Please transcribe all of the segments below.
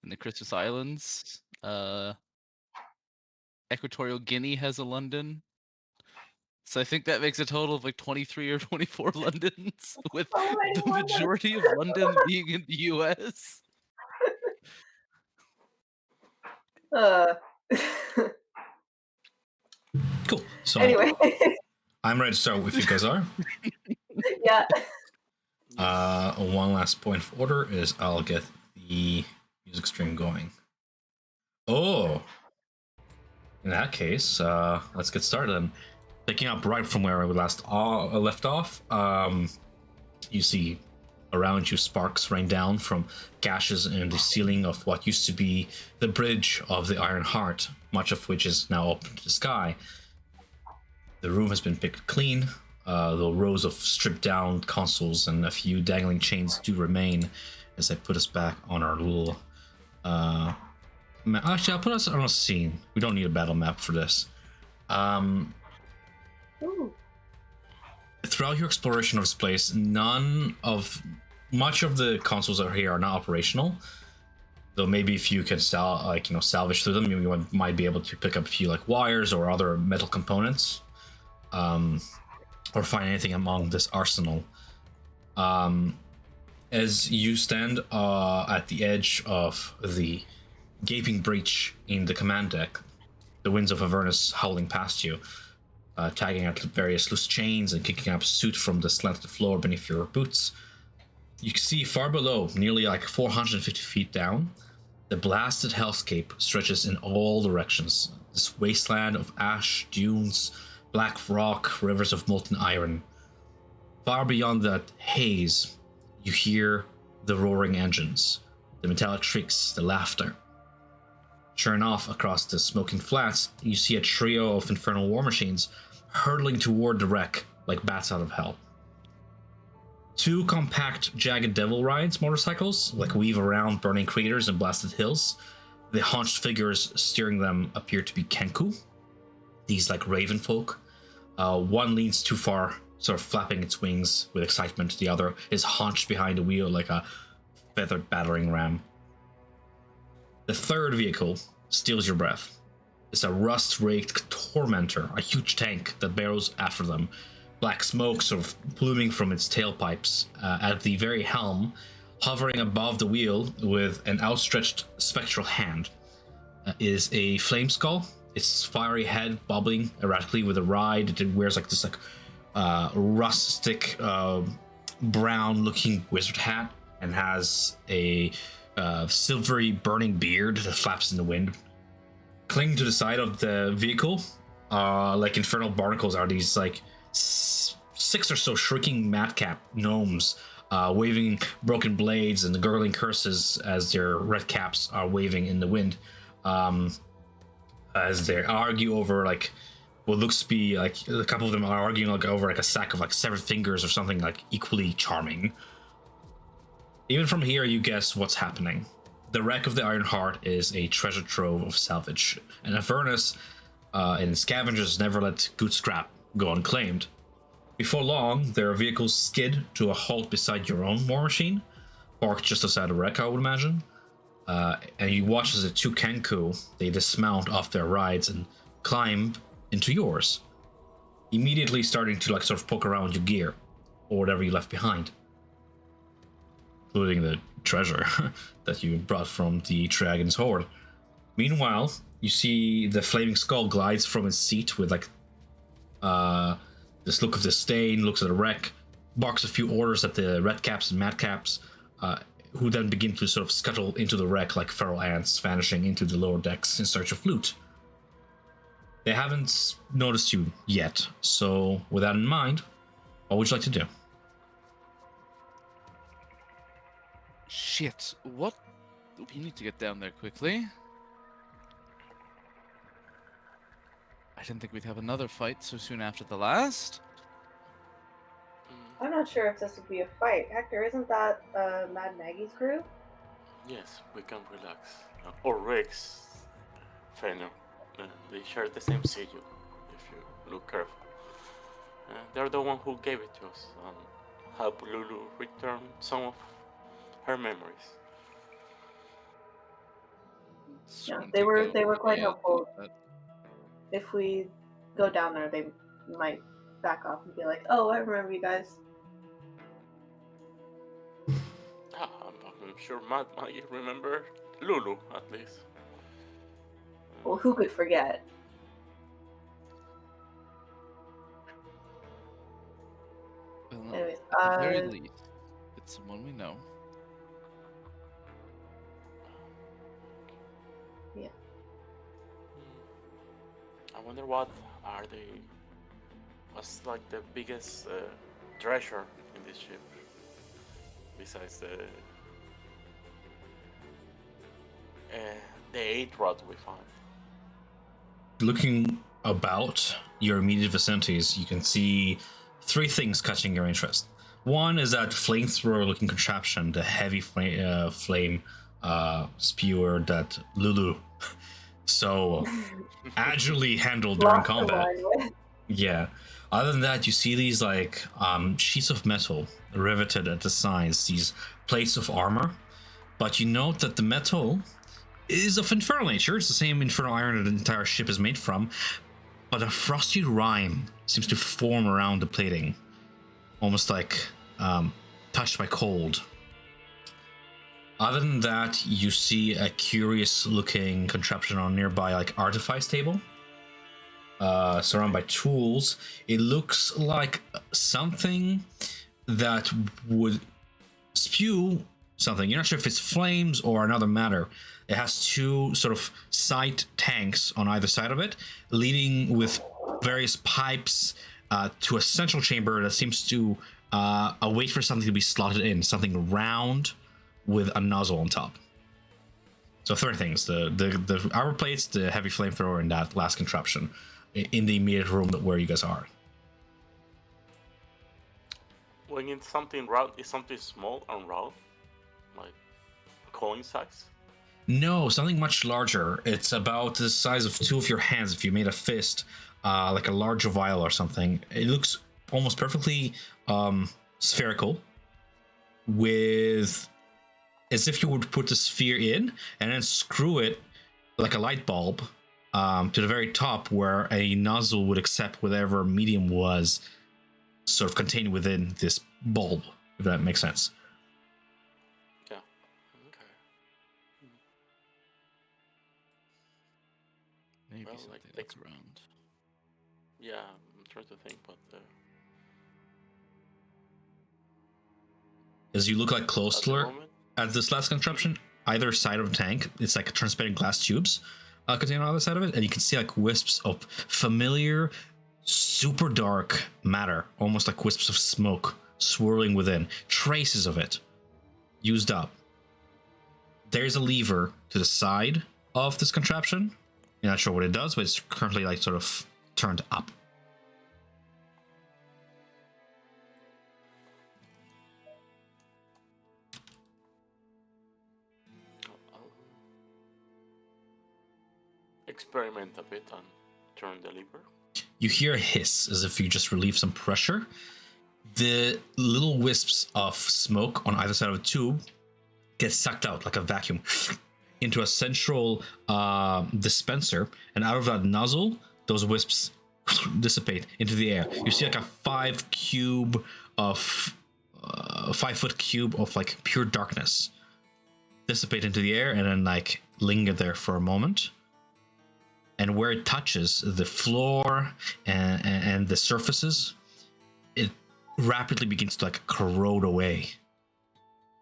in the Christmas Islands. Equatorial Guinea has a London. So I think that makes a total of like 23 or 24 Londons, with the majority of London being in the US. Cool. So Anyway. I'm ready to start if you guys are. Yeah. One last point of order is I'll get the music stream going. Oh, in that case, let's get started. And picking up right from where we last left off, you see around you sparks rain down from gashes in the ceiling of what used to be the bridge of the Iron Heart, much of which is now open to the sky. The room has been picked clean, though rows of stripped down consoles and a few dangling chains do remain as I put us back on our little actually, I'll put us on a scene. We don't need a battle map for this. Throughout your exploration of this place, much of the consoles that are here are not operational. Though maybe if you can salvage through them, you might be able to pick up a few like wires or other metal components, or find anything among this arsenal. As you stand at the edge of the gaping breach in the command deck, the winds of Avernus howling past you, tagging at various loose chains and kicking up soot from the slanted floor beneath your boots. You can see far below, nearly like 450 feet down, the blasted hellscape stretches in all directions. This wasteland of ash, dunes, black rock, rivers of molten iron. Far beyond that haze, you hear the roaring engines, the metallic shrieks, the laughter. Sure enough, across the smoking flats, you see a trio of infernal war machines hurtling toward the wreck like bats out of hell. Two compact, jagged devil rides motorcycles weave around burning craters and blasted hills. The hunched figures steering them appear to be Kenku, these raven folk. One leans too far, sort of flapping its wings with excitement. The other is hunched behind the wheel like a feathered battering ram. The third vehicle steals your breath. It's a rust-raked tormentor, a huge tank that barrels after them, black smoke sort of pluming from its tailpipes. At the very helm, hovering above the wheel with an outstretched spectral hand, is a flame skull. Its fiery head bobbling erratically with a ride. It wears this rustic brown-looking wizard hat and has a silvery burning beard that flaps in the wind. Clinging to the side of the vehicle, like infernal barnacles, are these 6 or so shrieking madcap gnomes, waving broken blades and gurgling curses as their red caps are waving in the wind, as they argue over what looks to be a couple of them are arguing over a sack of severed fingers or something equally charming. Even from here, you guess what's happening. The wreck of the Iron Heart is a treasure trove of salvage, and Avernus and scavengers never let good scrap go unclaimed. Before long, their vehicles skid to a halt beside your own war machine, parked just outside the wreck, I would imagine. And you watch as the two Kenku, they dismount off their rides and climb into yours, immediately starting to sort of poke around your gear, or whatever you left behind, including the treasure that you brought from the Dragon's Hoard. Meanwhile, you see the flaming skull glides from its seat with this look of disdain, looks at the wreck, barks a few orders at the redcaps and madcaps, who then begin to sort of scuttle into the wreck like feral ants, vanishing into the lower decks in search of loot. They haven't noticed you yet, so with that in mind, what would you like to do? Shit, what? We need to get down there quickly. I didn't think we'd have another fight so soon after the last. I'm not sure if this would be a fight. Hector, isn't that Mad Maggie's crew? Yes, we can relax. Or Rex, Fenner. They share the same sigil, if you look careful. They're the one who gave it to us, and help Lulu return some of her memories. Just Yeah, gonna they take were out they were the quite ad helpful. that- If we go down there, they might back off and be like, "Oh, I remember you guys." Ah, I'm sure Matt might remember Lulu at least. Well, who could forget? Well, Anyways, at the very least, it's someone we know. yeah. I wonder what are they. What's like the biggest treasure in this ship besides the 8 rod we found? Looking about your immediate vicinities, you can see 3 things catching your interest. One is that flamethrower-looking contraption, the heavy flame spewer that Lulu so agilely handled during Lost the combat. line with. Yeah. Other than that, you see these like sheets of metal riveted at the sides, these plates of armor. But you note that the metal is of infernal nature. It's the same infernal iron that the entire ship is made from. But a frosty rime seems to form around the plating, almost like touched by cold. Other than that, you see a curious looking contraption on nearby like artifice table. Surrounded by tools. It looks like something that would spew something. You're not sure if it's flames or another matter. It has 2 sort of side tanks on either side of it, leading with various pipes to a central chamber that seems to await for something to be slotted in, something round with a nozzle on top. So 3 things: the armor plates, the heavy flamethrower, and that last contraption in the immediate room where you guys are. When it's something round, is something small and round, like coin size. No, something much larger. It's about the size of 2 of your hands if you made a fist, like a large vial or something. It looks almost perfectly spherical, with as if you would put the sphere in and then screw it like a light bulb to the very top, where a nozzle would accept whatever medium was sort of contained within this bulb, if that makes sense. Yeah. Okay. Maybe Well, something like, that's round. Yeah, I'm trying to think, but As you look like at the closer moment, at this last contraption, either side of the tank, it's like transparent glass tubes contained on the other side of it, and you can see like wisps of familiar, super dark matter, almost like wisps of smoke swirling within, traces of it used up. There's a lever to the side of this contraption. You're not sure what it does, but it's currently like sort of turned up. I'll experiment a bit and turn the lever. You hear a hiss as if you just relieve some pressure. The little wisps of smoke on either side of the tube get sucked out like a vacuum into a central dispenser, and out of that nozzle, those wisps dissipate into the air. You see like a 5 cube of 5-foot cube of like pure darkness dissipate into the air and then like linger there for a moment. And where it touches the floor and the surfaces, it rapidly begins to like corrode away.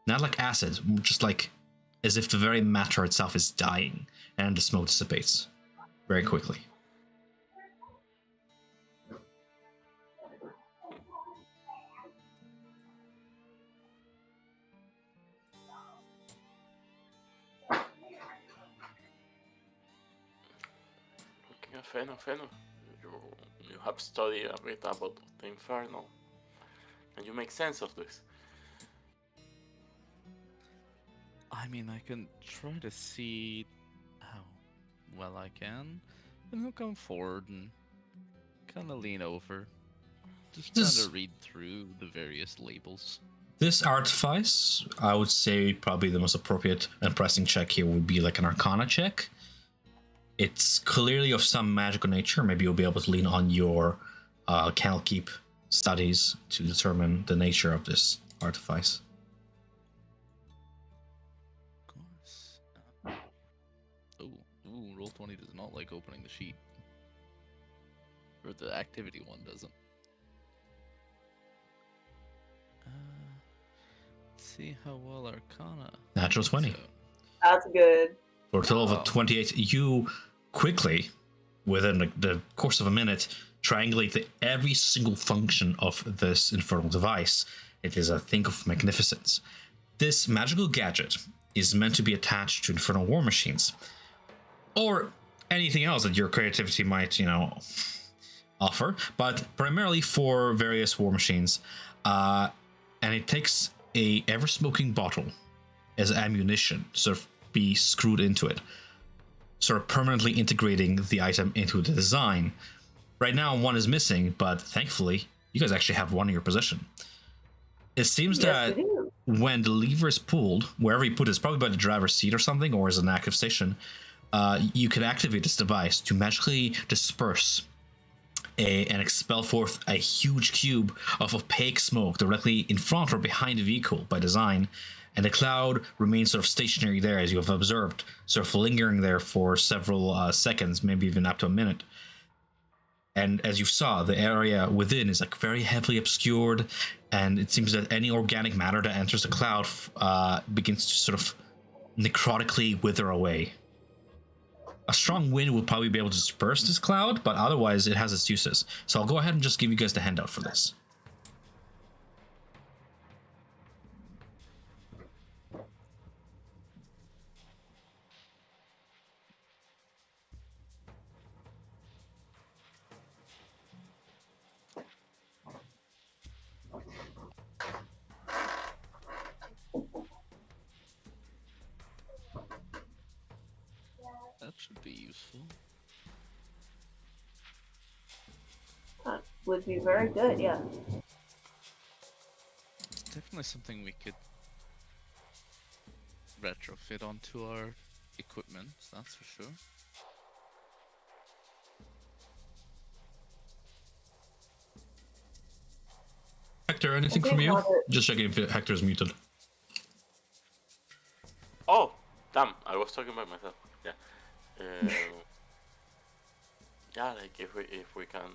Not like acid, just like as if the very matter itself is dying, and the smoke dissipates very quickly. Looking at Feno, you have studied a bit about the Inferno, and you make sense of this. I mean, I can try to see how well I can, and he'll come forward and kind of lean over, just trying This- to read through the various labels. This artifice, I would say probably the most appropriate and pressing check here would be like an Arcana check. It's clearly of some magical nature. Maybe you'll be able to lean on your Candlekeep studies to determine the nature of this artifice. Of course. Ooh, Roll20 does not like opening the sheet. Or the activity one doesn't. Let's see how well Arcana. Natural 20. So, That's good. For a total Wow. of 28, you quickly, within the course of a minute, triangulate every single function of this infernal device. It is a thing of magnificence. This magical gadget is meant to be attached to infernal war machines, or anything else that your creativity might, offer, but primarily for various war machines. And it takes a ever-smoking bottle as ammunition, sort of be screwed into it, sort of permanently integrating the item into the design. Right now, one is missing, but thankfully, you guys actually have one in your possession. It seems that we do. when the lever is pulled, wherever you put it, it's probably by the driver's seat or something, or as an active station, you can activate this device to magically disperse and expel forth a huge cube of opaque smoke directly in front or behind the vehicle by design, and the cloud remains sort of stationary there, as you have observed, sort of lingering there for several seconds, maybe even up to a minute. And as you saw, the area within is like very heavily obscured, and it seems that any organic matter that enters the cloud begins to sort of necrotically wither away. A strong wind will probably be able to disperse this cloud, but otherwise it has its uses. So I'll go ahead and just give you guys the handout for this. that should be useful. That would be very good, yeah. Definitely something we could retrofit onto our equipment, that's for sure. Hector, anything I from think you? one of- Just checking if Hector's muted. Oh, damn! I was talking about myself. Yeah. Yeah, like if we can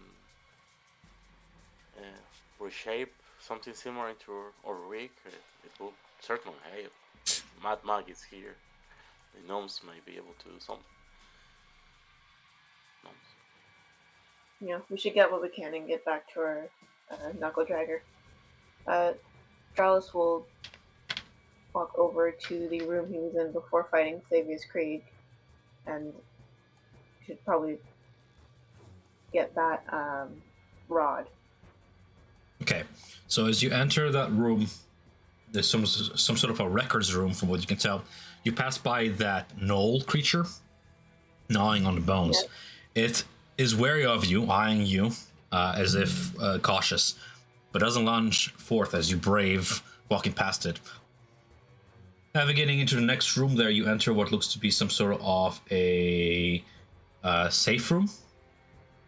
reshape something similar into our rig, it will certainly help. Mad Mag is here. The gnomes might be able to do something. Gnomes. Yeah, we should get what we can and get back to our knuckle dragger. Charles will walk over to the room he was in before fighting Xavier's Krieg, and should probably get that rod. Okay, so as you enter that room, there's some sort of a records room, from what you can tell. You pass by that gnoll creature, gnawing on the bones. Yeah. It is wary of you, eyeing you, as if cautious, but doesn't lunge forth as you brave walking past it. Navigating into the next room there, you enter what looks to be some sort of a safe room.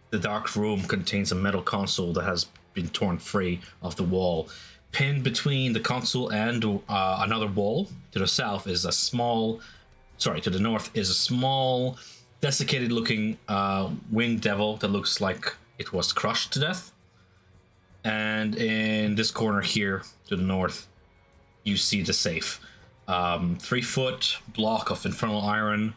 The dark room contains a metal console that has been torn free of the wall. Pinned between the console and another wall to the south is a small, to the north is a small, desiccated looking winged devil that looks like it was crushed to death. And in this corner here to the north, you see the safe. 3-foot block of infernal iron,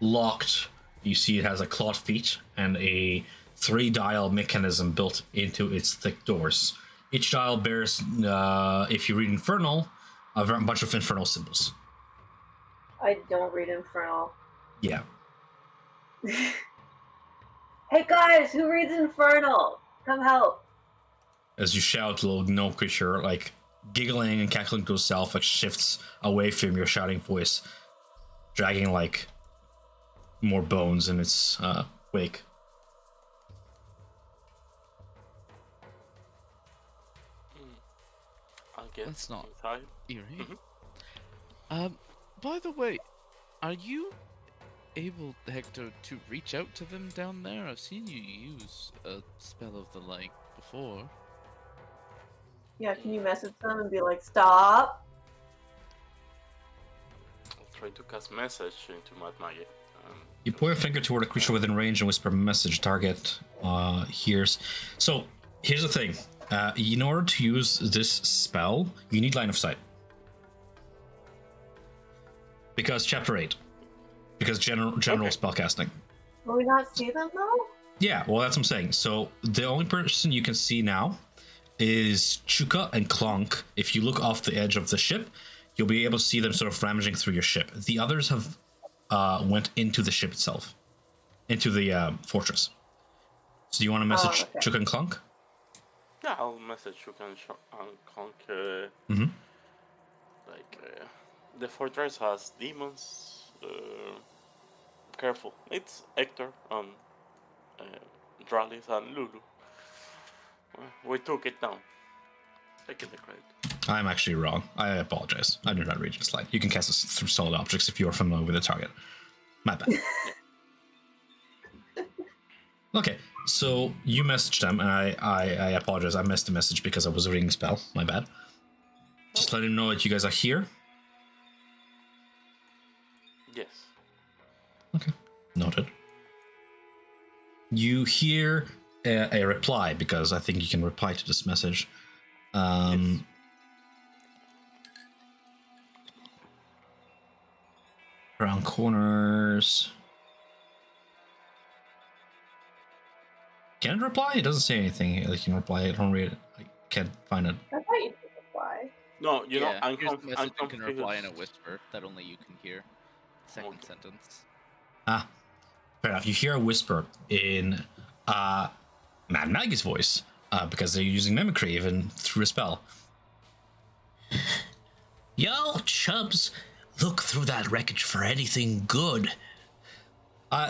locked. You see it has a clawed feet and a 3-dial mechanism built into its thick doors. Each dial bears, if you read Infernal, a bunch of infernal symbols. I don't read Infernal. Yeah. Hey guys, who reads Infernal? Come help. As you shout, the little gnome creature, like, giggling and cackling to itself, like, shifts away from your shouting voice, dragging, like, more bones in its wake. I'll get That's not inside. eerie. Mhm. By the way, are you able, Hector, to reach out to them down there? I've seen you use a spell of the like before. Yeah, can you message them and be like, stop? I'll try to cast message into Mad Magic. You point a finger toward a creature within range and whisper message. Target hears. So here's the thing. In order to use this spell, you need line of sight. Because chapter 8. Because general Okay. spellcasting. Will we not see them though? Yeah, well, that's what I'm saying. So the only person you can see now is Chuka and Clonk. If you look off the edge of the ship, you'll be able to see them sort of rummaging through your ship. The others have went into the ship itself, into the fortress. So do you want to message okay. Chuka and Clonk? Yeah, I'll message you and Conk. Mhm. The fortress has demons. Careful. It's Hector and Dralis and Lulu. We took it down. Taking the credit. I'm actually wrong. I apologize. I did not read your slide. You can cast this through solid objects if you are familiar with the target. My bad. Okay, so you messaged them, and I apologize. I missed the message because I was reading spell. My bad. Just let him know that you guys are here. Yes. Okay, noted. You hear a reply, because I think you can reply to this message. Yes. Around corners. Can it reply? It doesn't say anything. Like, you can reply. I don't read it. I can't find it. I thought you could reply. No, you know, I'm, here's the message I'm you can reply in a confused. whisper that only you can hear. Second Okay. sentence. Ah, fair enough. You hear a whisper in Mad Maggie's voice, because they're using mimicry even through a spell. Yo, chubs, look through that wreckage for anything good.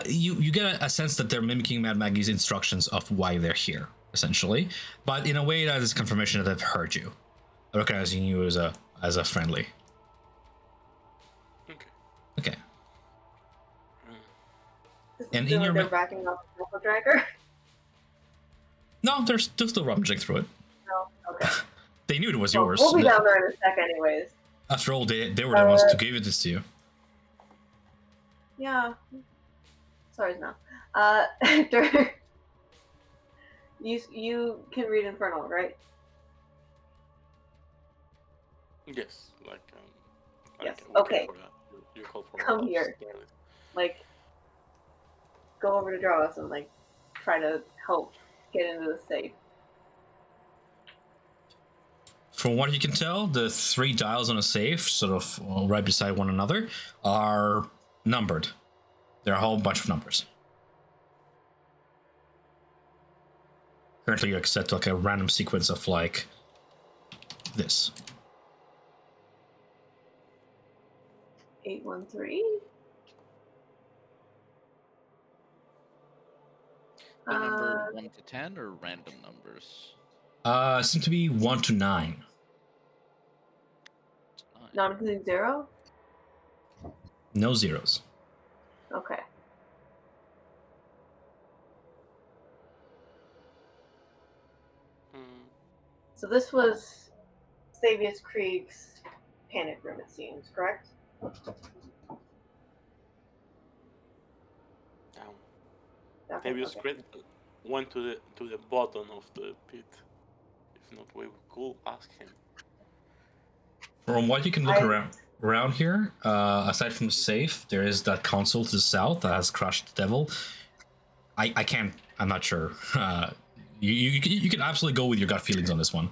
You get a sense that they're mimicking Mad Maggie's instructions of why they're here, essentially, but in a way that is confirmation that they've heard you, recognizing you as a friendly. Okay. Okay. Does it And feel in like your they're ma- backing off the Knuckle Dragger? No, they're still rummaging through it. No? Okay. They knew it was Well, yours. we'll be down there in a sec anyways. After all, they were the ones to give this to you. Yeah. Sorry, no. Hector, you can read Infernal, right? Yes. Yes, we call okay. for that. You call for Come us, here. Dralis. Like, go over to Draws and like try to help get into the safe. From what you can tell, the 3 dials on a safe, sort of right beside one another, are numbered. There are a whole bunch of numbers. Currently, you're set to like a random sequence of like this. 813. The number 1 to 10 or random numbers? Seem to be 1 to 9. Not including 0? No zeros. Okay. So this was Savius Krieg's panic room, it seems, correct? Down. Okay, Maybe okay. went to the bottom of the pit. If not, we could ask him. From what you can look around here, aside from the safe, there is that console to the south that has crushed the devil. I can't. I'm not sure. You can absolutely go with your gut feelings on this one,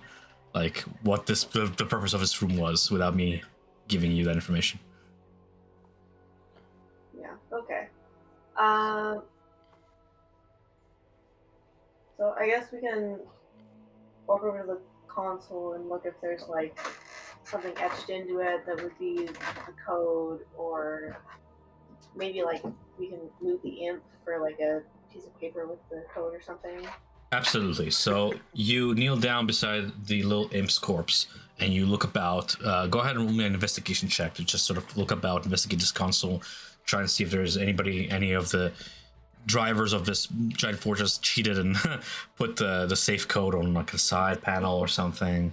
like what the purpose of this room was, without me giving you that information. Yeah, okay. So I guess we can walk over to the console and look if there's like something etched into it that would be the code, or maybe like we can loot the imp for like a piece of paper with the code or something. Absolutely. So you kneel down beside the little imp's corpse and you look about. Go ahead and roll me an investigation check to just sort of look about, investigate this console, try and see if there's any of the drivers of this giant fortress cheated and put the safe code on like a side panel or something.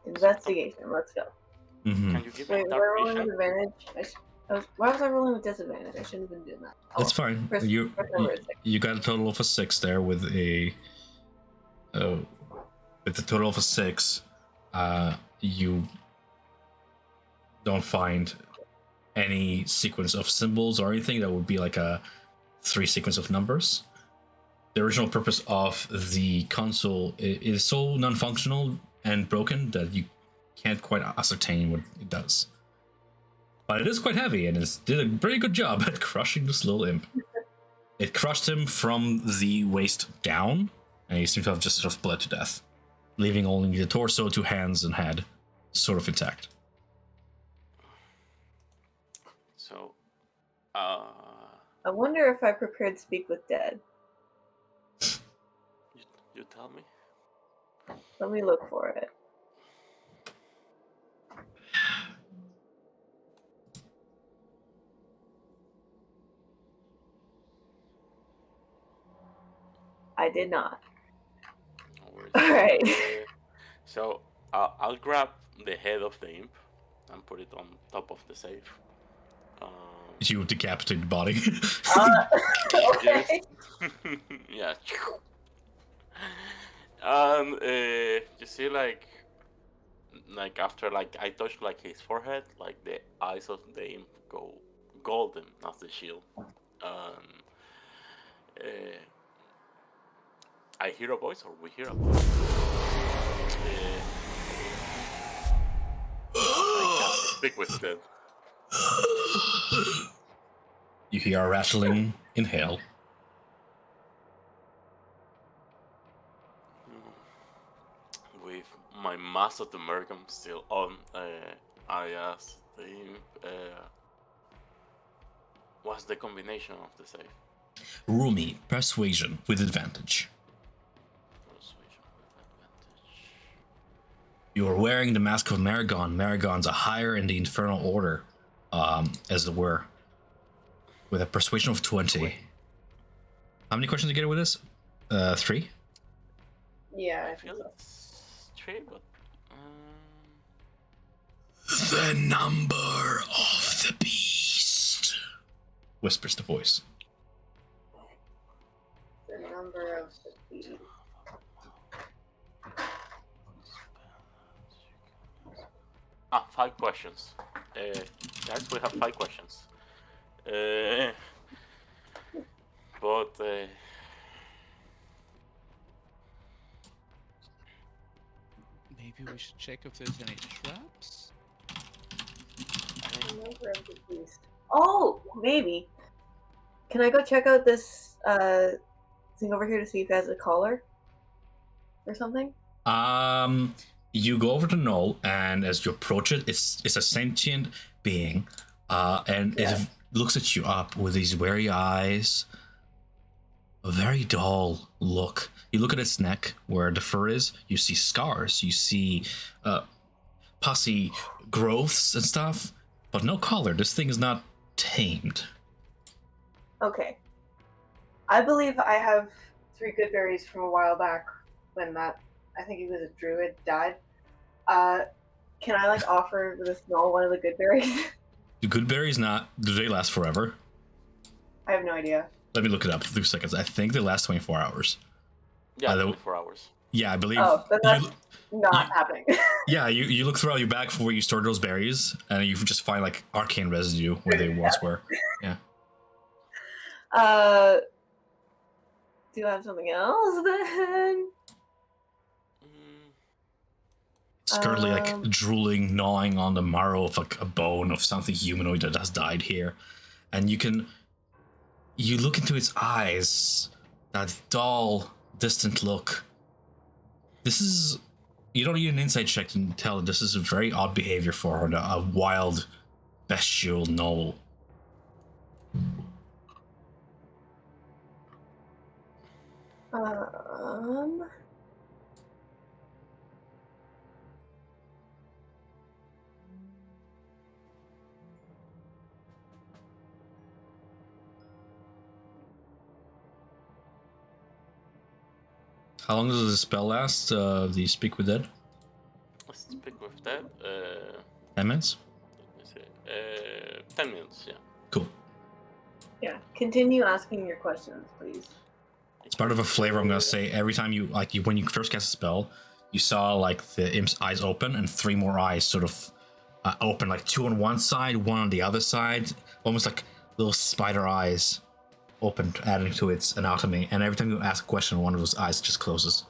Investigation. Let's go. Mm-hmm. Can you give me Wait, was I dark rolling vision? with advantage? Why was I rolling with disadvantage? I shouldn't have been doing that. That's fine. First You number is 6. you got a total of a 6 there with a with a total of a 6. You don't find any sequence of symbols or anything that would be like a 3 sequence of numbers. The original purpose of the console is so non-functional and broken that you can't quite ascertain what it does. But it is quite heavy, and it did a pretty good job at crushing this little imp. It crushed him from the waist down, and he seemed to have just sort of bled to death, leaving only the torso, 2 hands, and head sort of intact. So, I wonder if I prepared Speak with Dead. you tell me. Let me look for it. I did not. No worries. Alright. So, I'll grab the head of the imp and put it on top of the safe. You decapitate the body. Okay. Yeah. And you see, like after like I touch like his forehead, like the eyes of the imp go golden as the shield. I hear a voice, or we hear a voice. I can't speak with them. You hear a rattling in hell. With my mass of the American still on, I asked him, what's the combination of the safe? Rumi, persuasion with advantage. Persuasion with advantage. You are wearing the mask of Maragon. Maragon's a higher in the infernal order, as it were, with a persuasion of 20. How many questions do you get with this? 3? Yeah, I feel it's 3, but The number of the beast, whispers the voice. the number of the beast. 5 questions. Guys, we have 5 questions. But Maybe we should check if there's any traps. The number of the beast. Oh, maybe. Can I go check out this thing over here to see if it has a collar or something? You go over to Null, and as you approach it, it's a sentient being, and it looks at you up with these wary eyes. A very dull look. You look at its neck, where the fur is. You see scars. You see pussy growths and stuff, but no collar. This thing is not tamed. Okay. I believe I have 3 good berries from a while back when I think he was a druid, died. Can I like offer this Null one of the good berries? The good berries do they last forever? I have no idea. Let me look it up for 2 seconds. I think they last 24 hours. yeah, 24 hours. Yeah, I believe. Oh, then that's not happening. Yeah, you look throughout your bag for where you stored those berries, and you just find like arcane residue where they once were. Yeah. Do you have something else then? It's currently like drooling, gnawing on the marrow of like a bone of something humanoid that has died here, and you look into its eyes, that dull, distant look. You don't need an insight check to tell that this is a very odd behavior for her, a wild, bestial gnoll. Um. How long does the spell last? The Speak with Dead? Let's speak with that. 10 minutes? Let me see. 10 minutes, yeah. Cool. Yeah. Continue asking your questions, please. It's part of a flavor. I'm gonna say every time you when you first cast a spell, you saw like the imp's eyes open and 3 more eyes sort of open, like 2 on one side, 1 on the other side, almost like little spider eyes opened, adding to its anatomy. And every time you ask a question, one of those eyes just closes.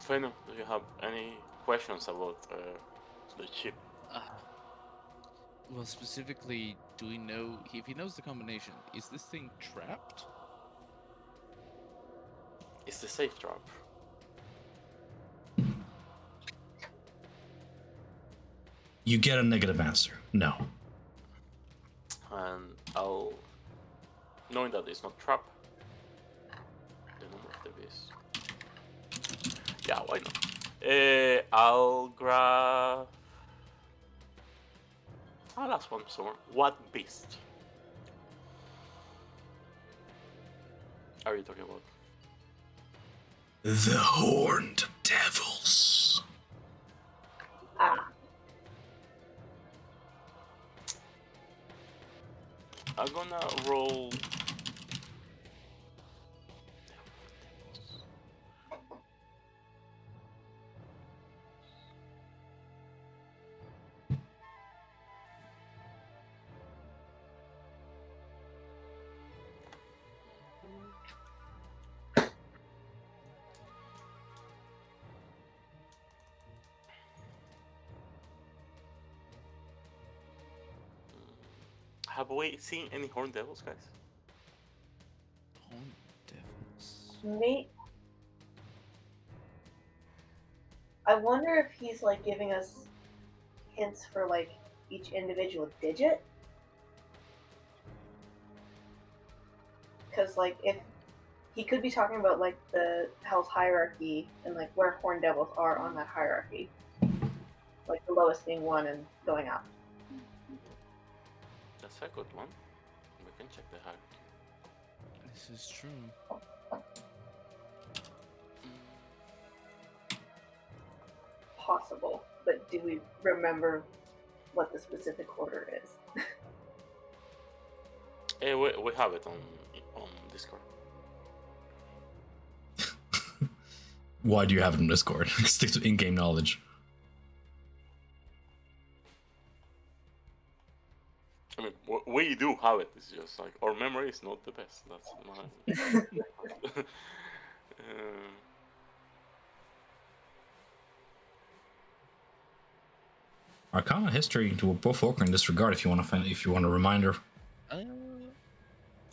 Feno, do you have any questions about the ship? Well, specifically, do we know if he knows the combination? Is this thing trapped? It's the safe trap. You get a negative answer. No. And I'll, knowing that it's not trap, the number of the beast. Yeah, why not? I'll grab. I'll ask one more. What beast are you talking about? The Horned Devils. Ah. I'm gonna roll. Have we seen any horned devils, guys? Horned devils. Nate. I wonder if he's like giving us hints for like each individual digit. Because like if he could be talking about like the Hell's hierarchy and like where Horned Devils are on that hierarchy. Like the lowest being 1 and going up. That's a good one. We can check the hierarchy. This is true. Possible. But do we remember what the specific order is? We have it on Discord. Why do you have it in Discord? Stick to in-game knowledge. I mean, we do have it. It's just like our memory is not the best. That's my. Arcana history to both work in this regard if you want to find if you want a reminder.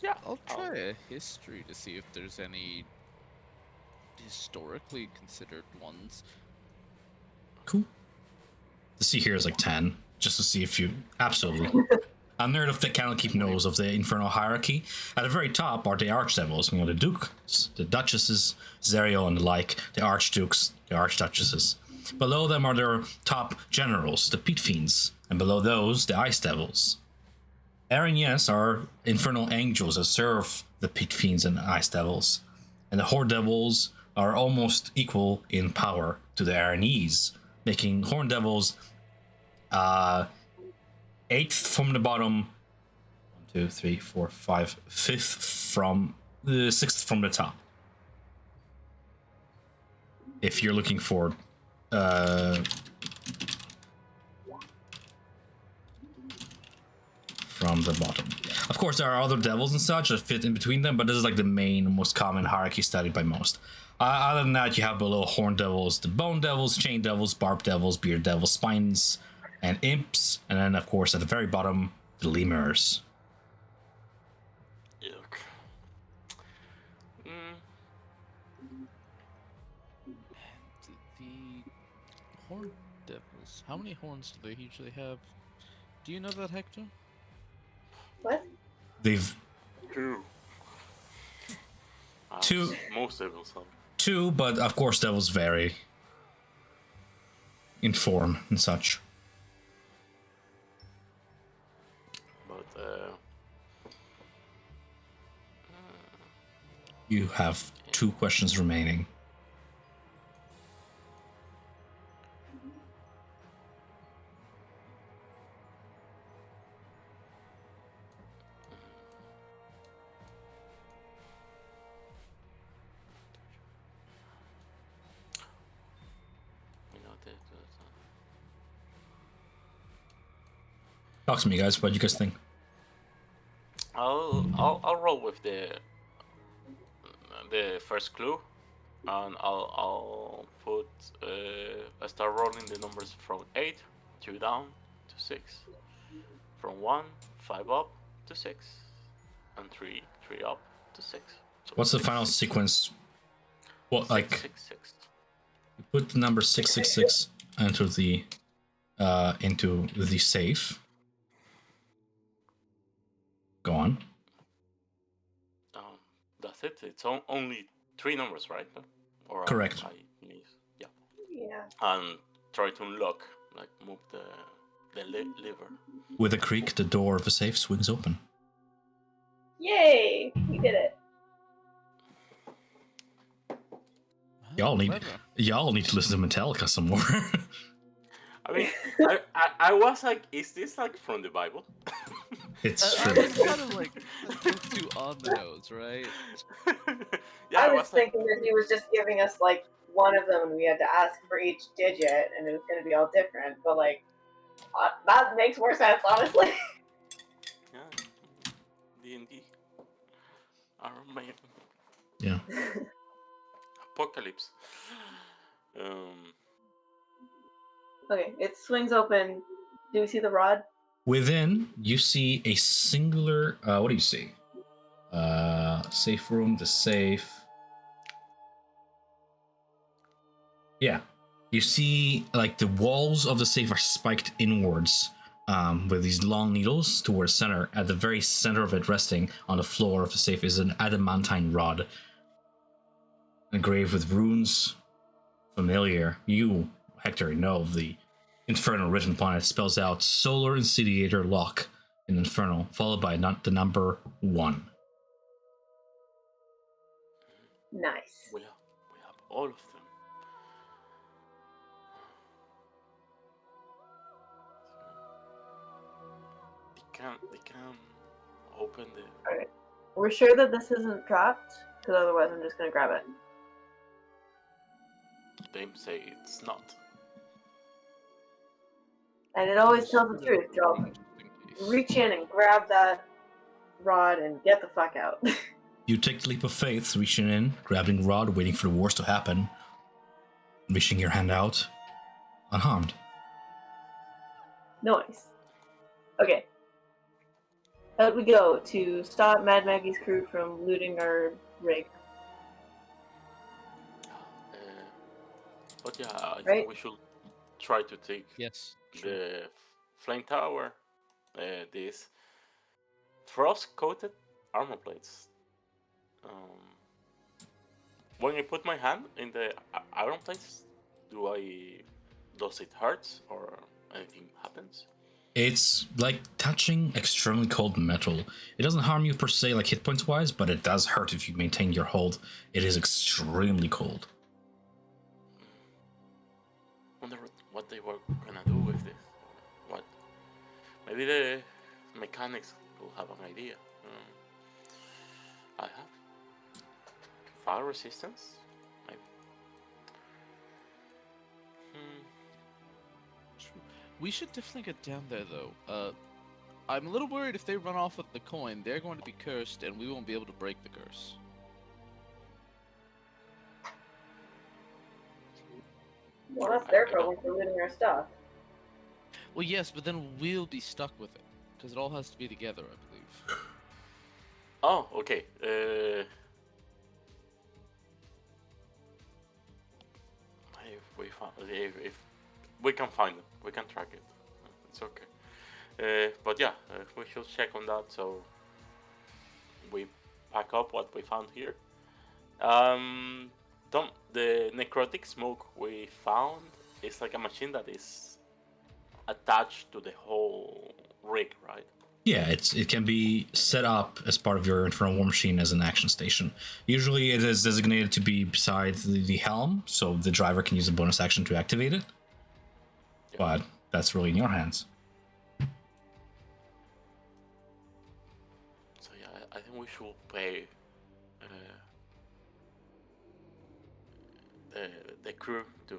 Yeah, I'll try a history to see if there's any historically considered ones. Cool. The C here is like 10, just to see if you absolutely. A nerd of the cannot keep nose of the infernal hierarchy. At the very top are the archdevils, you know, the dukes, the duchesses, Zerial and the like, the archdukes, the archduchesses. Below them are their top generals, the pit fiends, and below those, the ice devils. Araignes are infernal angels that serve the pit fiends and ice devils, and the horde devils are almost equal in power to the Araignes, making horn devils 8th from the bottom, 1, 2, 3, 4, 5, 5th from the 6th from the top. If you're looking for from the bottom. Of course, there are other devils and such that fit in between them, but this is like the main, most common hierarchy studied by most. Other than that, you have below horn devils, the bone devils, chain devils, barb devils, beard devils, spines, and imps, and then of course at the very bottom, the lemurs. Yuck. And the horned devils. How many horns do they usually have? Do you know that, Hector? What? They've Two. Two. Most devils have. 2, but of course devils vary in form and such. But You have 2 questions remaining. you know that. Talk to me, guys. What do you guys think? I'll roll with the first clue, and I'll put I start rolling the numbers from 8, 2 down to 6, from 1, 5 up to 6, and 3 up to 6. So What's the six, final six, sequence? What, like, 6. you put the number 666 into the safe. Go on. That's it. It's only 3 numbers, right? Or Correct. Yeah. Yeah. And try to unlock, like move the lever. With a creak, the door of the safe swings open. Yay! We did it. Y'all need to listen to Metallica some more. I mean, I was like, is this like from the Bible? It's I true. was kind of like too on the nose, right? Yeah, I was like, thinking that he was just giving us like one of them, and we had to ask for each digit, and it was going to be all different. But like, that makes more sense, honestly. yeah, D&D, Iron Man, Yeah. Apocalypse. Okay, it swings open. Do we see the rod? Within, you see a singular. What do you see? Safe room. The safe. Yeah, you see like the walls of the safe are spiked inwards, with these long needles towards center. At the very center of it, resting on the floor of the safe, is an adamantine rod, engraved with runes familiar. You, Hector, know of the Inferno written upon it. Spells out Solar Incendiator Lock in Inferno, followed by the number 1. Nice. We have all of them. They can open the. Alright. We're sure that this isn't trapped, because otherwise I'm just going to grab it. They say it's not. And it always tells the truth, Joel. Reach in and grab that rod and get the fuck out. You take the leap of faith, reaching in, grabbing the rod, waiting for the worst to happen, reaching your hand out, unharmed. Nice. Okay. Out we go to stop Mad Maggie's crew from looting our rig. But yeah, I Right? think we should try to take Yes. True. the flame tower, these frost-coated armor plates. When I put my hand in the iron plates, does it hurt or anything happens? It's like touching extremely cold metal. It doesn't harm you per se, like hit points wise, but it does hurt if you maintain your hold. It is extremely cold. Wonder what they were gonna do with this. What? Maybe the mechanics will have an idea. I have fire resistance. Maybe. True. We should definitely get down there, though. I'm a little worried if they run off with the coin, they're going to be cursed, and we won't be able to break the curse. Well, that's their problem for looting our stuff. Well, yes, but then we'll be stuck with it, because it all has to be together, I believe. Oh, okay. If we can find them, we can track it. It's okay. But yeah, we should check on that. So we pack up what we found here. The necrotic smoke we found is like a machine that is attached to the whole rig, right? Yeah, it can be set up as part of your infernal war machine as an action station. Usually, it is designated to be beside the helm, so the driver can use a bonus action to activate it. Yeah. But that's really in your hands. So yeah, I think we should pay the crew to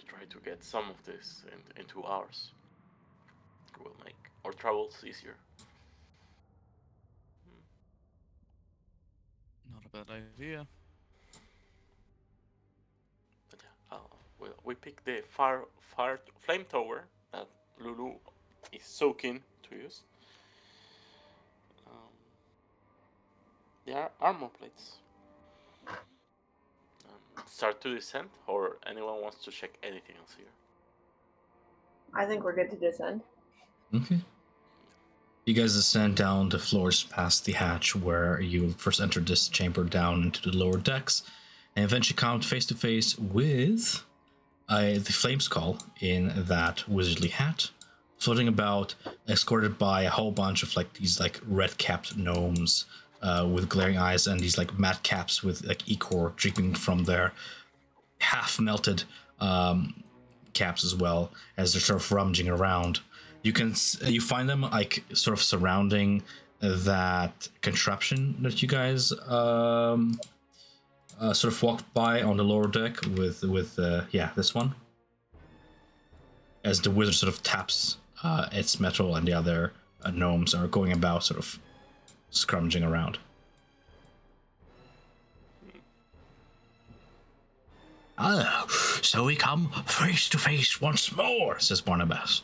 try to get some of this in 2 hours. It will make our travels easier. Not a bad idea. But yeah, we picked the flame tower that Lulu is so keen to use. There are armor plates. Start to descend, or anyone wants to check anything else here? I think we're good to descend. Okay. You guys ascend down the floors past the hatch where you first entered this chamber down into the lower decks, and eventually come face to face with the Flame Skull in that wizardly hat, floating about, escorted by a whole bunch of these red-capped gnomes with glaring eyes and these matte caps with ichor dripping from their half-melted caps as well, as they're sort of rummaging around. You find them sort of surrounding that contraption that you guys sort of walked by on the lower deck with this one. As the wizard sort of taps its metal, and the other gnomes are going about sort of scrummaging around. Oh, so we come face to face once more, says Barnabas.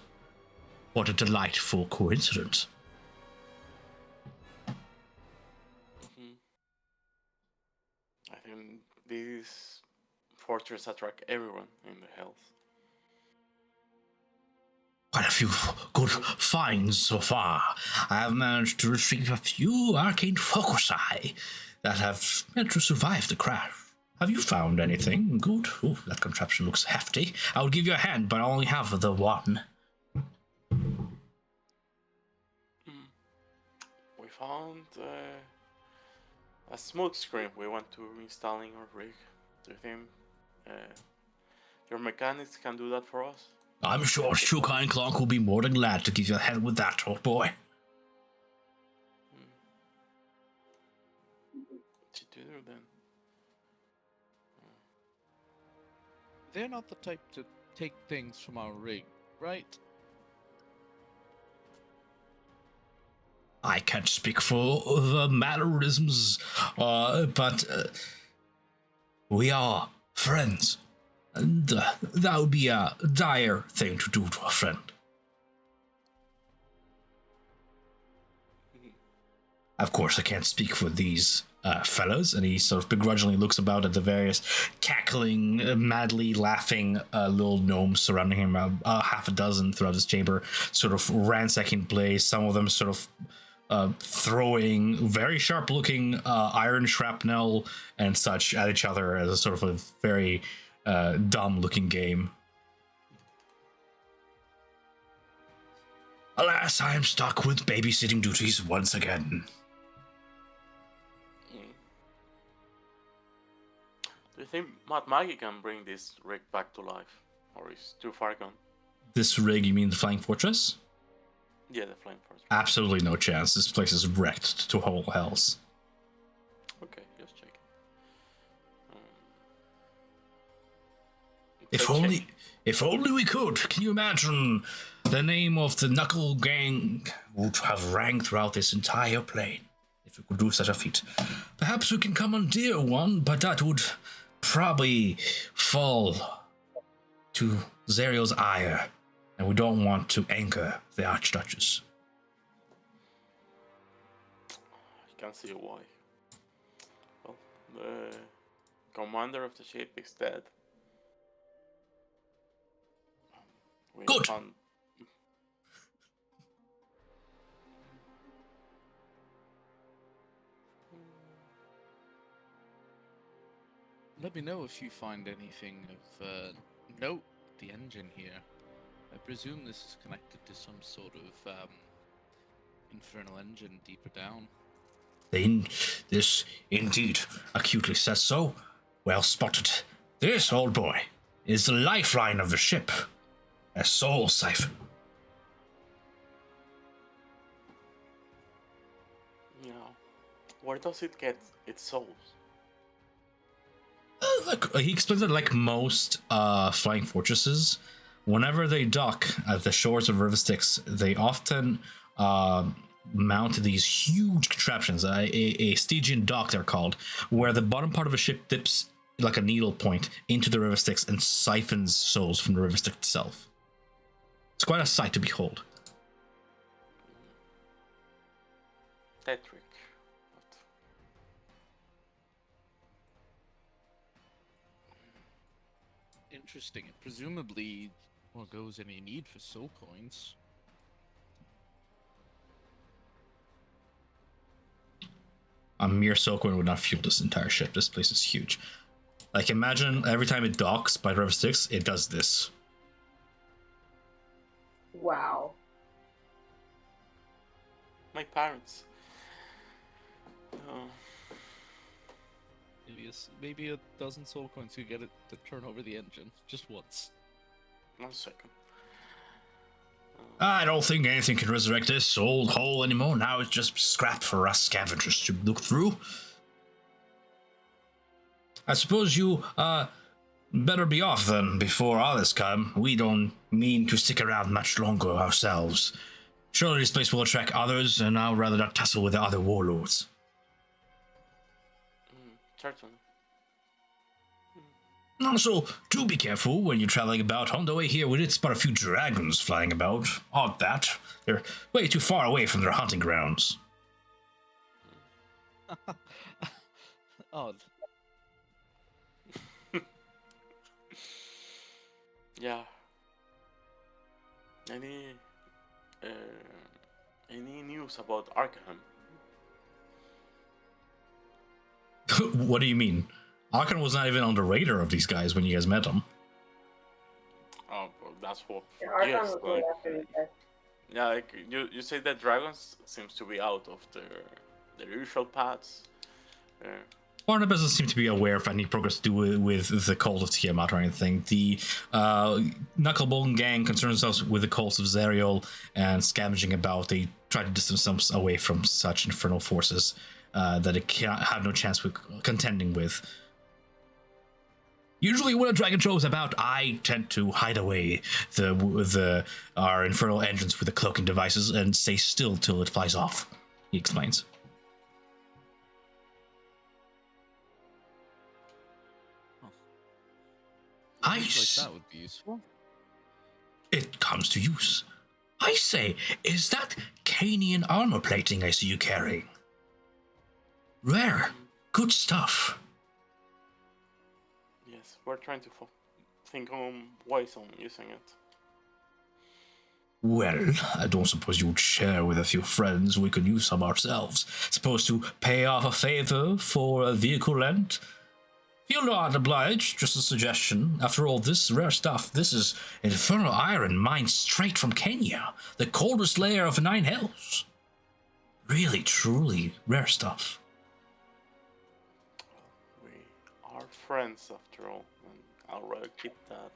What a delightful coincidence. I think this fortress attracts everyone in the Hells. Quite a few good finds so far. I have managed to retrieve a few arcane focusi that have managed to survive the crash. Have you found anything good? Oh, that contraption looks hefty. I'll give you a hand, but I only have the one. We found a smoke screen we want to install in our rig. Do you think your mechanics can do that for us? I'm sure Shuka and Clonk will be more than glad to give you a hand with that, old boy. What you do then? They're not the type to take things from our rig, right? I can't speak for the mannerisms, but we are friends, and that would be a dire thing to do to a friend. Of course, I can't speak for these fellows, and he sort of begrudgingly looks about at the various cackling, madly laughing little gnomes surrounding him, half a dozen throughout this chamber, sort of ransacking the place, some of them sort of throwing very sharp-looking iron shrapnel and such at each other as a sort of a very dumb-looking game. Alas, I am stuck with babysitting duties once again. Do you think Matt Maggie can bring this rig back to life? Or is too far gone? This rig, you mean the Flying Fortress? Yeah, the Flame Fortress. Absolutely no chance. This place is wrecked to whole hells. Okay, just checking. If only we could. Can you imagine the name of the Knuckle Gang would have rang throughout this entire plane if we could do such a feat. Perhaps we can commandeer one, but that would probably fall to Zeriel's ire, and we don't want to anger the Archduchess. I can see why. Well, the commander of the ship is dead. Good. Let me know if you find anything of note with the engine here. I presume this is connected to some sort of infernal engine deeper down. This indeed acutely says so. Well spotted. This, old boy, is the lifeline of the ship. A soul siphon. Yeah. Where does it get its souls? He explains that like most flying fortresses, whenever they dock at the shores of River Styx, they often mount these huge contraptions, a Stygian dock they're called, where the bottom part of a ship dips like a needle point into the River Styx and siphons souls from the River Styx itself. It's quite a sight to behold. That trick. But Interesting. Presumably goes any need for soul coins. A mere soul coin would not fuel this entire ship. This place is huge. Like, imagine every time it docks by River Styx, it does this. Wow. my parents. Maybe a dozen soul coins to get it to turn over the engine just once. 1 second. I don't think anything can resurrect this old hole anymore. Now it's just scrap for us scavengers to look through. I suppose you, better be off then before others come. We don't mean to stick around much longer ourselves. Surely this place will attract others, and I'll rather not tussle with the other warlords. Certainly. Also, do be careful when you're traveling about. On the way here, we did spot a few dragons flying about. Odd that. They're way too far away from their hunting grounds. Odd. Yeah. Any news about Arkham? What do you mean? Arkan was not even on the radar of these guys when you guys met them. Oh, well, that's what. Yeah, Archon Yes, was way like, after you guys. yeah, like you say that dragons seems to be out of their usual paths. Barnabas doesn't seem to be aware of any progress to do with the cult of Tiamat or anything. The Knucklebone gang concerns themselves with the cults of Zerial and scavenging about. They try to distance themselves away from such infernal forces that it cannot have no chance with contending with. Usually when a dragon shows about, I tend to hide away our infernal engines with the cloaking devices and stay still till it flies off, he explains. Like that would be useful. It comes to use. I say, is that Canian armor plating I see you carrying? Rare. Good stuff. Yes, we're trying to think on ways on using it. Well, I don't suppose you would share with a few friends. We could use some ourselves. Supposed to pay off a favor for a vehicle rent? Feel not obliged, just a suggestion. After all, this rare stuff, this is infernal iron mined straight from Kenya, the coldest layer of the 9 hells. Really, truly rare stuff. We are friends after all, and I'll rather keep that.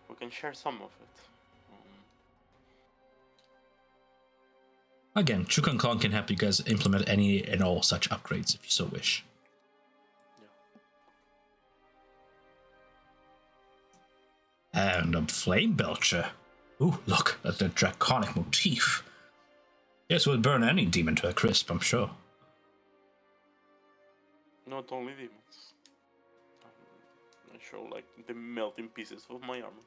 We can share some of it. Again, Chukan Kong can help you guys implement any and all such upgrades if you so wish. And a flame belcher. Ooh, look at the draconic motif. This would burn any demon to a crisp, I'm sure. Not only demons. I show like the melting pieces of my armor.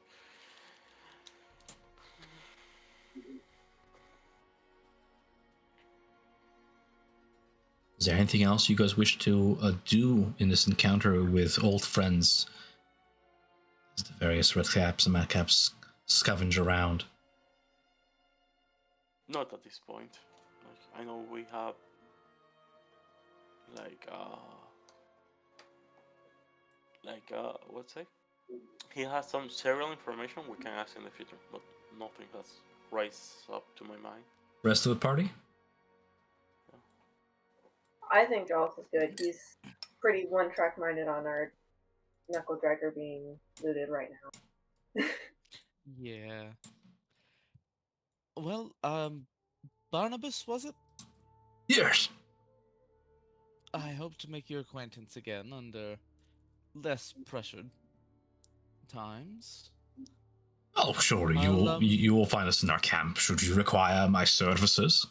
Is there anything else you guys wish to do in this encounter with old friends? As the various red caps and mad caps scavenge around. Not at this point. Like, I know we have like like what's it? He has some serial information we can ask in the future, but nothing has raised up to my mind. Rest of the party? I think Jaws is good. He's pretty one-track minded on our knuckle dragger being looted right now. Yeah. Well, Barnabas, was it? Yes. I hope to make your acquaintance again under less pressured times. Oh, sure. I'll, You will find us in our camp should you require my services.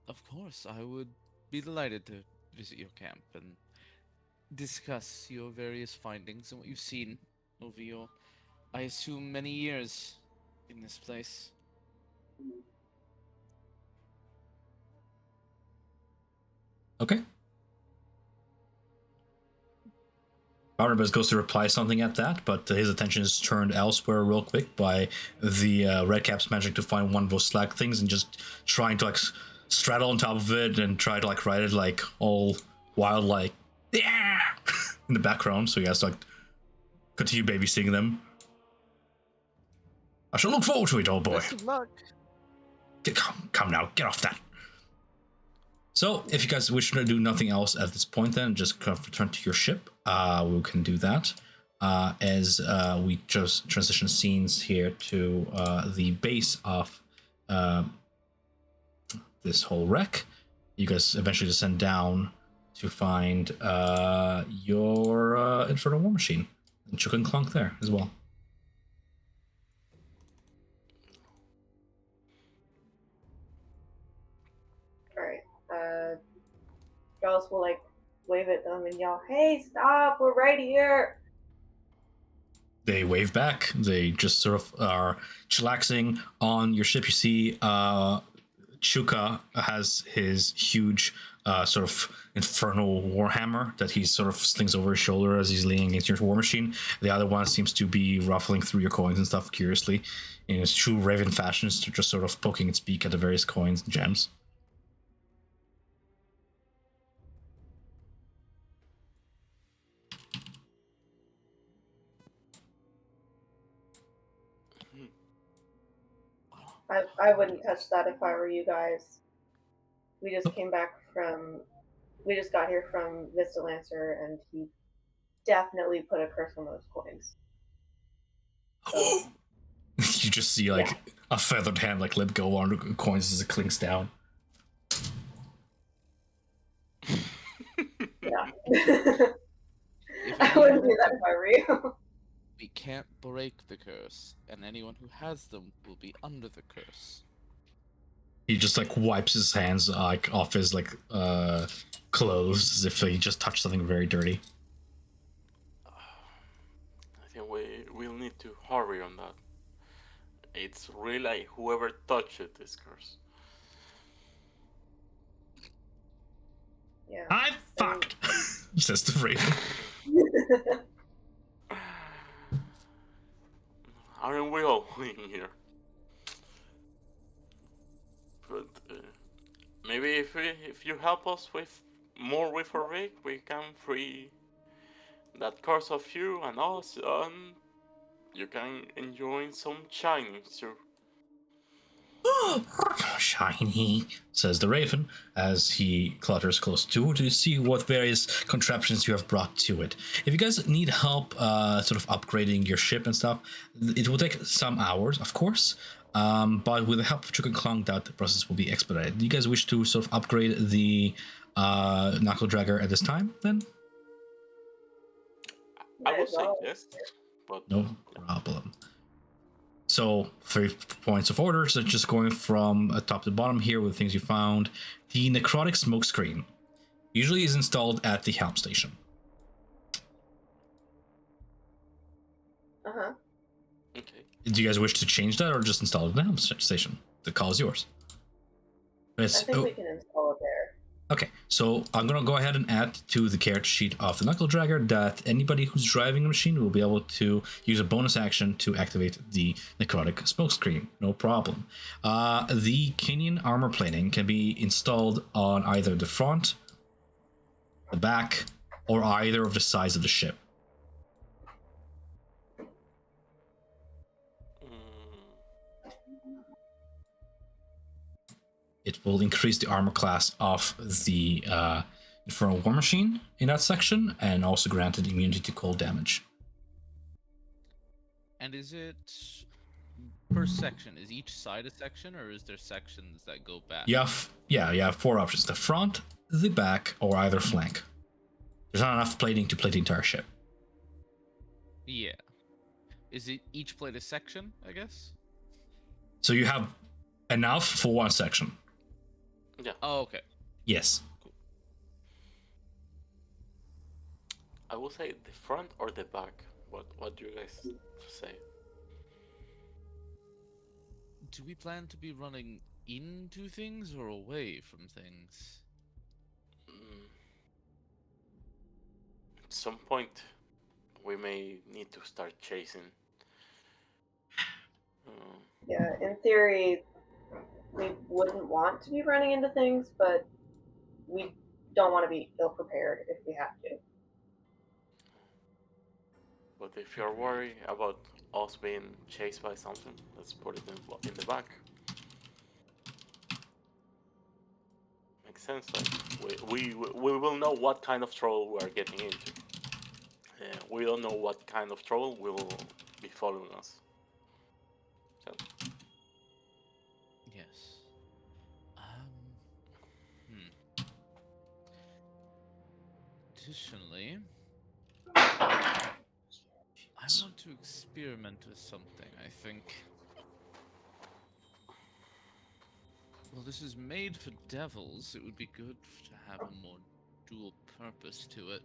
Of course, I would be delighted to visit your camp and discuss your various findings and what you've seen over your, I assume, many years in this place. Okay. Barnabas goes to reply something at that, but his attention is turned elsewhere real quick by the Redcaps managing to find one of those slack things and just trying to like straddle on top of it and try to like ride it like all wild, like yeah, in the background. So he has to like continue babysitting them. I shall look forward to it, old boy. Best of luck. Come now, get off that. So, if you guys wish to do nothing else at this point, then just kind of return to your ship. We can do that as we just transition scenes here to the base of this whole wreck. You guys eventually descend down to find your Infernal War Machine and Chook and Clunk there as well. Jaws will like wave at them and yell, "Hey, stop! We're right here!" They wave back. They just sort of are chillaxing on your ship. You see Chuka has his huge sort of infernal warhammer that he sort of slings over his shoulder as he's leaning against your war machine. The other one seems to be ruffling through your coins and stuff curiously in his true raven fashion, just sort of poking its beak at the various coins and gems. I wouldn't touch that if I were you guys. We just got here from Vista Lancer, and he definitely put a curse on those coins. So, You just see like a feathered hand like let go on the coins as it clinks down. yeah. I wouldn't do that if I were you. We can't break the curse, and anyone who has them will be under the curse. He just like wipes his hands like off his like clothes as if he just touched something very dirty. I think we'll need to hurry on that. It's really like whoever touched it is cursed. Yeah. I'm fucked, says the raven. Aren't we all in here? But maybe if you help us with more with our rig, we can free that curse of you and us, and you can enjoy some shining too. Shiny, says the raven as he clutters close to see what various contraptions you have brought to it. If you guys need help sort of upgrading your ship and stuff, it will take some hours, of course, but with the help of Chook and Clunk, that process will be expedited. Do you guys wish to sort of upgrade the Knuckle Dragger at this time, then? I would say yes, but No problem. So 3 points of order, so just going from top to bottom here with things you found. The necrotic smokescreen usually is installed at the helm station. Uh-huh. okay. Do you guys wish to change that or just install it at the helm station? The call is yours. I think we can install it there. Okay, so I'm going to go ahead and add to the character sheet of the Knuckle Dragger that anybody who's driving a machine will be able to use a bonus action to activate the necrotic smokescreen. No problem. The Kenyan armor plating can be installed on either the front the back, or either of the sides of the ship. It will increase the armor class of the Infernal War Machine in that section, and also granted immunity to cold damage. And is it per section? Is each side a section, or is there sections that go back? You have 4 options: the front, the back, or either flank. There's not enough plating to plate the entire ship. Yeah. Is it each plate a section, I guess? So you have enough for one section. Yeah. Oh, okay. Yes. I will say the front or the back. What do you guys say? Do we plan to be running into things or away from things? At some point, we may need to start chasing. Yeah, in theory, we wouldn't want to be running into things, but we don't want to be ill-prepared if we have to. But if you're worried about us being chased by something, let's put it in the back. Makes sense. Like we will know what kind of trouble we are getting into. We don't know what kind of trouble will be following us. So. Yes. Additionally, I want to experiment with something, I think. Well, this is made for devils. It would be good to have a more dual purpose to it.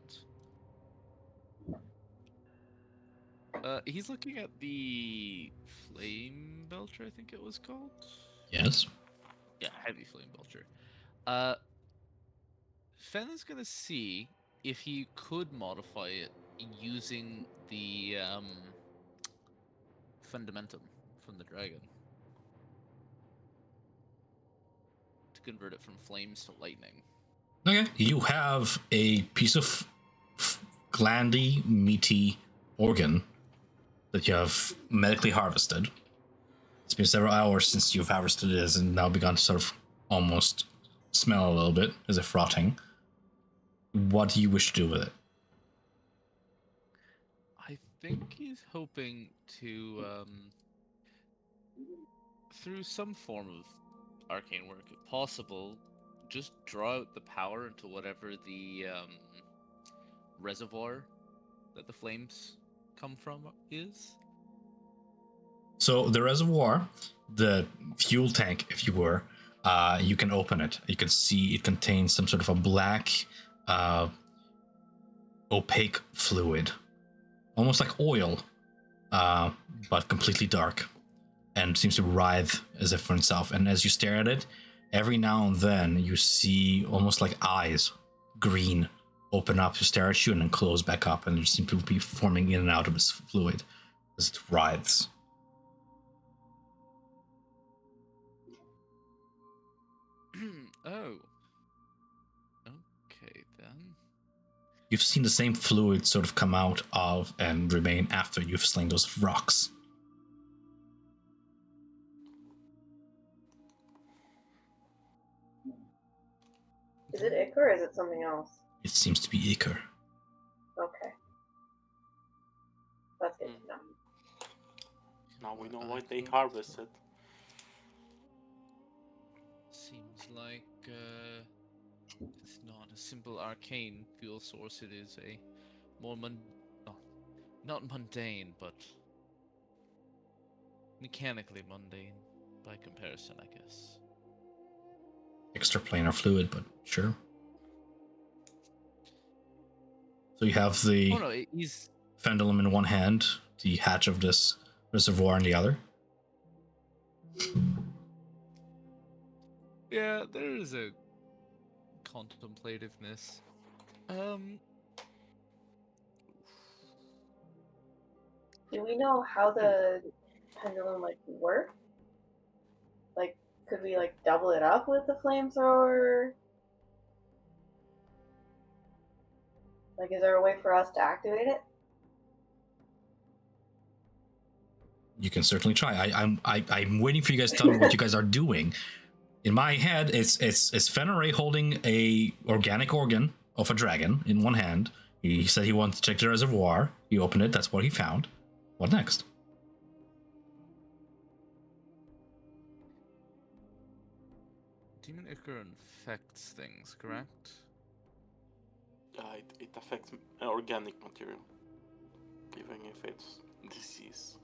He's looking at the Flame Belcher, I think it was called? Yes. Yeah, Heavy Flame Belcher. Fen is gonna see if he could modify it using the Fundamentum from the dragon to convert it from flames to lightning. Okay. You have a piece of glandy, meaty organ that you have medically harvested. It's been several hours since you've harvested it, and now begun to sort of almost smell a little bit as if rotting. What do you wish to do with it? I think he's hoping to, through some form of arcane work, if possible, just draw out the power into whatever the reservoir that the flames come from is. So the reservoir, the fuel tank, if you were, you can open it. You can see it contains some sort of a black, opaque fluid, almost like oil, but completely dark, and seems to writhe as if for itself. And as you stare at it, every now and then you see almost like eyes, green, open up to stare at you and then close back up, and they seem to be forming in and out of this fluid as it writhes. Oh. Okay, then. You've seen the same fluid sort of come out of and remain after you've slain those rocks. Is it Icar or is it something else? It seems to be Icar. Okay. That's good to know. Now we know what they harvested. Seems like it's not a simple arcane fuel source. It is a more not mundane, but mechanically mundane by comparison, I guess. Extraplanar fluid, but sure. So you have the he's pendulum in one hand, the hatch of this reservoir in the other. Yeah, there is a contemplativeness. Do we know how the pendulum works? Like, could we double it up with the flamethrower? Like, is there a way for us to activate it? You can certainly try. I'm waiting for you guys to tell me what you guys are doing. In my head, it's Fenrir holding a organic organ of a dragon in one hand. He said he wanted to check the reservoir. He opened it. That's what he found. What next? Demon Ichor infects things, correct? It affects organic material, even if it's disease.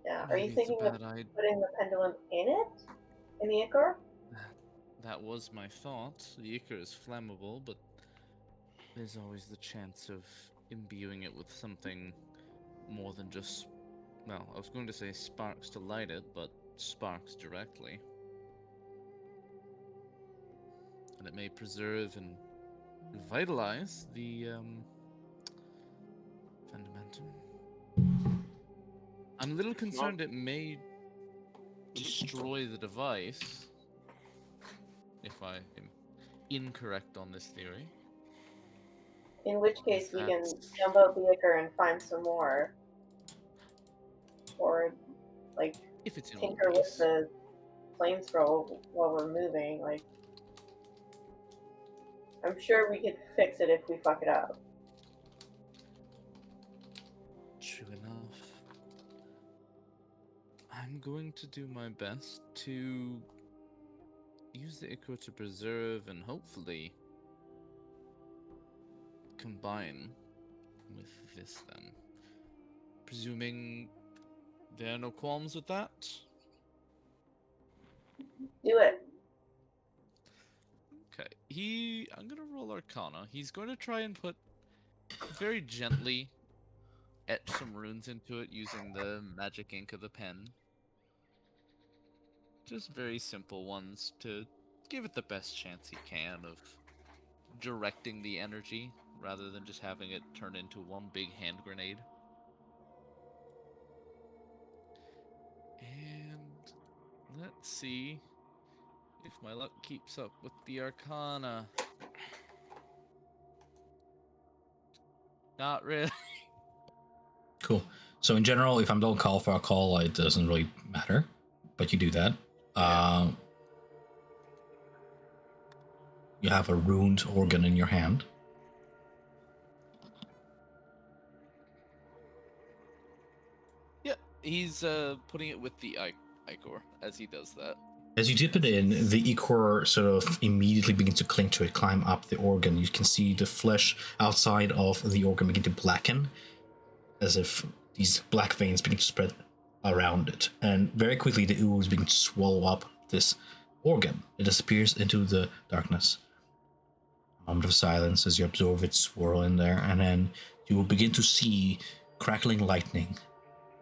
Yeah. Are you Maybe it's a thinking of bad idea. putting the pendulum in it? In the Ichor? That was my thought. The Ichor is flammable, but there's always the chance of imbuing it with something more than just, well, I was going to say sparks to light it, but sparks directly. And it may preserve and revitalize the fundamentum. I'm a little concerned it may destroy the device, if I am incorrect on this theory. In which case we can That's- jump out the Ichor and find some more. Or, like, If it's in one tinker with piece. the flamethrower while we're moving. Like, I'm sure we could fix it if we fuck it up. True enough. I'm going to do my best to use the Ichor to preserve and hopefully combine with this then. Presuming there are no qualms with that? Do it. Okay, I'm gonna roll Arcana. He's going to try and put very gently etch some runes into it using the magic ink of the pen. Just very simple ones to give it the best chance he can of directing the energy rather than just having it turn into one big hand grenade. And let's see if my luck keeps up with the Arcana. Not really. Cool. So in general, if I'm don't call for a call, it doesn't really matter, but you do that. Yeah. You have a ruined organ in your hand. Yeah, he's putting it with the Ichor as he does that. As you dip it in, the ichor sort of immediately begins to cling to it, climb up the organ. You can see the flesh outside of the organ begin to blacken, as if these black veins begin to spread around it. And very quickly, the ooze begin to swallow up this organ. It disappears into the darkness. A moment of silence as you absorb its swirl in there, and then you will begin to see crackling lightning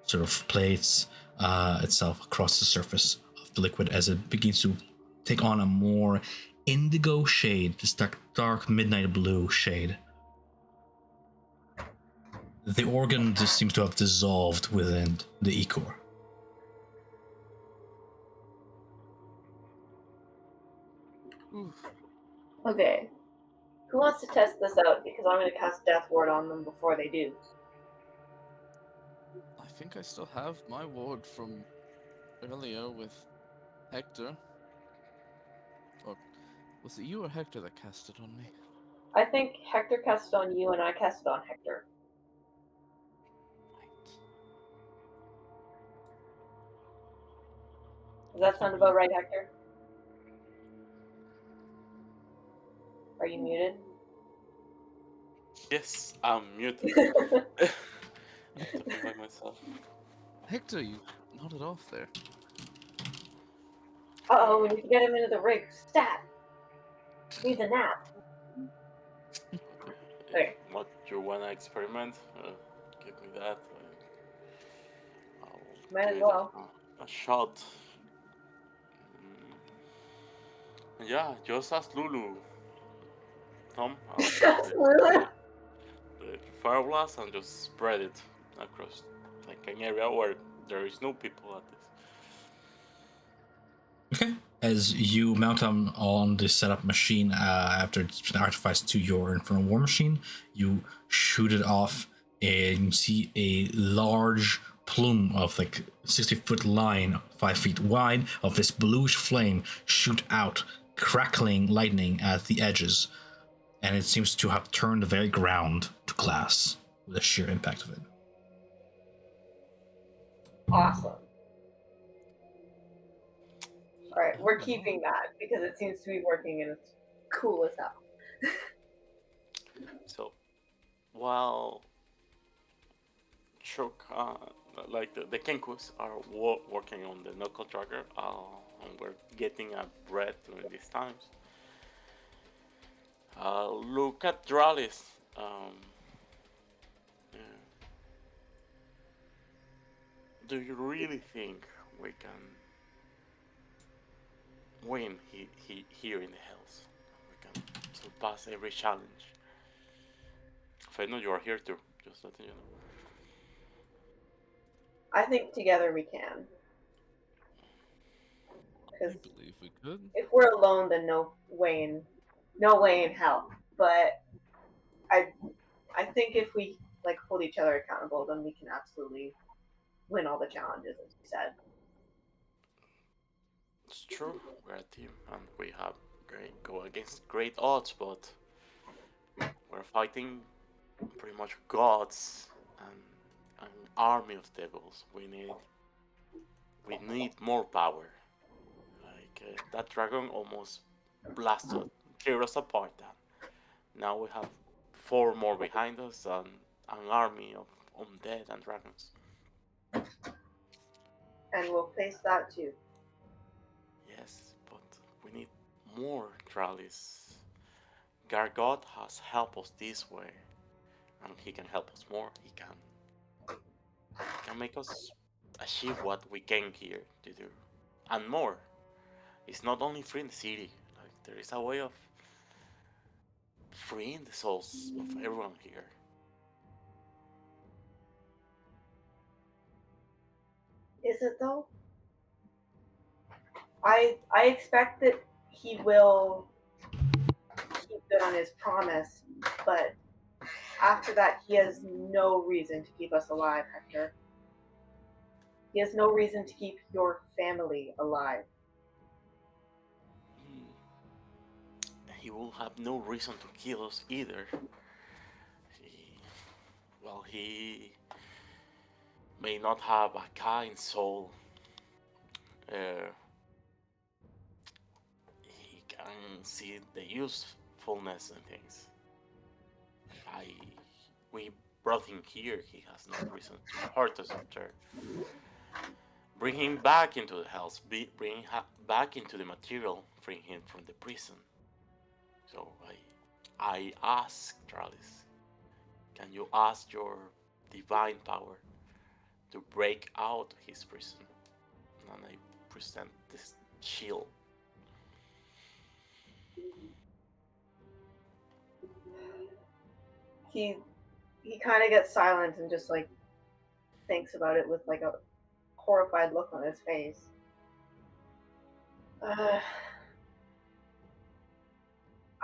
sort of play itself across the surface of the liquid as it begins to take on a more indigo shade, this dark midnight blue shade. The organ just seems to have dissolved within the ichor. Oof. Okay. Who wants to test this out? Because I'm going to cast Death Ward on them before they do. I think I still have my ward from earlier with Hector. Or was it you or Hector that cast it on me? I think Hector cast it on you and I cast it on Hector. Does that sound about right, Hector? Are you muted? Yes, I'm muted. I'm talking by myself. Hector, you nodded off there. Uh-oh, we need to get him into the rig. Stat! Needs a nap. Okay. If what you wanna experiment, give me that. I'll Might as give it well. a shot. Yeah, just ask Lulu. Tom, I'll take Lulu? the fire blast and just spread it across like an area where there is no people at this. Okay. As you mount on the setup machine, after it's been artificed to your Infernal War Machine, you shoot it off, and you see a large plume of like 60-foot line, 5 feet wide, of this bluish flame shoot out, crackling lightning at the edges, and it seems to have turned the very ground to glass with the sheer impact of it. Awesome. All right, we're keeping that because it seems to be working and it's cool as hell. So, while Chuck, like the Kenkus are working on the knuckle dragger, and we're getting a breath during these times. Look at Dralis. Yeah. Do you really think we can win here in the Hells? We can surpass every challenge. If I know you are here too, just letting you know. I think together we can. I Because believe we could. if we're alone, then no way in hell. But I think if we like hold each other accountable, then we can absolutely win all the challenges, as you said. It's true, we're a team and we have go against great odds, but we're fighting pretty much gods and an army of devils. We need more power. Like that dragon almost blasted, tear us apart. And now we have 4 more behind us and an army of undead and dragons. And we'll face that too. Yes, but we need more Tralis. Gargot has helped us this way, and he can help us more. He can make us achieve what we came here to do, and more. It's not only freeing the city. Like there is a way of freeing the souls of everyone here. Is it though? I expect that he will keep good on his promise, but after that, he has no reason to keep us alive, Hector. He has no reason to keep your family alive. He will have no reason to kill us either. He may not have a kind soul. He can see the usefulness in things. We brought him here. He has no reason to hurt us after. Bring him back into the house. Bring him back into the material. Free him from the prison. So I ask Tralis, can you ask your divine power to break out his prison? And I present this shield. He kind of gets silent and just like thinks about it with like a horrified look on his face.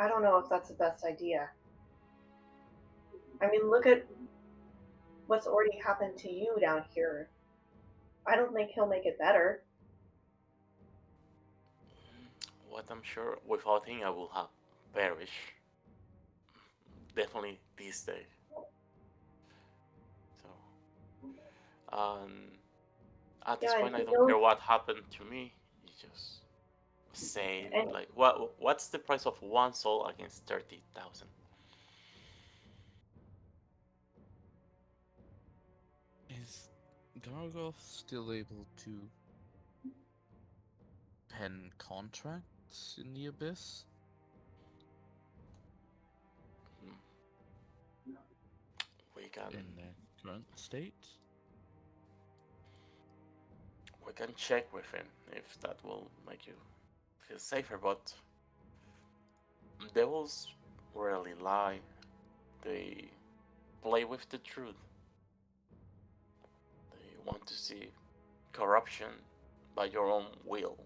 I don't know if that's the best idea. I mean, look at what's already happened to you down here. I don't think he'll make it better. What I'm sure, without him, I will have perished. Definitely this day. So, at this point, I don't care what happened to me. You just say like, what's the price of one soul against 30,000? Is Gargoth still able to pen contracts in the Abyss? We can in their current state? We can check with him if that will make you feel safer, but devils rarely lie. They play with the truth. They want to see corruption by your own will.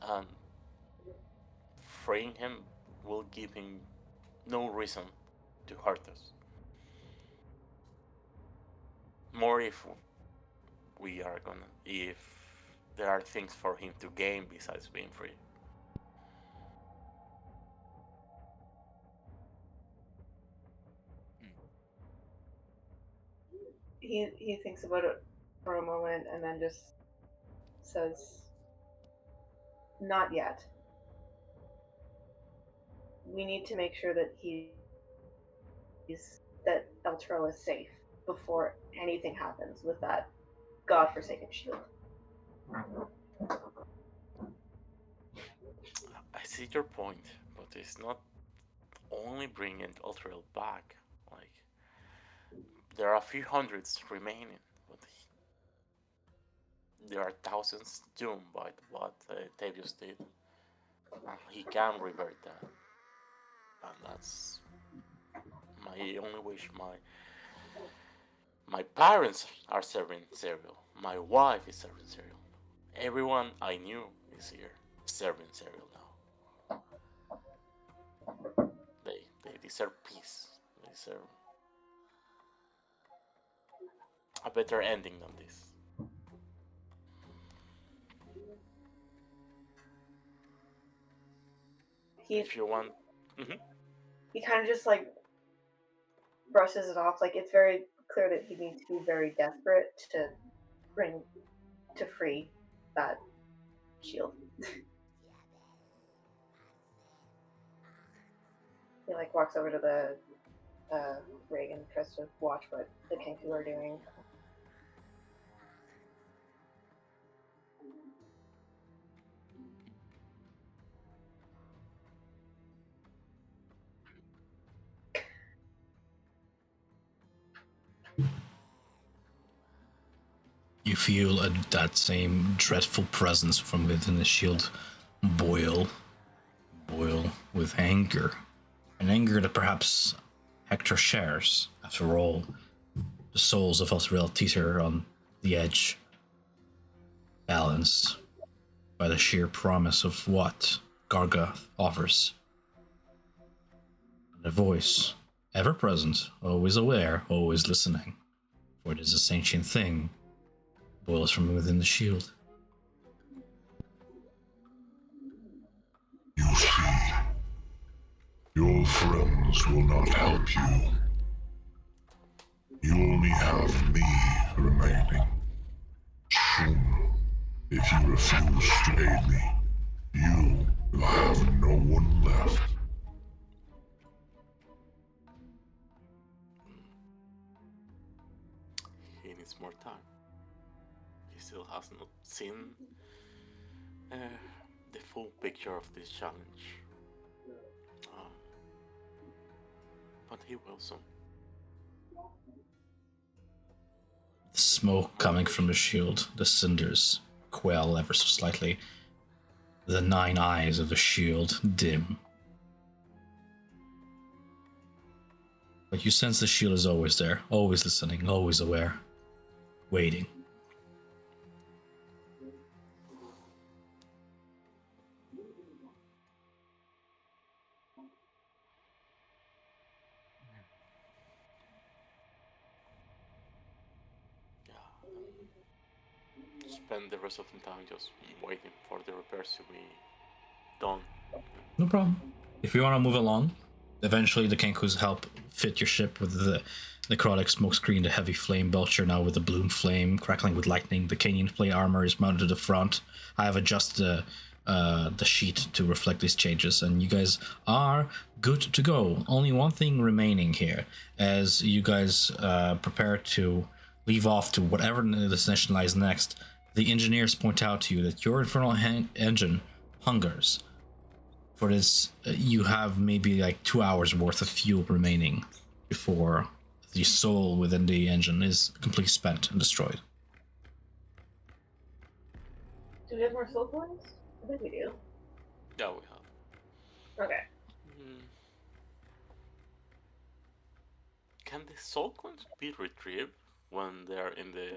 and freeing him will give him no reason to hurt us. More if we are gonna, if there are things for him to gain besides being free. He thinks about it for a moment and then just says, "Not yet. We need to make sure that that El Toro is safe before anything happens with that godforsaken shield." I see your point, but it's not only bringing Ultrael back. Like, there are a few hundreds remaining, but there are thousands doomed by what Tavius did. And he can revert that. And that's my only wish. My parents are serving cereal. My wife is serving cereal. Everyone I knew is here serving cereal now. They deserve peace. They deserve a better ending than this. If you want. Mm-hmm. He kind of just like brushes it off. Like, it's very clear that he needs to be very desperate to free that shield. He like walks over to the rig and tries to watch what the Kenku are doing. You feel that same dreadful presence from within the shield boil with anger. An anger that perhaps Hector shares. After all, the souls of Elturel teeter on the edge, balanced by the sheer promise of what Gargath offers. And a voice, ever present, always aware, always listening, for it is a sentient thing, boils from within the shield. You see, your friends will not help you. You only have me remaining. Soon, if you refuse to aid me, you will have no one left. He needs more time. He still has not seen the full picture of this challenge. But he will soon. The smoke coming from the shield, the cinders quell ever so slightly. The 9 eyes of the shield dim. But you sense the shield is always there, always listening, always aware, waiting. Spend the rest of the time just waiting for the repairs to be done. No problem. If you want to move along, eventually the Kenkus help fit your ship with the necrotic smokescreen, the heavy flame belcher now with the balloon flame crackling with lightning. The Canyon plate armor is mounted to the front. I have adjusted the sheet to reflect these changes, and you guys are good to go. Only one thing remaining here, as you guys prepare to leave off to whatever the destination lies next. The engineers point out to you that your infernal engine hungers. For this, you have maybe like 2 hours worth of fuel remaining before the soul within the engine is completely spent and destroyed. Do we have more soul points? I think we do. Yeah, we have. Okay. Can the soul coins be retrieved when they're in the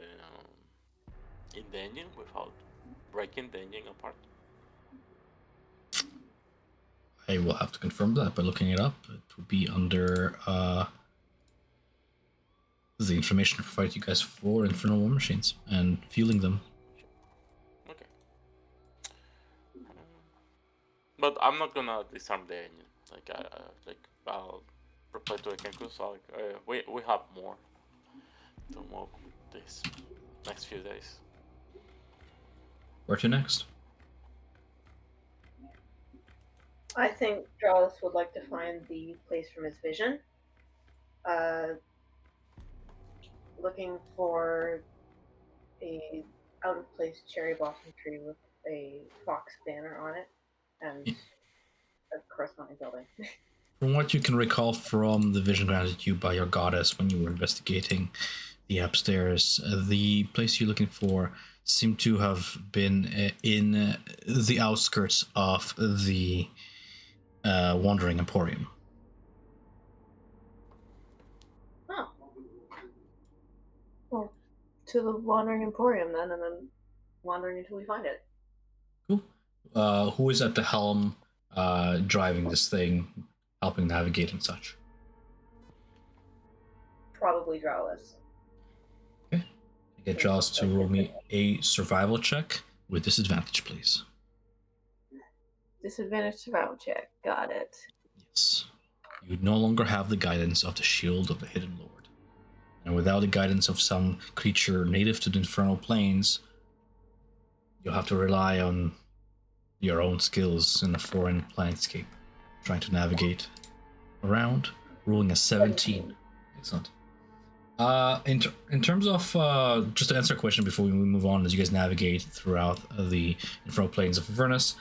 engine without breaking the engine apart? I will have to confirm that by looking it up. It would be under the information I provide you guys for Infernal War Machines and fueling them. Okay. But I'm not gonna disarm the engine. I'll reply to the Kenku. So we have more to move this next few days. Where to next? I think Dralis would like to find the place from his vision. Looking for a out of place cherry blossom tree with a fox banner on it and a corresponding building. From what you can recall from the vision granted you by your goddess when you were investigating the upstairs, the place you're looking for seemed to have been in the outskirts of the Wandering Emporium. Oh. Well, to the Wandering Emporium then, and then wandering until we find it. Cool. Who is at the helm, driving this thing, helping navigate and such? Probably Dralis. Okay. Get Jaws to roll me a survival check with disadvantage, please. Disadvantage survival check. Got it. Yes. You no longer have the guidance of the Shield of the Hidden Lord. And without the guidance of some creature native to the Infernal Plains, you'll have to rely on your own skills in a foreign landscape, trying to navigate around, rolling a 17. Excellent. In terms of, just to answer a question before we move on as you guys navigate throughout the Infernal Plains of Avernus,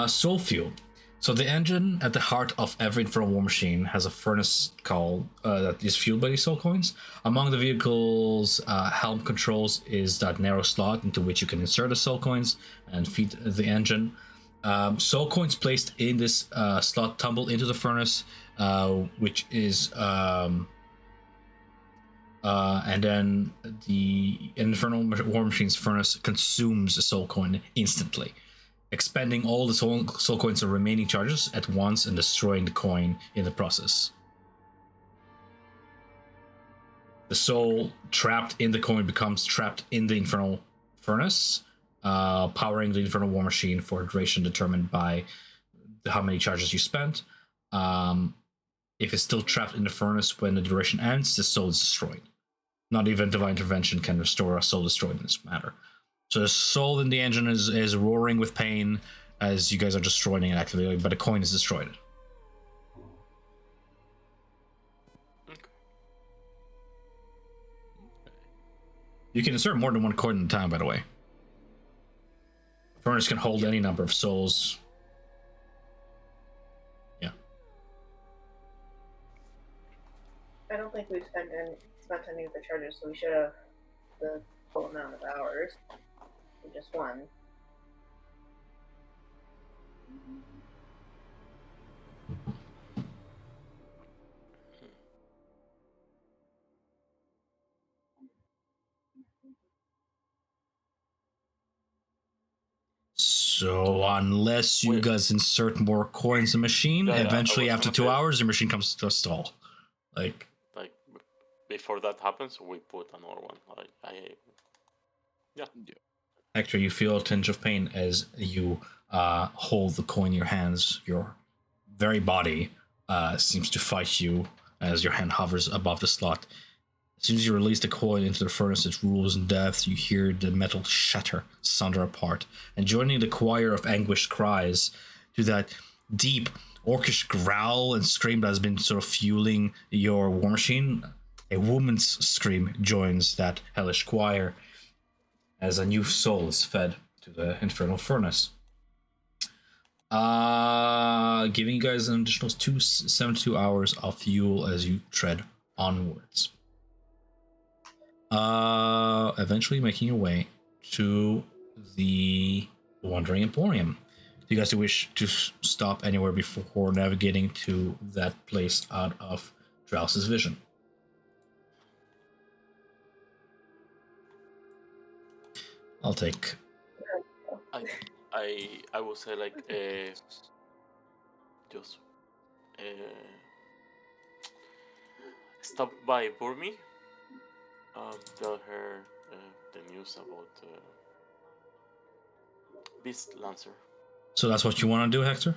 soul fuel. So the engine at the heart of every Infernal War Machine has a furnace called that is fueled by these soul coins. Among the vehicle's helm controls is that narrow slot into which you can insert the soul coins and feed the engine. Soul coins placed in this slot tumble into the furnace, which is and then the Infernal War Machine's furnace consumes the soul coin instantly, expending all the soul coins and remaining charges at once and destroying the coin in the process. The soul trapped in the coin becomes trapped in the Infernal Furnace, powering the Infernal War Machine for a duration determined by how many charges you spent. If it's still trapped in the furnace when the duration ends, the soul is destroyed. Not even Divine Intervention can restore a soul destroyed in this matter. So the soul in the engine is roaring with pain as you guys are destroying it actively, but the coin is destroyed. You can insert more than one coin at a time, by the way. Furnace can hold any number of souls. Yeah. I don't think we've spent any of the charges, so we should have the full amount of hours. Just one. So unless you guys insert more coins in the machine, eventually after 2 hours, your machine comes to a stall. Like before that happens, we put another one. Yeah. Hector, you feel a tinge of pain as you hold the coin in your hands. Your very body seems to fight you as your hand hovers above the slot. As soon as you release the coin into the furnace, it rolls in depth. You hear the metal shatter, sunder apart, and joining the choir of anguished cries to that deep, orcish growl and scream that has been sort of fueling your war machine, a woman's scream joins that hellish choir as a new soul is fed to the infernal furnace. Giving you guys an additional 72 hours of fuel as you tread onwards. Eventually making your way to the Wandering Emporium. Do you guys wish to stop anywhere before navigating to that place out of Drows's vision? I'll take. I will say just stop by Burmi. Tell her the news about Beast Lancer. So that's what you want to do, Hector?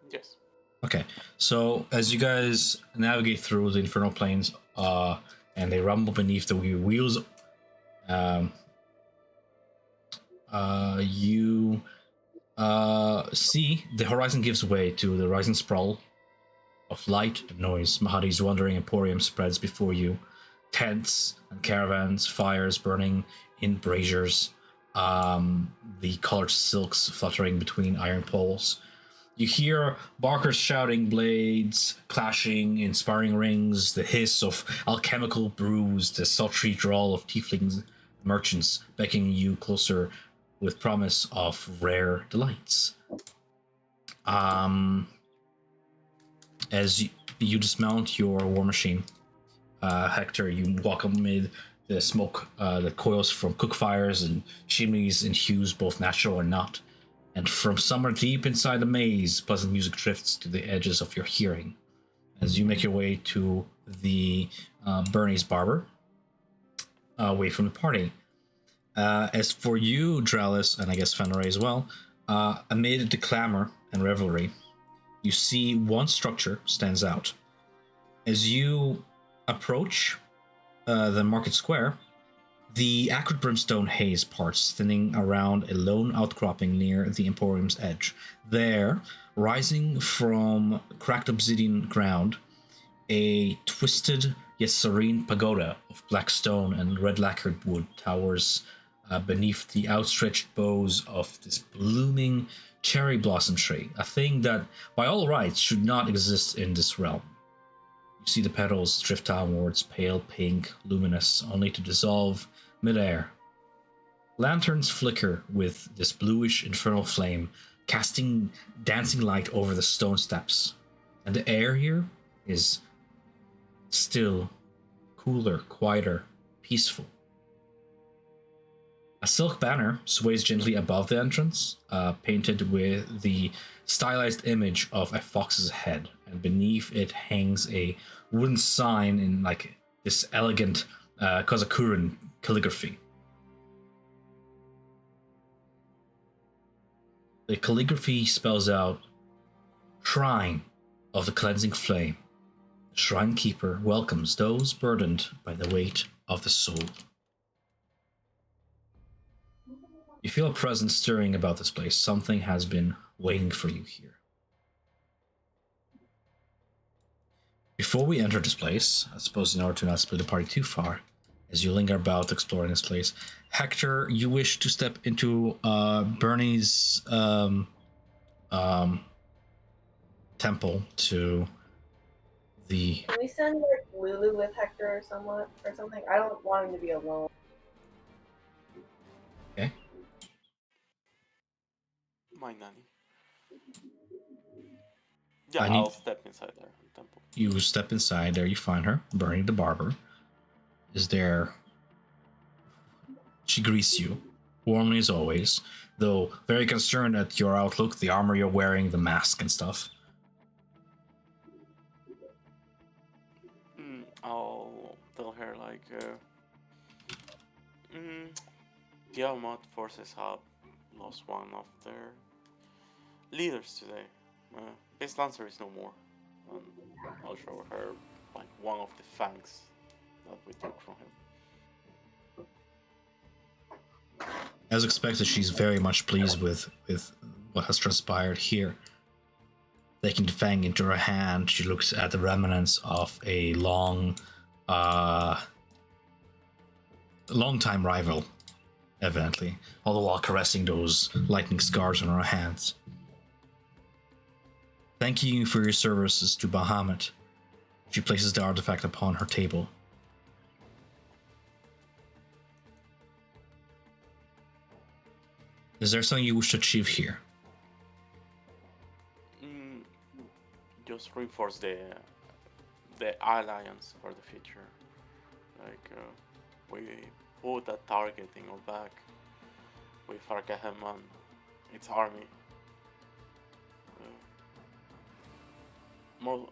Yes. Okay, so as you guys navigate through the infernal plains, and they rumble beneath the wheels, you see the horizon gives way to the rising sprawl of light and noise. Mahadi's wandering emporium spreads before you. Tents and caravans, fires burning in braziers, the colored silks fluttering between iron poles. You hear barkers shouting, blades clashing in sparring rings, the hiss of alchemical brews, the sultry drawl of tiefling merchants beckoning you closer with promise of rare delights. As you dismount your war machine, Hector, you walk amid the smoke that coils from cook fires and chimneys in hues both natural and not. And from somewhere deep inside the maze, pleasant music drifts to the edges of your hearing. As you make your way to the Bernie's barber, away from the party. As for you, Dralis, and I guess Fenray as well, amid the clamor and revelry, you see one structure stands out. As you approach the market square, the acrid brimstone haze parts, thinning around a lone outcropping near the Emporium's edge. There, rising from cracked obsidian ground, a twisted yet serene pagoda of black stone and red lacquered wood towers beneath the outstretched boughs of this blooming cherry blossom tree, a thing that, by all rights, should not exist in this realm. You see the petals drift downwards, pale pink, luminous, only to dissolve midair. Lanterns flicker with this bluish infernal flame, casting dancing light over the stone steps. And the air here is still, cooler, quieter, peaceful. A silk banner sways gently above the entrance, painted with the stylized image of a fox's head, and beneath it hangs a wooden sign in like this elegant Kazakuran calligraphy. The calligraphy spells out Shrine of the Cleansing Flame. The Shrine Keeper welcomes those burdened by the weight of the soul. You feel a presence stirring about this place. Something has been waiting for you here. Before we enter this place, I suppose in order to not split the party too far, as you linger about exploring this place, Hector, you wish to step into Bernie's temple to the... Can we send like Lulu with Hector or something? I don't want him to be alone. Okay. My nanny. Yeah, I'll step inside there. Temple. You step inside there, you find her, Bernie the barber, is there. She greets you, warmly as always, though very concerned at your outlook, the armor you're wearing, the mask and stuff. I'll tell her like, the Almat forces have lost one of their leaders today. His Lancer is no more. And I'll show her like one of the fangs that we took from him. As expected, she's very much pleased with what has transpired here. Taking the fang into her hand, she looks at the remnants of a long-time rival, evidently, all the while caressing those lightning scars on her hands. Thanking you for your services to Bahamut. She places the artifact upon her table. Is there something you wish to achieve here? Just reinforce the alliance for the future. Like we put a target in our back with Arkahem and its army. more.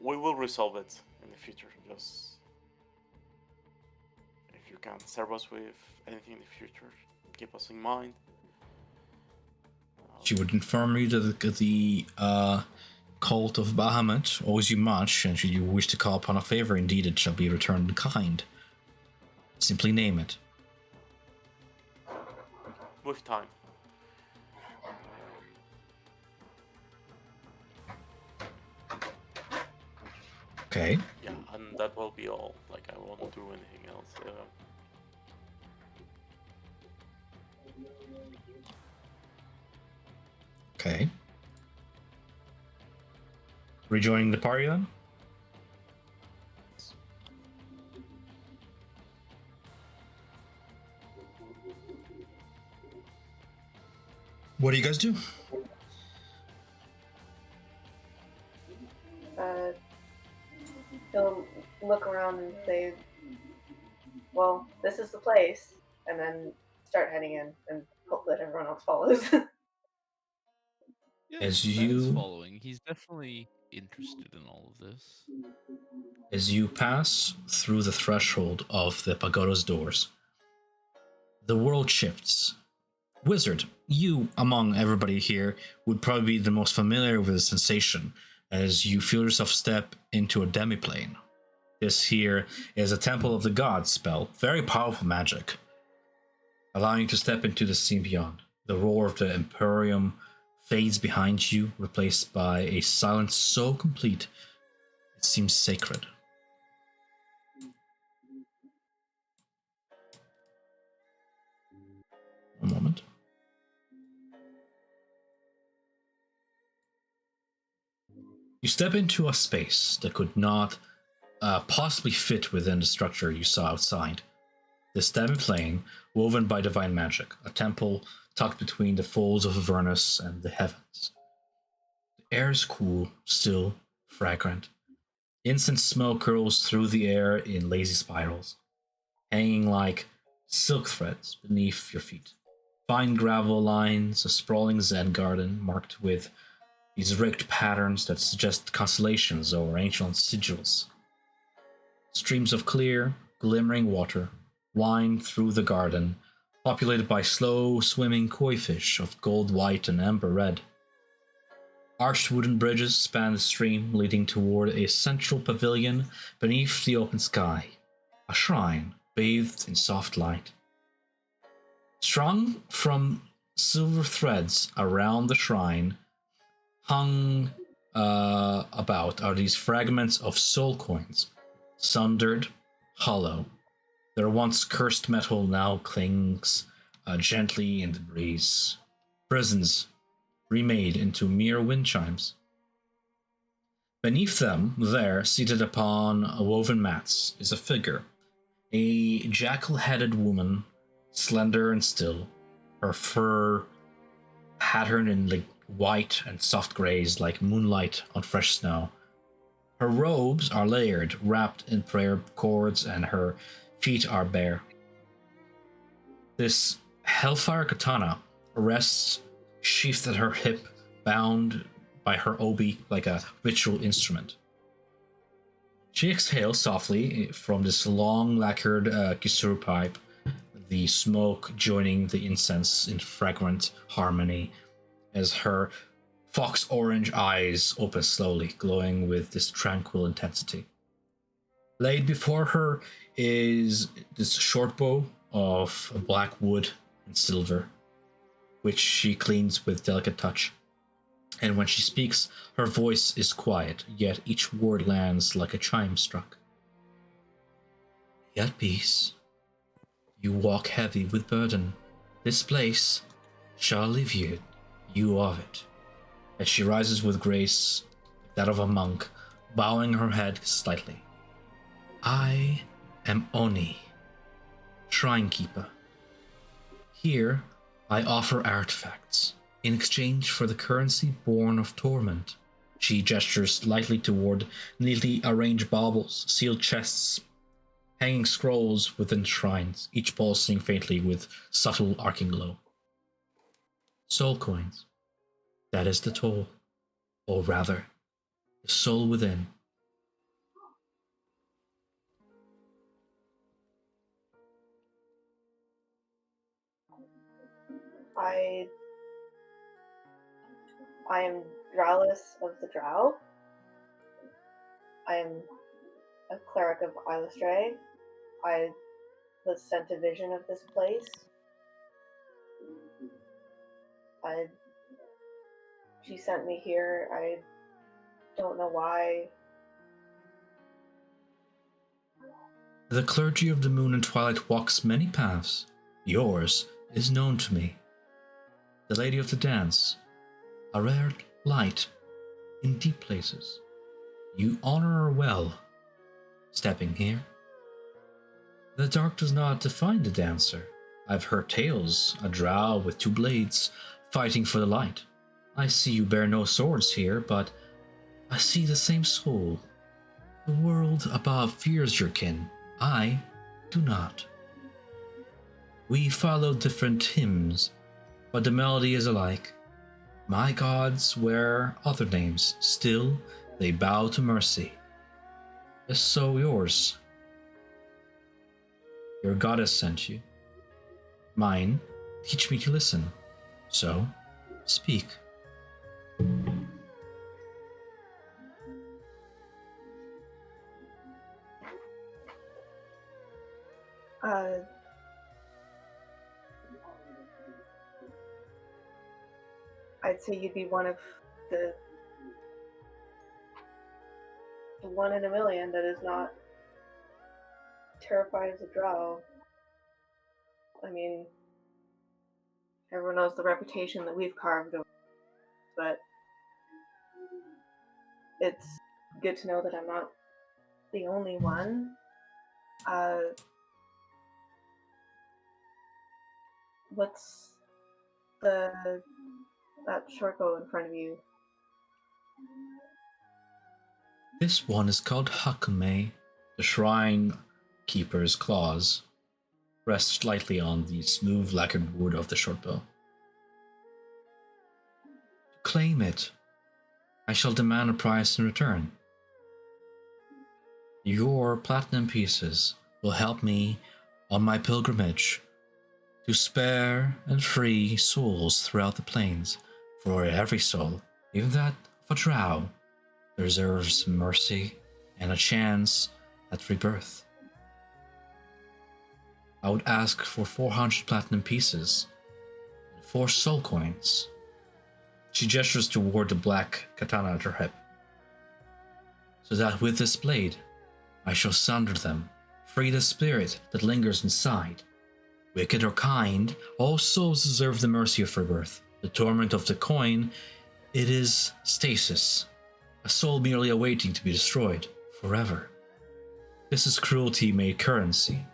We will resolve it in the future. Just if you can serve us with anything in the future, keep us in mind. She would inform you that the cult of Bahamut owes you much, and should you wish to call upon a favor, indeed it shall be returned in kind. Simply name it. With time. Okay. Yeah, and that will be all. Like, I won't do anything else. Okay. Rejoining the party then? What do you guys do? He'll look around and say, well, this is the place, and then start heading in and hope that everyone else follows. Yeah, As Matt is you- following. He's definitely interested in all of this. As you pass through the threshold of the pagoda's doors, the world shifts. Wizard, you, among everybody here, would probably be the most familiar with the sensation as you feel yourself step into a demiplane. This here is a Temple of the Gods spell, very powerful magic, allowing you to step into the scene beyond. The roar of the Imperium fades behind you, replaced by a silence so complete it seems sacred. One moment. You step into a space that could not possibly fit within the structure you saw outside. This demi-plane, woven by divine magic, a temple tucked between the folds of Avernus and the heavens. The air is cool, still, fragrant. Incense smoke curls through the air in lazy spirals, hanging like silk threads beneath your feet. Fine gravel lines a sprawling Zen garden marked with these rigged patterns that suggest constellations or ancient sigils. Streams of clear, glimmering water wind through the garden, populated by slow-swimming koi fish of gold white and amber red. Arched wooden bridges span the stream, leading toward a central pavilion beneath the open sky, a shrine bathed in soft light. Strung from silver threads around the shrine, hung about are these fragments of soul coins, sundered, hollow. Their once cursed metal now clings gently in the breeze. Prisons remade into mere wind chimes. Beneath them, there, seated upon woven mats, is a figure, a jackal-headed woman, slender and still, her fur patterned in like white and soft grays like moonlight on fresh snow. Her robes are layered, wrapped in prayer cords, and her feet are bare. This hellfire katana rests sheathed at her hip, bound by her obi like a ritual instrument. She exhales softly from this long lacquered kisuru pipe, the smoke joining the incense in fragrant harmony as her fox orange eyes open slowly, glowing with this tranquil intensity. Laid before her is this short bow of black wood and silver, which she cleans with delicate touch. And when she speaks, her voice is quiet, yet each word lands like a chime struck. Be at peace. You walk heavy with burden. This place shall alleviate you of it. As she rises with grace, that of a monk, bowing her head slightly. I am Oni, Shrine Keeper. Here, I offer artifacts in exchange for the currency born of torment. She gestures lightly toward neatly arranged baubles, sealed chests, hanging scrolls within shrines, each pulsing faintly with subtle arcing glow. Soul coins. That is the toll. Or rather, the soul within. I am Drowless of the Drow. I am a cleric of Illustrae. I was sent a vision of this place. She sent me here. I don't know why. The clergy of the moon and twilight walks many paths. Yours is known to me. The lady of the dance, a rare light in deep places. You honor her well, stepping here. The dark does not define the dancer. I've heard tales, a drow with two blades, fighting for the light. I see you bear no swords here, but I see the same soul. The world above fears your kin. I do not. We follow different hymns, but the melody is alike. My gods wear other names, still they bow to mercy. So yours. Your goddess sent you. Mine teach me to listen. So, speak. I'd say you'd be one of the one in a million that is not terrified of the drow. I mean, everyone knows the reputation that we've carved over, but it's good to know that I'm not the only one. What's that short bow in front of you? This one is called Hakume. The shrine keeper's claws rest lightly on the smooth lacquered wood of the short bow. Claim it. I shall demand a price in return. Your platinum pieces will help me on my pilgrimage to spare and free souls throughout the plains, for every soul, even that of a drow, deserves mercy and a chance at rebirth. I would ask for 400 platinum pieces, and 4 soul coins. She gestures toward the black katana at her hip. So that with this blade, I shall sunder them, free the spirit that lingers inside. Wicked or kind, all souls deserve the mercy of rebirth. The torment of the coin, it is stasis, a soul merely awaiting to be destroyed forever. This is cruelty made currency.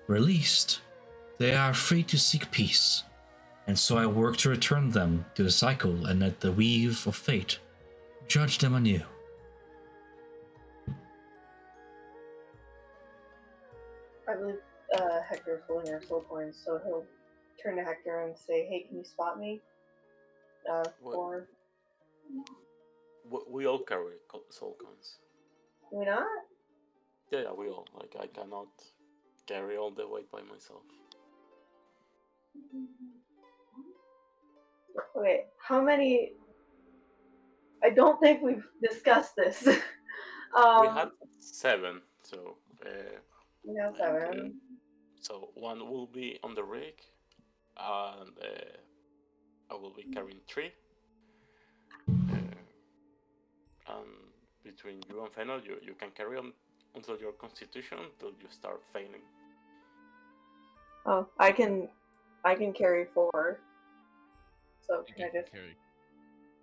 Released, they are free to seek peace, and so I work to return them to the cycle and let the weave of fate judge them anew. I believe Hector's holding our soul coins, so he'll turn to Hector and say, "Hey, can you spot me?" For We all carry soul coins. we not? Yeah, we all. Like, I cannot carry all the weight by myself. Okay, how many? I don't think we've discussed this. We had 7, so. We have 7. So 1 will be on the rig, and I will be carrying 3. And between you and Fennel, you can carry on until your constitution, until you start feigning. Oh, I can carry 4. So You can I can just carry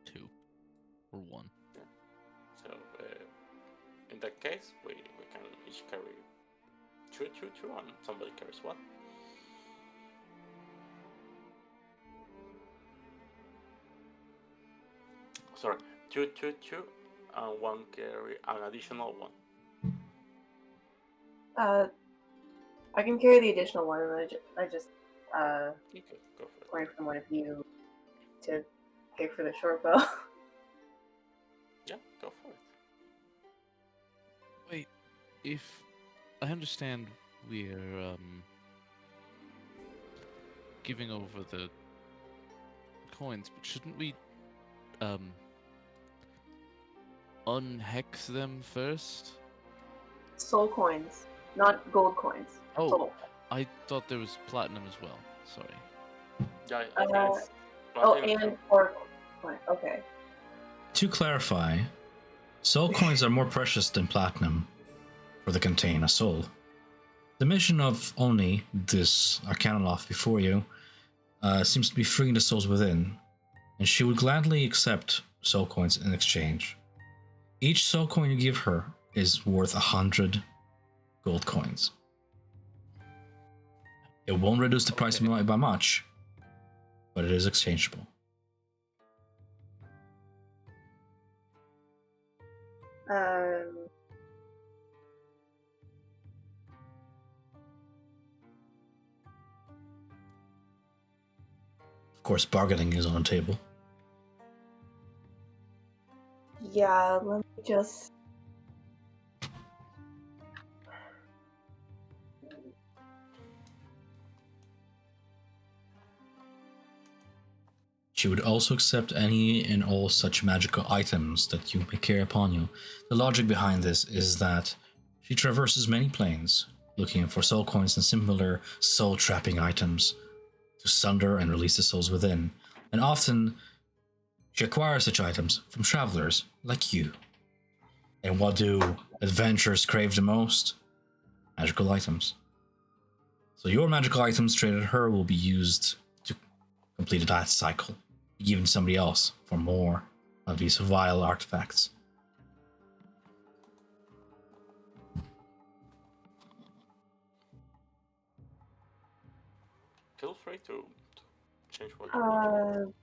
2 or 1. Yeah. So in that case, we can each carry 2, and somebody carries 1. Sorry, 2, and 1 carry an additional 1. I can carry the additional 1, and I just Okay, go for it. coin from one of you to pay for the short bow. Yeah, go for it. Wait, if I understand we're giving over the coins, but shouldn't we unhex them first? Soul coins, not gold coins. Oh, Soul. I thought there was platinum as well. Sorry. Yeah, I think it's Oh, platinum. and 4 coins. Okay. To clarify, soul coins are more precious than platinum, for they contain a soul. The mission of Oni, this Arcanoloth before you, seems to be freeing the souls within, and she would gladly accept soul coins in exchange. Each soul coin you give her is worth 100 gold coins. It won't reduce the price Okay. by much, but it is exchangeable. Of course, bargaining is on the table. Yeah, let me just. She would also accept any and all such magical items that you may carry upon you. The logic behind this is that she traverses many planes, looking for soul coins and similar soul-trapping items to sunder and release the souls within, and often she acquires such items from travelers like you. And what do adventurers crave the most? Magical items. So your magical items traded at her will be used to complete that cycle, given to somebody else for more of these vile artifacts. Feel free to change what you want.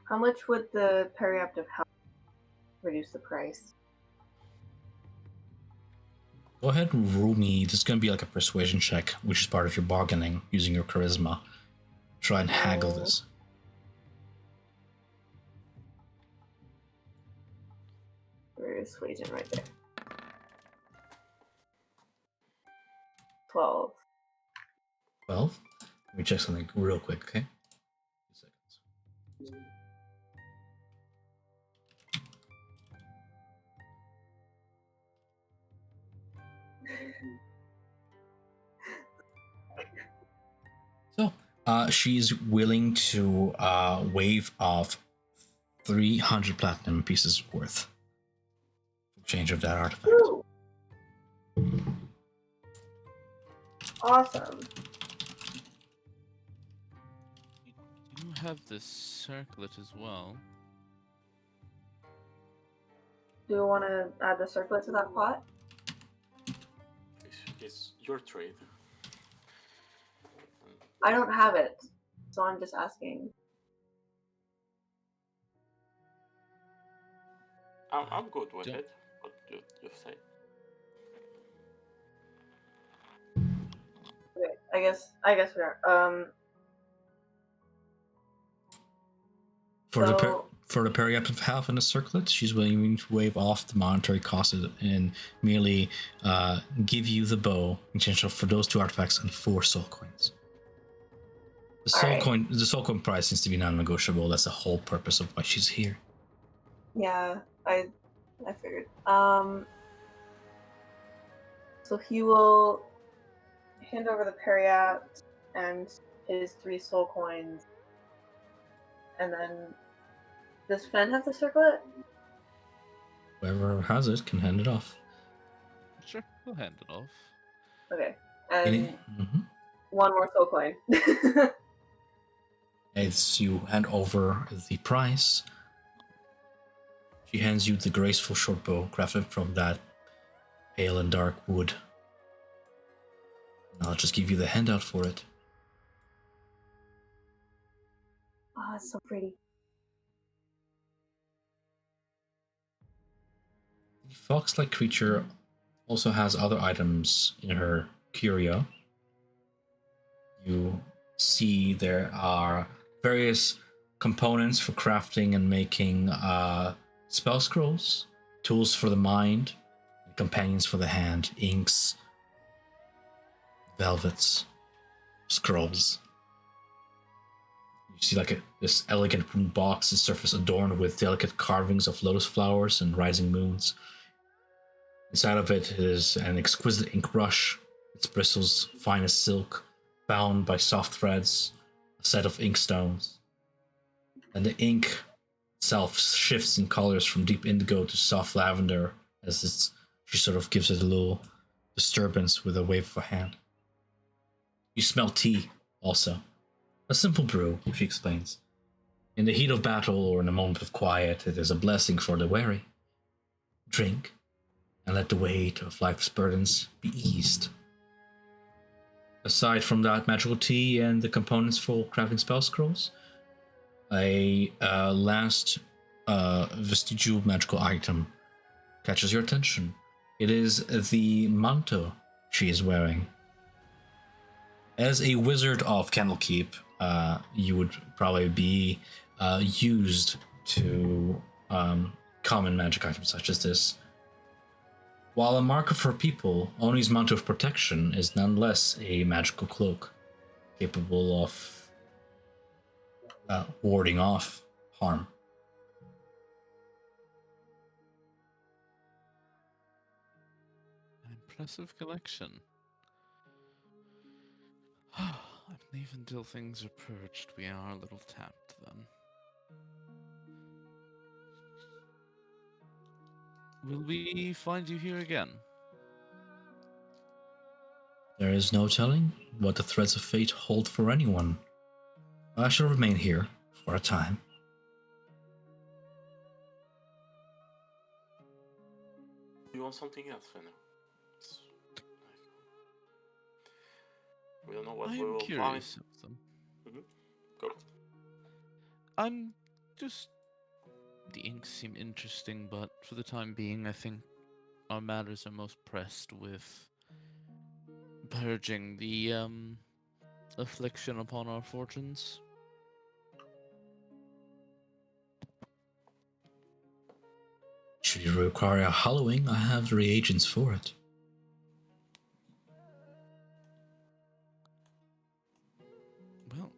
How much would the periaptive help reduce the price? Go ahead and roll me. This is going to be like a persuasion check, which is part of your bargaining using your charisma. Try and haggle this. Persuasion right there. 12. 12. Let me check something real quick, okay? 2 seconds. So, she's willing to waive off 300 platinum pieces worth in exchange of that artifact. Ooh. Awesome. You have the circlet as well. Do you want to add the circlet to that pot? It's your trade. I don't have it, so I'm just asking. I'm good with Don't- it. What you say? Okay, I guess we are. For the So- for the periaptive half in the circlet, she's willing to waive off the monetary cost and merely give you the bow in exchange for those 2 artifacts and 4 soul coins. The soul coin price seems to be non-negotiable. That's the whole purpose of why she's here. Yeah, I figured. So he will hand over the periapt and his 3 soul coins, and then does Fen have the circlet? Whoever has it can hand it off. Sure, we'll hand it off. Okay, and Mhm. 1 more soul coin. As you hand over the price, she hands you the graceful short bow crafted from that pale and dark wood. I'll just give you the handout for it. Oh, it's so pretty. The fox-like creature also has other items in her curio. You see there are various components for crafting and making spell scrolls, tools for the mind, companions for the hand, inks, velvets, scrolls. You see like this elegant wooden box, the surface adorned with delicate carvings of lotus flowers and rising moons. Inside of it is an exquisite ink brush, its bristles fine as silk, bound by soft threads, a set of inkstones. And the ink itself shifts in colors from deep indigo to soft lavender as she sort of gives it a little disturbance with a wave of a hand. You smell tea, also. A simple brew, she explains. In the heat of battle or in a moment of quiet, it is a blessing for the weary. Drink, and let the weight of life's burdens be eased. Aside from that magical tea and the components for crafting spell scrolls, a last vestigial magical item catches your attention. It is the manto she is wearing. As a wizard of Candlekeep, you would probably be used to common magic items such as this. While a marker for people, Oni's mantle of protection is nonetheless a magical cloak, capable of warding off harm. An impressive collection. I believe until things are purged, we are a little tapped then. Will we find you here again? There is no telling what the threads of fate hold for anyone. I shall remain here for a time. Do you want something else, Fenner? We don't know what I we am will curious find. of them. Go. I'm just... The inks seem interesting, but for the time being, I think our matters are most pressed with purging the affliction upon our fortunes. Should you require a hallowing, I have the reagents for it. Well,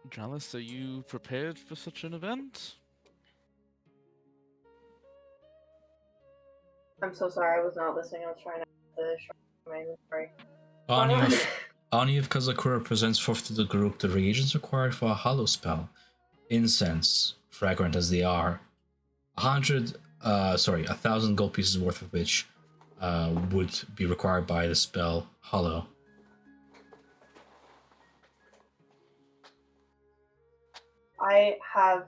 Dralis, are you prepared for such an event? I'm so sorry, I was not listening. I was trying to my inventory. Ani of Kazakura presents forth to the group the reagents required for a hollow spell. Incense, fragrant as they are, 1,000 gold pieces worth of which would be required by the spell Hollow. I have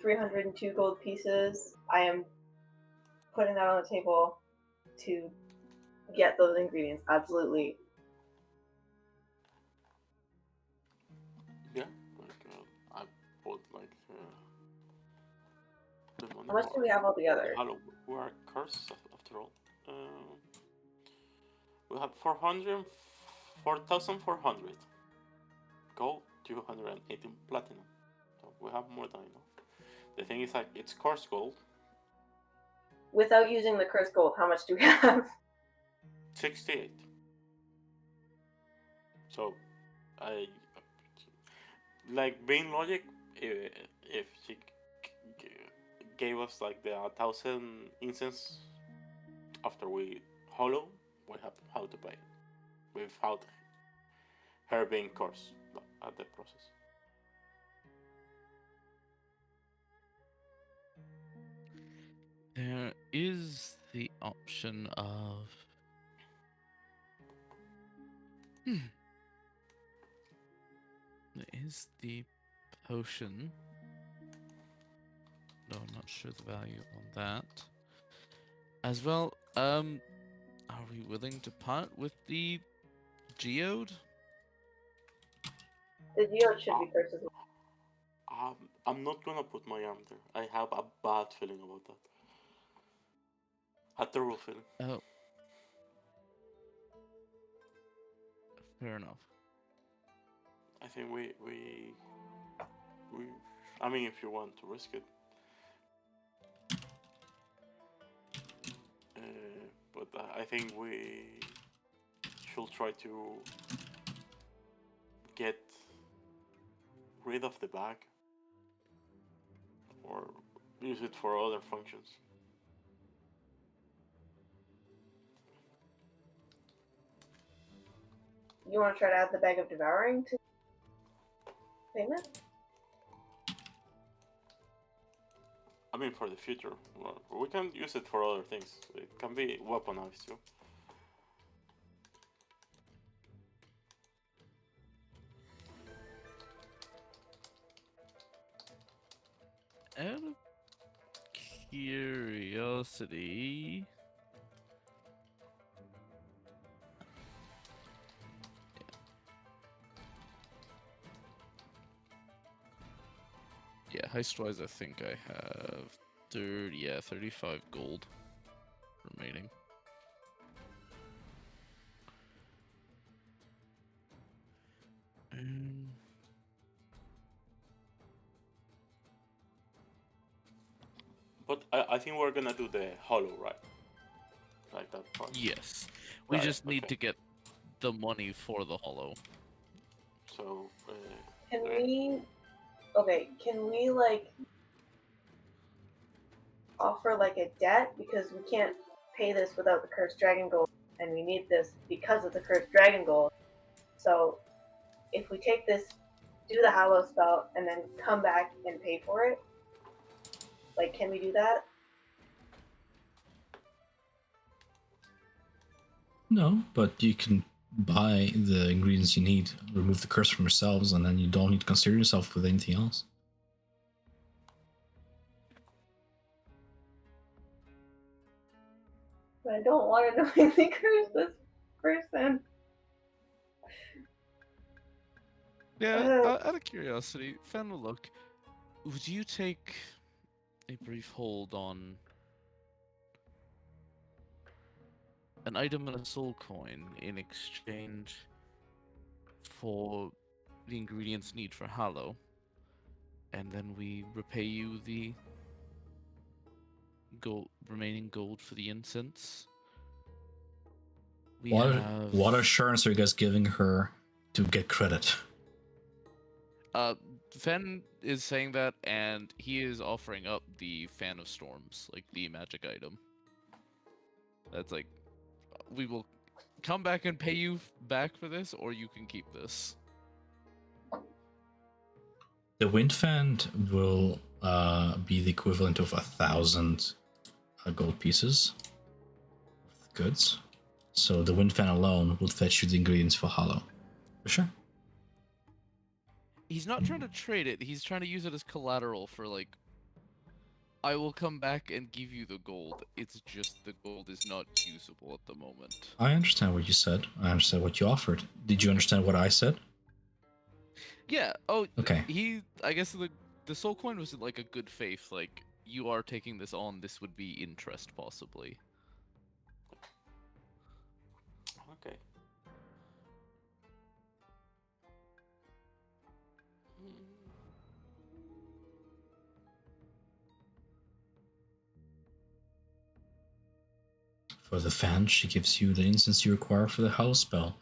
302 gold pieces. I am putting that on the table to get those ingredients. Absolutely. Yeah, I bought the money. How much do we have altogether? Hello, we are cursed after all. We have 4,400 gold, 218 platinum. So we have more than enough. The thing is, it's coarse gold. Without using the cursed gold, how much do we have? 68. So, being logic, if she gave us the 1,000 incense after we hollow, we have how to pay it without her being coarse at the process. There is the option of... There is the potion. No, I'm not sure the value on that. As well, are we willing to part with the geode? The geode should be cursed as well. I'm not gonna put my arm there. I have a bad feeling about that. A terrible feeling. Oh, fair enough. I think we. I mean, if you want to risk it. But I think we should try to get rid of the bag or use it for other functions. You want to try to add the bag of devouring to payment? I mean, for the future. Well, we can use it for other things. It can be weaponized too. Out of curiosity, yeah, heist-wise, I think I have 35 gold remaining. But I think we're gonna do the hollow, right? Like that part. Yes, we Right, just need okay. to get the money for the hollow. So. Can we? Okay, can we like offer like a debt because we can't pay this without the cursed dragon gold, and we need this because of the cursed dragon gold. So if we take this, do the hallow spell, and then come back and pay for it, like, can we do that? No, but you can buy the ingredients you need, remove the curse from yourselves, and then you don't need to concern yourself with anything else. But I don't want to knowingly curse this person. Yeah, out of curiosity, Fen, look, would you take a brief hold on an item and a soul coin in exchange for the ingredients needed for Hallow, and then we repay you the remaining gold for the incense? What assurance are you guys giving her to get credit? Fen is saying that, and he is offering up the Fan of Storms, like the magic item. That's like, we will come back and pay you back for this, or you can keep this. The wind fan will be the equivalent of 1,000 gold pieces of goods. So the wind fan alone would fetch you the ingredients for Hollow. For sure. He's not trying to trade it, he's trying to use it as collateral for, like, I will come back and give you the gold. It's just the gold is not usable at the moment. I understand what you said. I understand what you offered. Did you understand what I said? Yeah, oh, Okay. I guess the soul coin was like a good faith, like, you are taking this on, this would be interest, possibly. Okay. For the fan, she gives you the instance you require for the Hollow spell.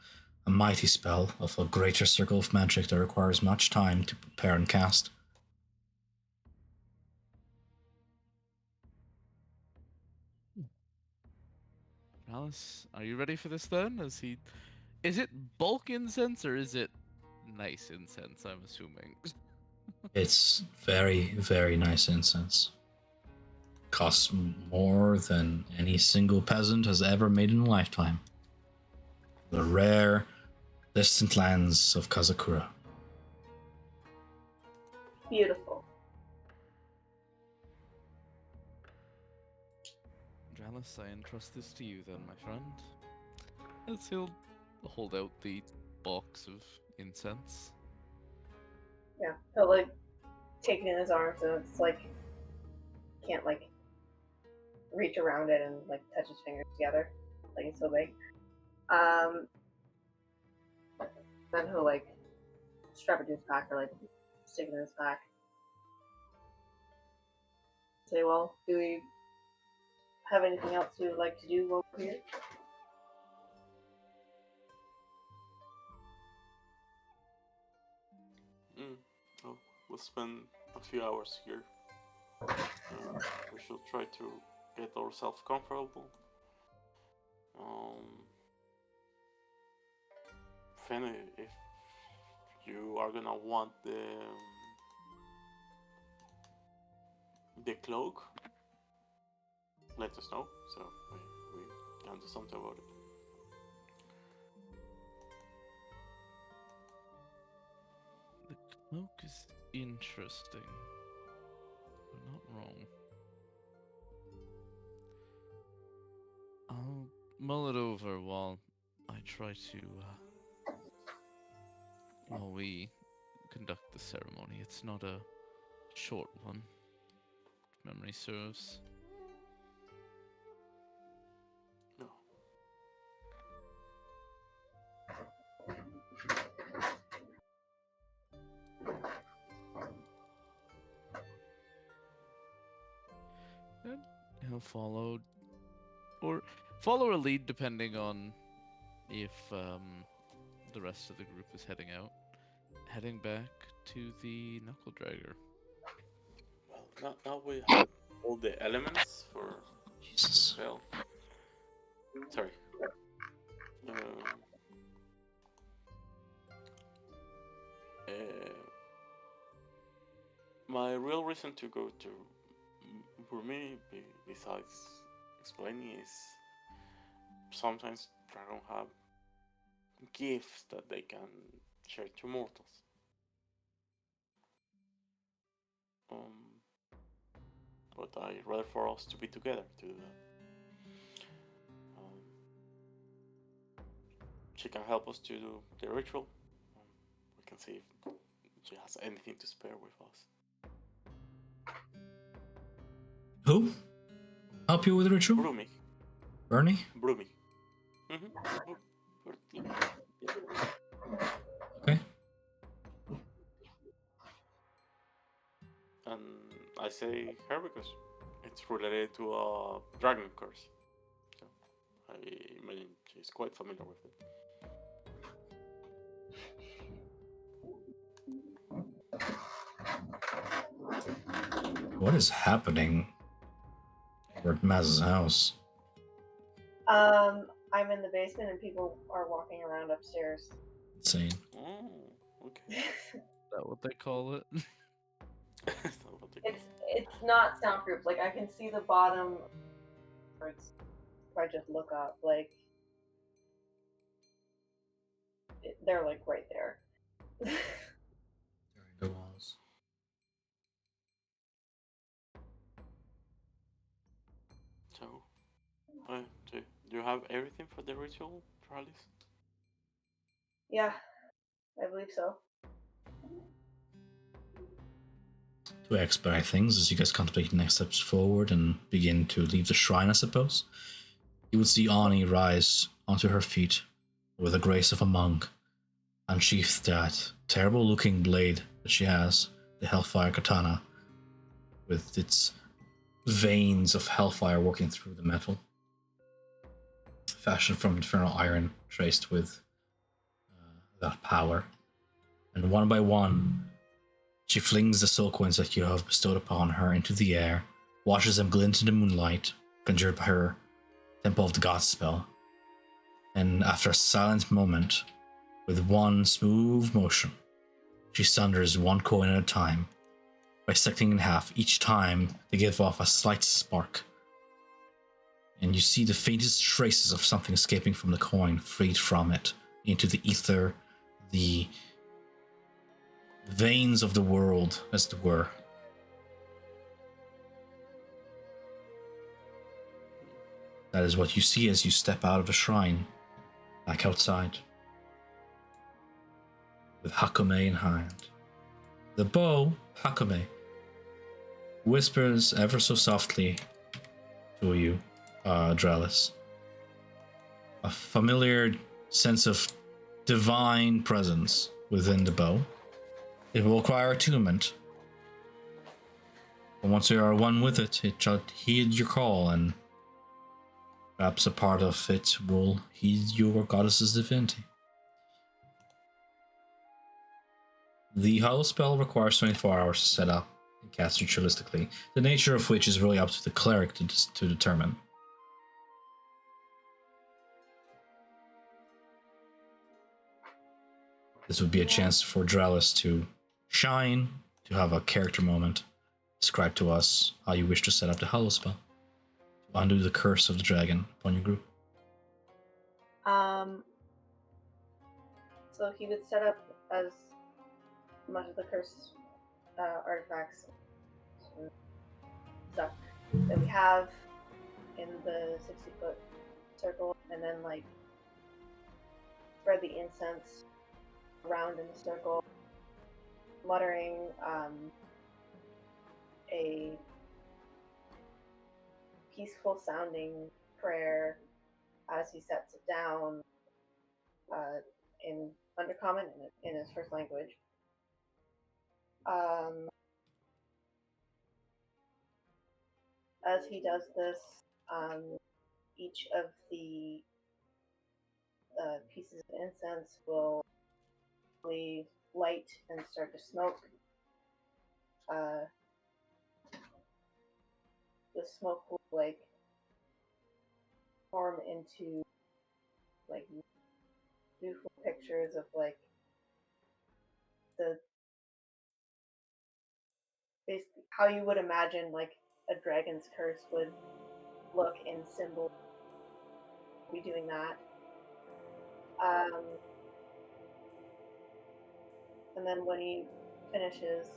A mighty spell of a greater circle of magic that requires much time to prepare and cast. Alice, are you ready for this then? Is it bulk incense or is it nice incense, I'm assuming? It's very, very nice incense. Costs more than any single peasant has ever made in a lifetime. The rare, distant lands of Kazakura. Beautiful. Dralis, I entrust this to you then, my friend. As he'll hold out the box of incense. Yeah, he'll like take it in his arms, and it's like can't like reach around it and like touch his fingers together, like it's so big. Then he'll like strap it to his back or like stick it in his back. Say, well, do we have anything else you would like to do while we're here? Well, we'll spend a few hours here. We should try to get ourselves comfortable. Fenny, if you are gonna want the cloak, let us know, so we can do something about it. The cloak is interesting. You're not wrong. I'll mull it over while I try to, while we conduct the ceremony. It's not a short one, if memory serves. No. And he'll follow, or follow a lead depending on if the rest of the group is heading out. Heading back to the Knuckle Dragger. Well, now we have all the elements for Jesus. spell. Sorry. My real reason to go to Burmini, besides explaining, is sometimes dragons have gifts that they can share to mortals. But I'd rather for us to be together to do that. She can help us to do the ritual. We can see if she has anything to spare with us. Who? Help you with the ritual? Brumi. Bernie? Brumi. Okay. And I say her because it's related to a dragon curse. So I imagine she's quite familiar with it. What is happening over at Maz's house? I'm in the basement and people are walking around upstairs. Insane. Oh, okay. Is that what they call it? That's not what they call It's not soundproof. Like I can see the bottom. If I just look up, like they're like right there. The walls. So, do you have everything for the ritual, Tralis? Yeah, I believe so. To expedite things, as you guys contemplate next steps forward and begin to leave the shrine, I suppose, you would see Ani rise onto her feet with the grace of a monk, unsheathed that terrible-looking blade that she has, the Hellfire Katana, with its veins of hellfire working through the metal, fashioned from infernal iron, traced with that power. And one by one, she flings the soul coins that you have bestowed upon her into the air, watches them glint in the moonlight, conjured by her Temple of the Gods spell. And after a silent moment, with one smooth motion, she sunders one coin at a time, bisecting in half each time to give off a slight spark. And you see the faintest traces of something escaping from the coin, freed from it, into the ether, the veins of the world, as it were. That is what you see as you step out of the shrine, back outside, with Hakome in hand. The bow, Hakome, whispers ever so softly to you, Dralis. A familiar sense of divine presence within the bow. It will require attunement. But once you are one with it, it shall heed your call, and perhaps a part of it will heed your goddess's divinity. The hollow spell requires 24 hours to set up and cast ritualistically, the nature of which is really up to the cleric to determine. This would be a chance for Dralis to shine, to have a character moment. Describe to us how you wish to set up the hollow spell to undo the curse of the dragon upon your group. So he would set up as much of the curse artifacts and stuff that we have in the 60-foot circle, and then like spread the incense around in the circle, muttering a peaceful sounding prayer as he sets it down in Undercommon in his first language. As he does this, each of the pieces of incense will light and start to smoke. The smoke will like form into like beautiful pictures of like the basically how you would imagine like a dragon's curse would look in symbol. Be doing that. And then when he finishes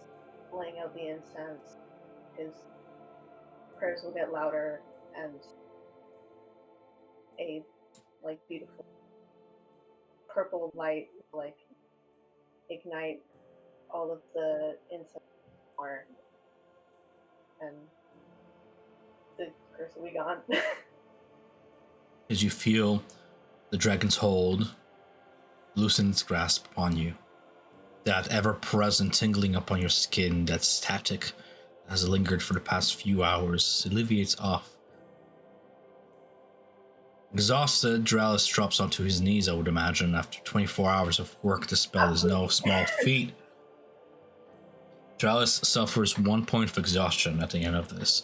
laying out the incense, his prayers will get louder and a like beautiful purple light will, like ignite all of the incense more, and the curse will be gone. As you feel the dragon's hold loosen its grasp upon you, that ever-present tingling upon your skin, that static has lingered for the past few hours, alleviates off. Exhausted, Dralis drops onto his knees, I would imagine. After 24 hours of work, the spell is no small feat. Dralis suffers 1 point of exhaustion at the end of this,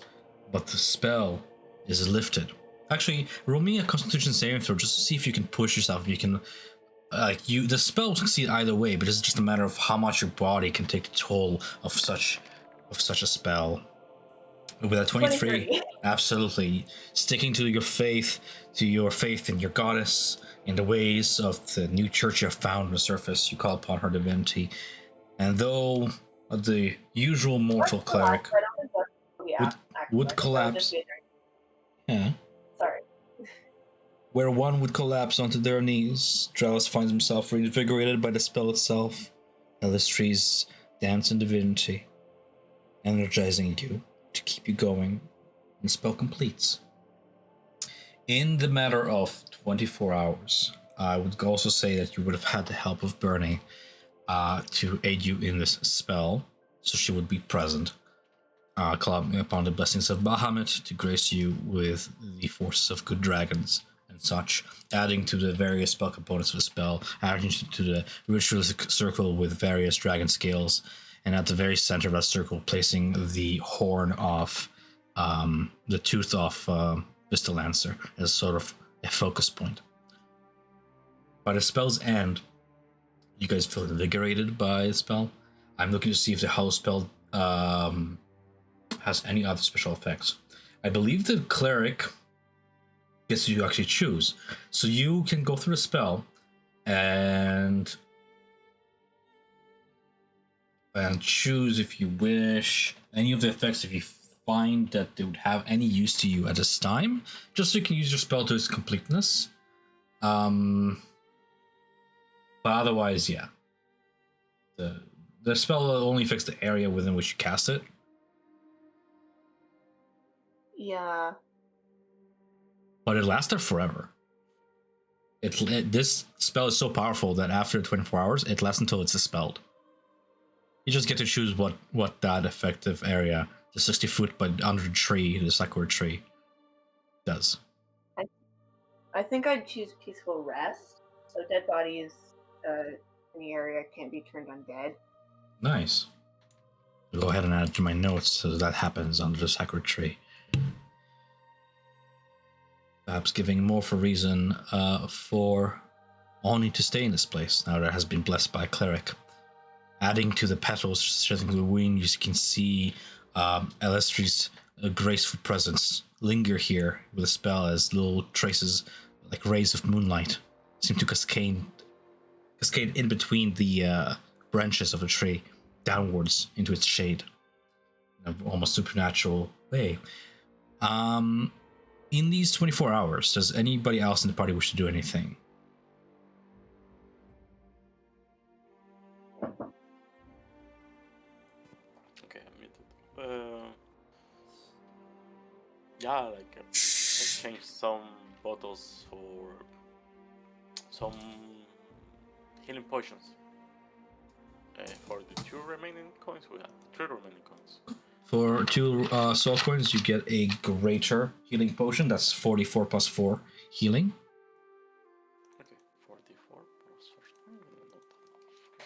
but the spell is lifted. Actually, roll me a Constitution saving throw just to see if you can push yourself. If you can, the spell will succeed either way, but it's just a matter of how much your body can take the toll of such a spell. With a 23, absolutely sticking to your faith in your goddess, in the ways of the new church you have found on the surface. You call upon her divinity, and though the usual mortal cleric would collapse, yeah. Sorry. Where one would collapse onto their knees, Dralis finds himself reinvigorated by the spell itself. Elistri's dance and divinity, energizing you to keep you going, and the spell completes. In the matter of 24 hours, I would also say that you would have had the help of Bernie to aid you in this spell, so she would be present, calling upon the blessings of Bahamut to grace you with the forces of good dragons and such, adding to the various spell components of the spell, adding to the ritualistic circle with various dragon scales, and at the very center of that circle, placing the horn of the tooth of Vista Lancer as sort of a focus point. By the spell's end, you guys feel invigorated by the spell. I'm looking to see if the hollow spell has any other special effects. I believe the cleric gets to actually choose. So you can go through the spell and choose, if you wish, any of the effects if you find that they would have any use to you at this time, just so you can use your spell to its completeness. But otherwise, yeah. The spell only affects the area within which you cast it. Yeah. but it lasted forever. This spell is so powerful that after 24 hours, it lasts until it's dispelled. You just get to choose what that effective area, the 60 foot but under the tree, the sakura tree, does. I think I'd choose Peaceful Rest. So dead bodies in the area can't be turned undead. Nice. I'll go ahead and add it to my notes so that happens under the sakura tree. Perhaps giving more of a reason for Oni to stay in this place now that it has been blessed by a cleric. Adding to the petals shedding the wind, you can see Elestri's graceful presence linger here with a spell as little traces, like rays of moonlight, seem to cascade in between the branches of a tree downwards into its shade in an almost supernatural way. In these 24 hours, does anybody else in the party wish to do anything? Okay, I mean, yeah, like exchange some bottles for some healing potions. For the 2 remaining coins, we have 3 remaining coins. For 2 soul coins, you get a greater healing potion. That's 44 plus 4 healing. Okay, 44 plus 4.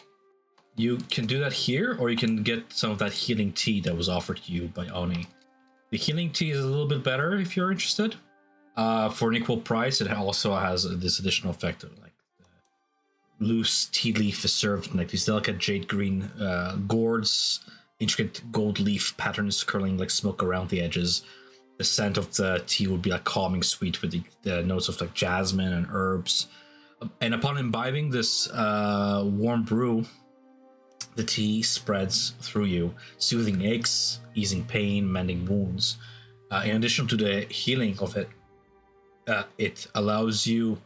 You can do that here, or you can get some of that healing tea that was offered to you by Oni. The healing tea is a little bit better if you're interested. For an equal price, it also has this additional effect of like loose tea leaf is served in like these delicate jade green gourds, intricate gold leaf patterns curling like smoke around the edges. The scent of the tea would be like calming sweet with the notes of like jasmine and herbs. And upon imbibing this warm brew, the tea spreads through you, soothing aches, easing pain, mending wounds. In addition to the healing of it, it allows you,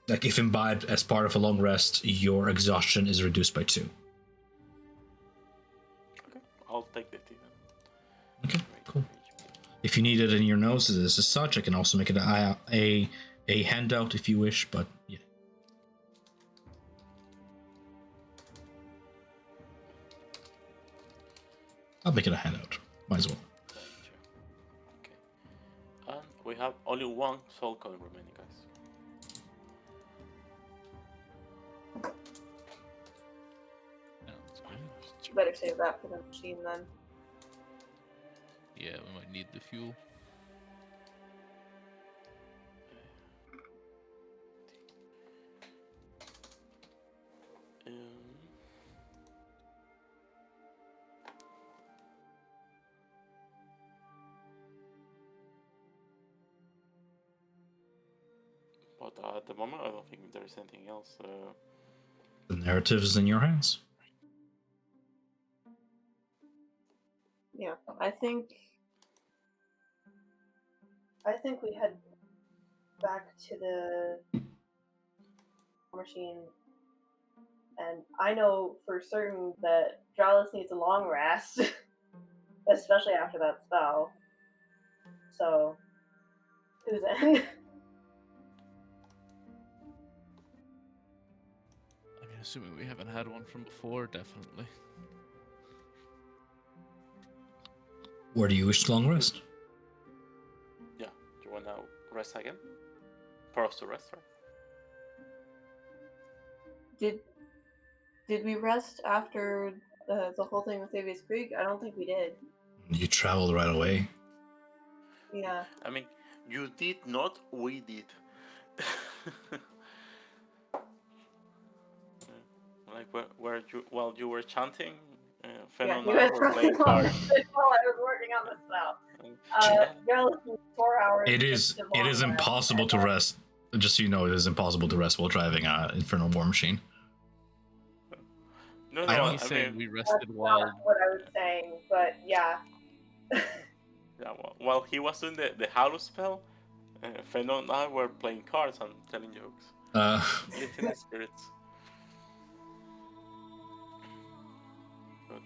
like if imbibed as part of a long rest, your exhaustion is reduced by 2. Okay, I'll take the tea then. Okay, cool. If you need it in your notes as such, I can also make it a handout if you wish, but yeah. I'll make it a handout. Might as well. Okay. And we have only 1 soul coin remaining, guys. Sounds good. You better save that for the machine then. Yeah, we might need the fuel. But at the moment, I don't think there's anything else. The narrative is in your hands. Yeah, I think we head back to the machine, and I know for certain that Dralis needs a long rest, especially after that spell. So, who's in? I mean, assuming we haven't had one from before, definitely. Where do you wish to long rest? Yeah, you wanna rest again? For us to rest, right? Did we rest after the whole thing with Avius Creek? I don't think we did. You traveled right away. Yeah. I mean, you did not, we did. Like where you while you were chanting, Fen Yeah, and you I guys were playing cards. while I was working on the spell. Relatively 4 hours. It is impossible to rest. Just so you know, it is impossible to rest while driving an Infernal War Machine. No, I don't- He's I saying mean, we That's rested not while. what I was saying, but yeah. yeah, while he was doing the Hallow spell, Fen and I were playing cards and telling jokes, lifting the spirits. But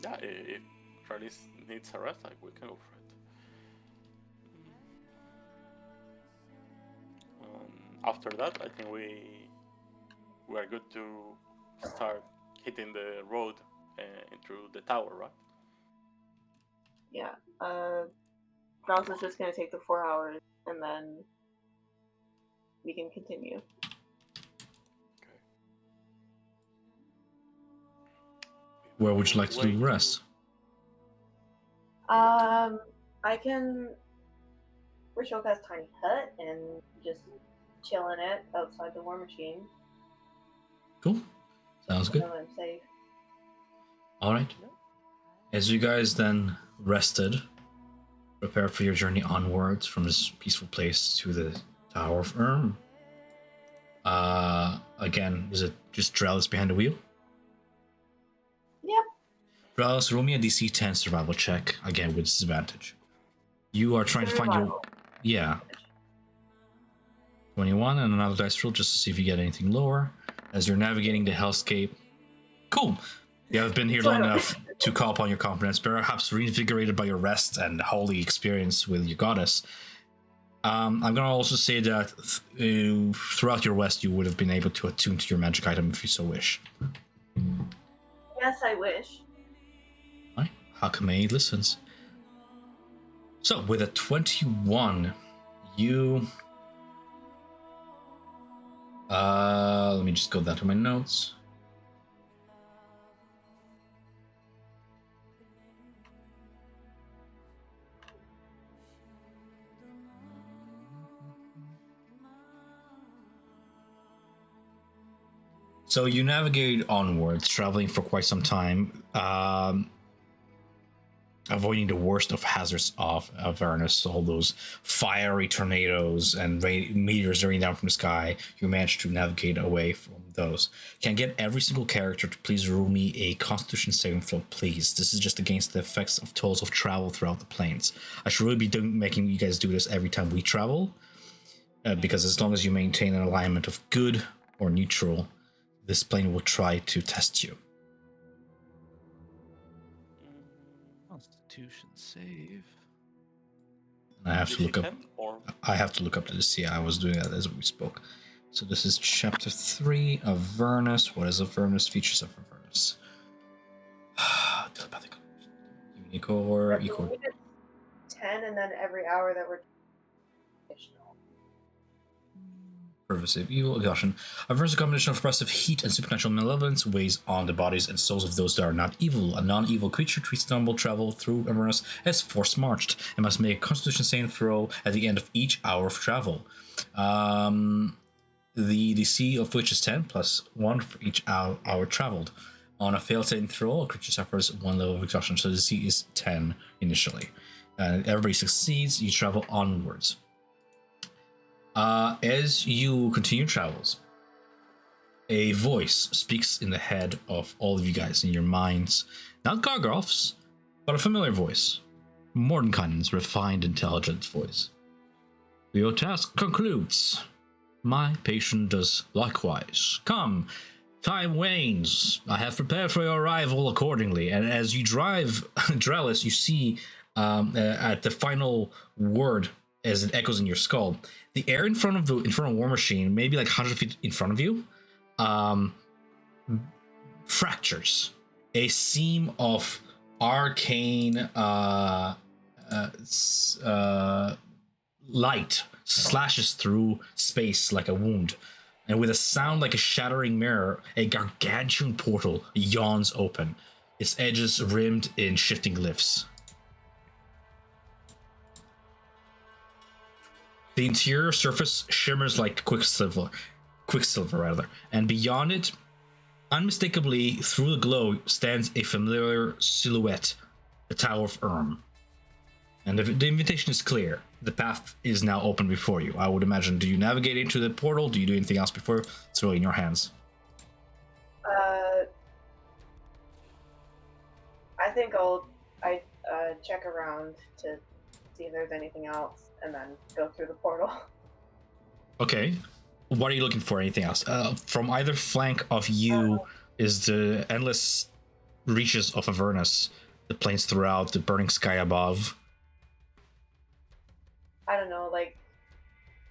yeah, if Tralis needs a rest, like we can go for it. after that, I think we are good to start hitting the road into the tower, right? Yeah. Rouse is just gonna take the 4 hours, and then we can continue. Okay. Where would you like to do Wait. the rest? I can Rishoka's tiny hut and just chill in it outside the war machine. Cool. Sounds good. Until I'm safe. All right. As you guys then rested, prepare for your journey onwards from this peaceful place to the Tower of Erm. Again, is it just Drellus behind the wheel? Yep. Drellus, roll me a DC 10 survival check, again with disadvantage. You are trying to find your... Survival. Yeah. 21 and another dice roll just to see if you get anything lower as you're navigating the hellscape. Cool. You have been here long enough to call upon your confidence, perhaps reinvigorated by your rest and holy experience with your goddess. I'm going to also say that throughout your rest, you would have been able to attune to your magic item if you so wish. Yes, I wish. Right. Hakame listens. So, with a 21, you... let me just go down to my notes. So you navigate onwards, traveling for quite some time, avoiding the worst of hazards of Avernus, all those fiery tornadoes and meteors raining down from the sky. You manage to navigate away from those. Can I get every single character to please roll me a Constitution saving throw, please? This is just against the effects of tolls of travel throughout the planes. I should really be making you guys do this every time we travel, because as long as you maintain an alignment of good or neutral, this plane will try to test you. Constitution save. And I have to look up. 10 or I have to look up the DC. I was doing that as we spoke. So this is chapter 3 of Avernus. What is Avernus? Features of Avernus. Telepathic. Unique or equal. We did 10, and then every hour that we're additional. Pervasive evil, caution. Avernus, a combination of oppressive heat and supernatural malevolence, weighs on the bodies and souls of those that are not evil. A non-evil creature treats stumble travel through Avernus as force marched and must make a Constitution saving throw at the end of each hour of travel. The DC of which is 10 plus 1 for each hour traveled. On a failed saving throw, a creature suffers 1 level of exhaustion, so the DC is 10 initially. Everybody succeeds, you travel onwards. As you continue travels, a voice speaks in the head of all of you guys in your minds. Not Gargoff's, but a familiar voice. Mordenkainen's refined, intelligent voice. Your task concludes. My patient does likewise. Come, time wanes. I have prepared for your arrival accordingly. And as you drive Drellus, you see at the final word as it echoes in your skull, the air in front of War Machine, maybe like 100 feet in front of you, fractures. A seam of arcane light slashes through space like a wound, and with a sound like a shattering mirror, a gargantuan portal yawns open, its edges rimmed in shifting glyphs. The interior surface shimmers like quicksilver, and beyond it, unmistakably through the glow, stands a familiar silhouette, the Tower of Erm. And the invitation is clear. The path is now open before you. I would imagine, do you navigate into the portal? Do you do anything else before? It's really in your hands. I think I check around to see if there's anything else, and then go through the portal. Okay. What are you looking for? Anything else? From either flank of you is the endless reaches of Avernus, the plains throughout, the burning sky above. I don't know, like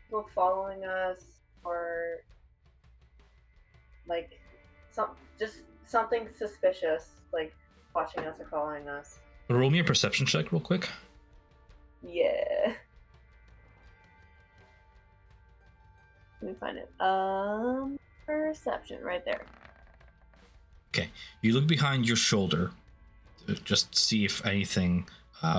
people following us, or like just something suspicious, like watching us or following us. Roll me a perception check real quick. Yeah. Let me find it. Perception right there. Okay, you look behind your shoulder to just see if anything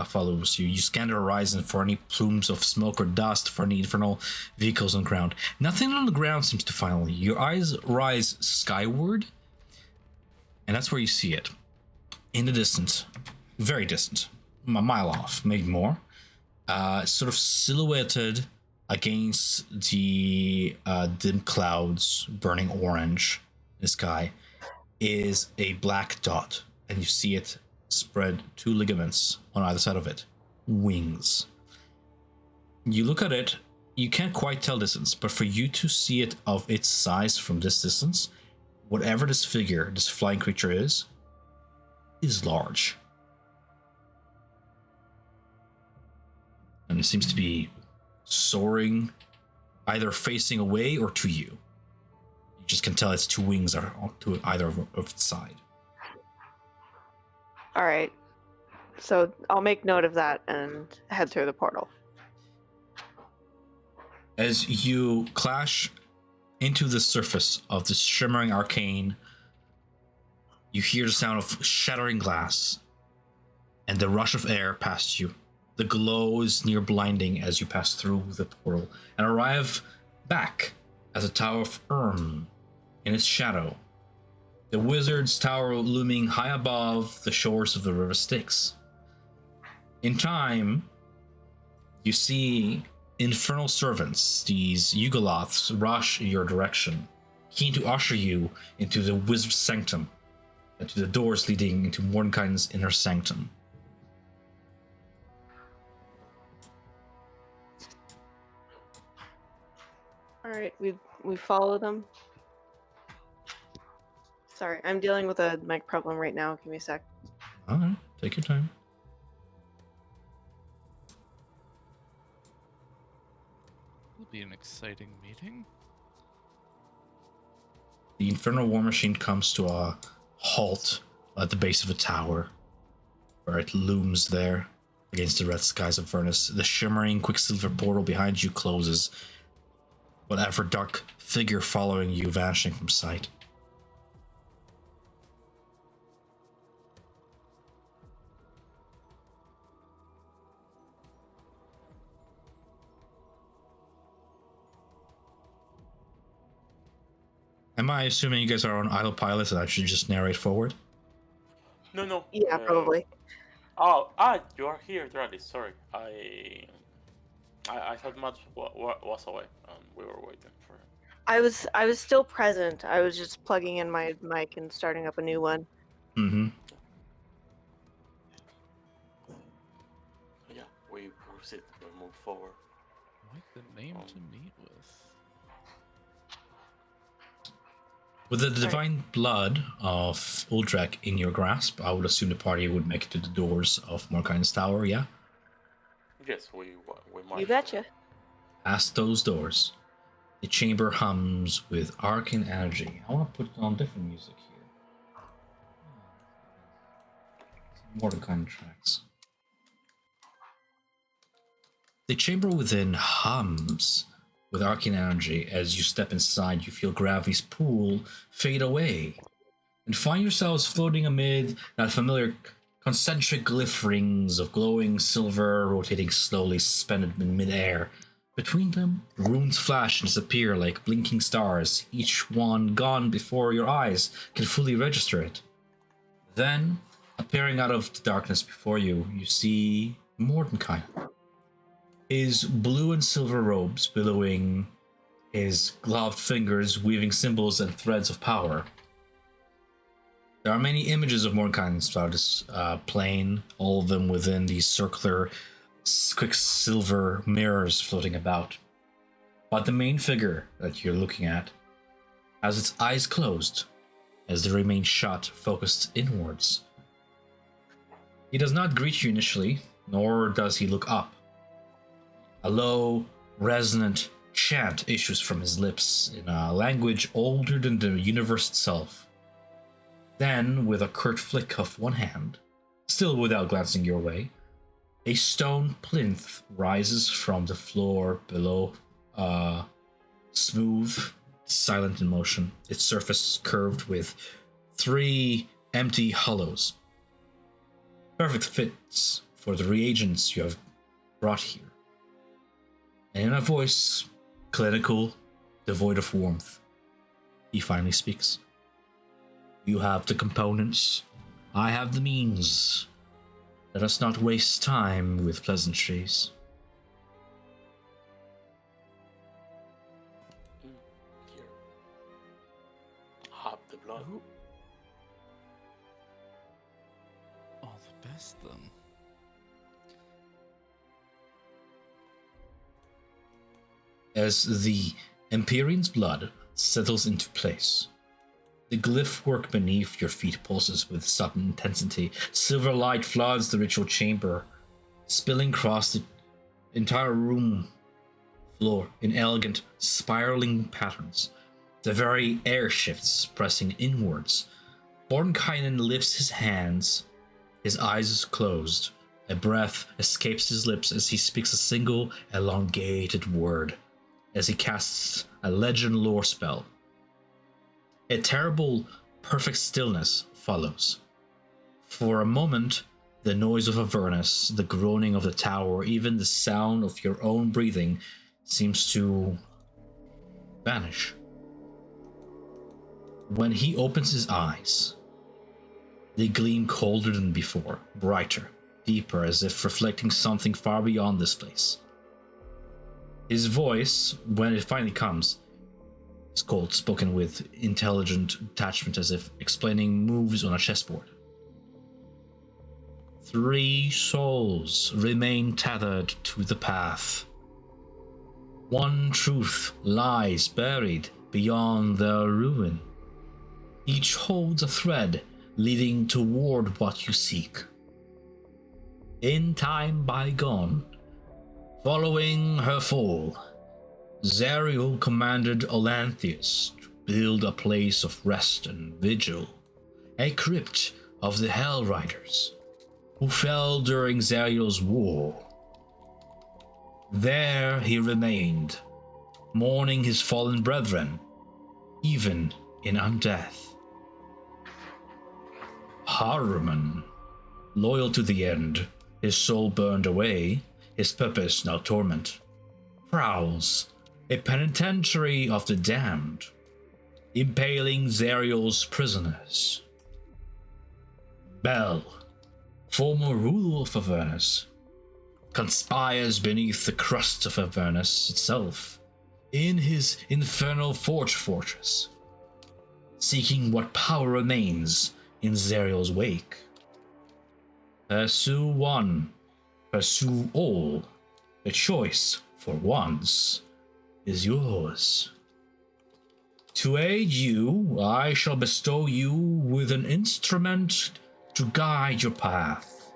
follows you. You scan the horizon for any plumes of smoke or dust, for any infernal vehicles on the ground. Nothing on the ground seems to follow you. Your eyes rise skyward, and that's where you see it. In the distance, very distant, a mile off, maybe more, sort of silhouetted against the dim clouds burning orange in the sky, is a black dot, and you see it spread 2 ligaments on either side of it. Wings. You look at it, you can't quite tell distance, but for you to see it of its size from this distance, whatever this figure, this flying creature is large. And it seems to be soaring, either facing away or to you. You just can tell its 2 wings are to either of its side. All right. So I'll make note of that and head through the portal. As you clash into the surface of this shimmering arcane, you hear the sound of shattering glass and the rush of air past you. The glow is near blinding as you pass through the portal and arrive back at the Tower of Urn in its shadow. The wizard's tower looming high above the shores of the river Styx. In time, you see infernal servants, these Yugoloths, rush your direction, keen to usher you into the wizard's sanctum, and to the doors leading into Mordenkainen's inner sanctum. All right, we follow them. Sorry, I'm dealing with a mic problem right now. Give me a sec. All right, take your time. It'll be an exciting meeting. The infernal war machine comes to a halt at the base of a tower, where it looms there against the red skies of Avernus. The shimmering quicksilver portal behind you closes, whatever dark figure following you vanishing from sight. Am I assuming you guys are on autopilot and I should just narrate forward? No. Yeah, probably. You are here, Drady. Sorry, I thought Matt was away, and we were waiting for him. I was still present. I was just plugging in my mic and starting up a new one. Mm-hmm. Yeah, we proceed. We move forward. Quite the name to meet with. With the divine blood of Uldrek in your grasp, I would assume the party would make it to the doors of Mordenkainen's tower, yeah? Yes, we might. You betcha. Past those doors, the chamber hums with arcane energy. I want to put on different music here. Some Mordenkainen tracks. The chamber within hums with arcane energy. As you step inside, you feel gravity's pull fade away and find yourselves floating amid that familiar concentric glyph rings of glowing silver rotating slowly suspended in midair. Between them, runes flash and disappear like blinking stars, each one gone before your eyes can fully register it. Then, appearing out of the darkness before you, you see Mordenkainen. His blue and silver robes billowing, his gloved fingers weaving symbols and threads of power. There are many images of Mordenkainen throughout this plane, all of them within these circular, quicksilver mirrors floating about. But the main figure that you're looking at has its eyes closed, as they remain shut, focused inwards. He does not greet you initially, nor does he look up. A low, resonant chant issues from his lips in a language older than the universe itself. Then, with a curt flick of one hand, still without glancing your way, a stone plinth rises from the floor below, smooth, silent in motion, its surface curved with 3 empty hollows. Perfect fits for the reagents you have brought here. And in a voice clinical, devoid of warmth, he finally speaks. You have the components, I have the means. Let us not waste time with pleasantries. Here. Have the blood. All the best then. As the Empyrean's blood settles into place, the glyph work beneath your feet pulses with sudden intensity. Silver light floods the ritual chamber, spilling across the entire room floor in elegant, spiraling patterns. The very air shifts, pressing inwards. Bornkainen lifts his hands, his eyes closed. A breath escapes his lips as he speaks a single, elongated word, as he casts a legend lore spell. A terrible, perfect stillness follows. For a moment, the noise of Avernus, the groaning of the tower, even the sound of your own breathing seems to vanish. When he opens his eyes, they gleam colder than before, brighter, deeper, as if reflecting something far beyond this place. His voice, when it finally comes, is cold, spoken with intelligent attachment, as if explaining moves on a chessboard. 3 souls remain tethered to the path. One truth lies buried beyond their ruin. Each holds a thread leading toward what you seek. In time bygone, following her fall, Zariel commanded Olanthius to build a place of rest and vigil, a crypt of the Hellriders, who fell during Zariel's war. There he remained, mourning his fallen brethren, even in undeath. Haruman, loyal to the end, his soul burned away, his purpose now torment, prowls, a penitentiary of the damned, impaling Zariel's prisoners. Bel, former ruler of Avernus, conspires beneath the crust of Avernus itself, in his infernal fortress, seeking what power remains in Zariel's wake. Pursue one, pursue all. The choice, for once, is yours. To aid you, I shall bestow you with an instrument to guide your path.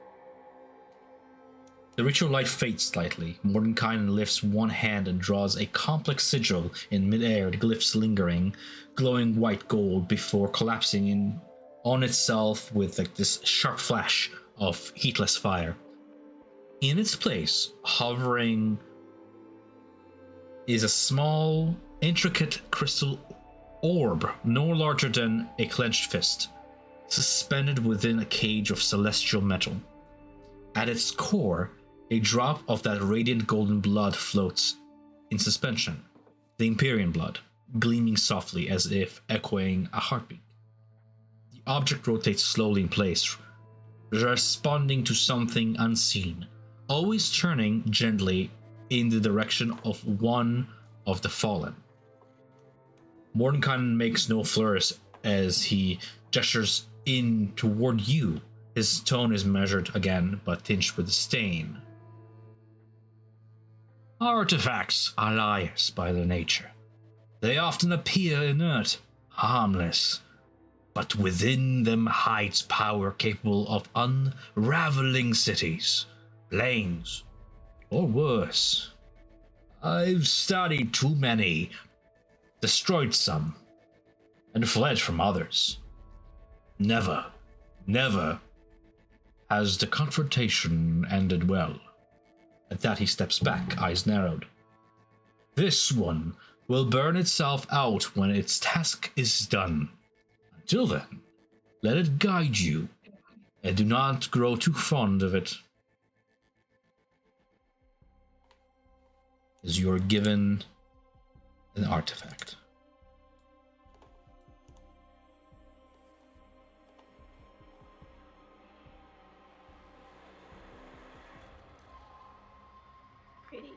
The ritual light fades slightly. Mordenkainen lifts one hand and draws a complex sigil in midair, the glyphs lingering, glowing white gold before collapsing in on itself with this sharp flash of heatless fire. In its place, hovering, is a small, intricate crystal orb, no larger than a clenched fist, suspended within a cage of celestial metal. At its core, a drop of that radiant golden blood floats in suspension, the Empyrean blood, gleaming softly as if echoing a heartbeat. The object rotates slowly in place, responding to something unseen, always turning gently in the direction of one of the fallen. Mordenkainen makes no flourish as he gestures in toward you. His tone is measured again, but tinged with disdain. Artifacts are liars by their nature. They often appear inert, harmless, but within them hides power capable of unraveling cities, planes, or worse. I've studied too many, destroyed some, and fled from others. Never, never has the confrontation ended well. At that he steps back, eyes narrowed. This one will burn itself out when its task is done. Until then, let it guide you, and do not grow too fond of it, as you are given an artifact. Pretty.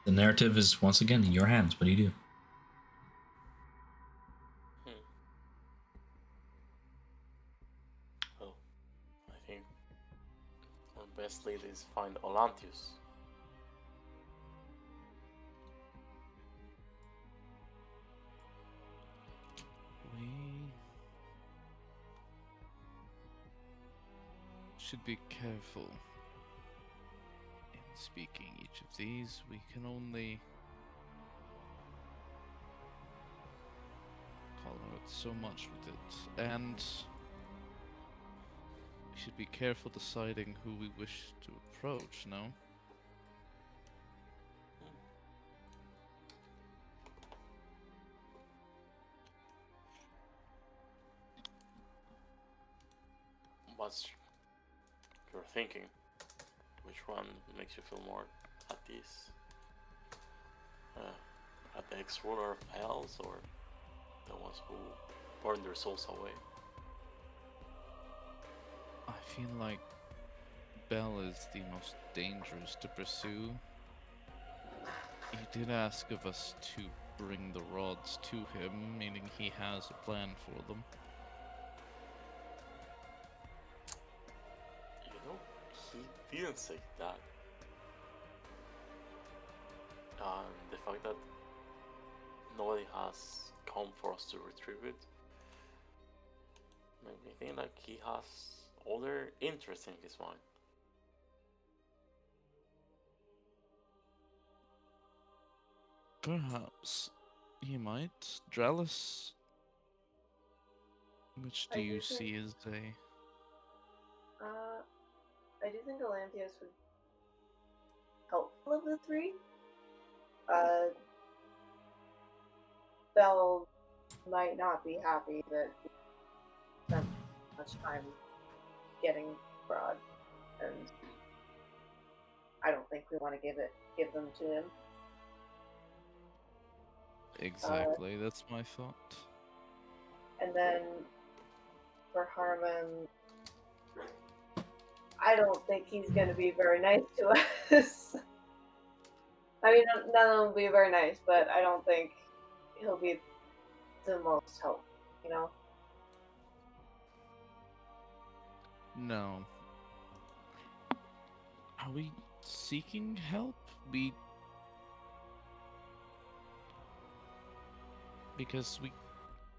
The narrative is once again in your hands. What do you do? Well, I think our best lead is find Olantius. We should be careful in speaking each of these. We can only call out so much with it, and we should be careful deciding who we wish to approach, no? What's your thinking? Which one makes you feel more at ease? At the ex-ruler of Hells, or the ones who burn their souls away? I feel like Bell is the most dangerous to pursue. He did ask of us to bring the rods to him, meaning he has a plan for them. You know, he didn't say that. The fact that nobody has come for us to retrieve it made me think like he has other interests in his mind. Perhaps he might. Dralis, which do I you do think- see as a... I do think Atlanteus would helpful of the three. Bell might not be happy that we spent much time getting Broad, and I don't think we want to give them to him. Exactly, that's my thought. And then for Harmon, I don't think he's going to be very nice to us. I mean, none of them will be very nice, but I don't think he'll be the most helpful, you know? No. Are we seeking help? Because we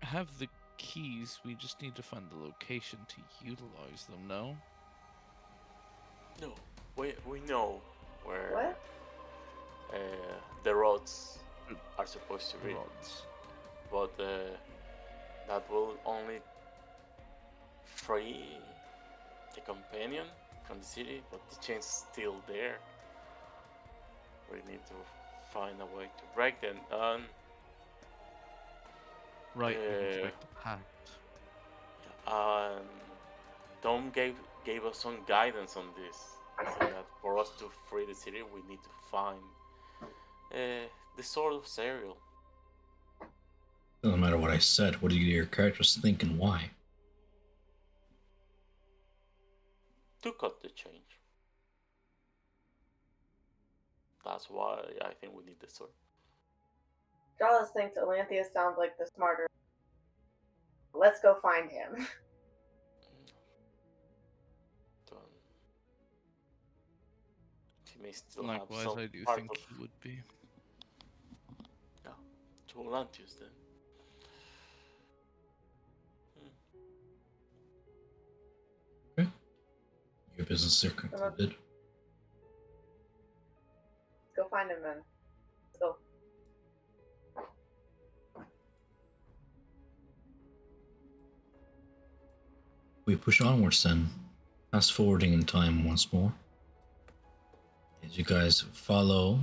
have the keys, we just need to find the location to utilize them, no? No, we know where What? The roads are supposed to be, Rods. but that will only free the companion from the city, but the chain's still there. We need to find a way to break them. Right, we can Uh, break the pact. Tom gave us some guidance on this. He said that for us to free the city, we need to find the sword of Serial. Doesn't matter what I said. What do your characters think and why? To cut the change. That's why I think we need the sword. Dallas thinks Atlanteus sounds like the smarter. Let's go find him. He may still Likewise, have some I do part think of he would be. to Olantius then. Your business is concluded. Let's go find him then. We push onwards then, fast forwarding in time once more. As you guys follow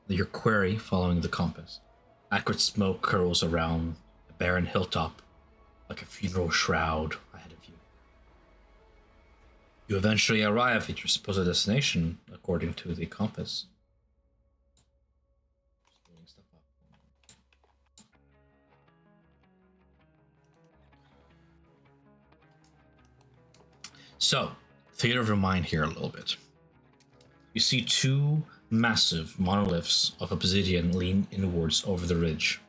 your quarry following the compass, acrid smoke curls around a barren hilltop like a funeral shroud ahead of you. You eventually arrive at your supposed destination according to the compass. So, theater of your mind here a little bit. You see two massive monoliths of obsidian lean inwards over the ridge,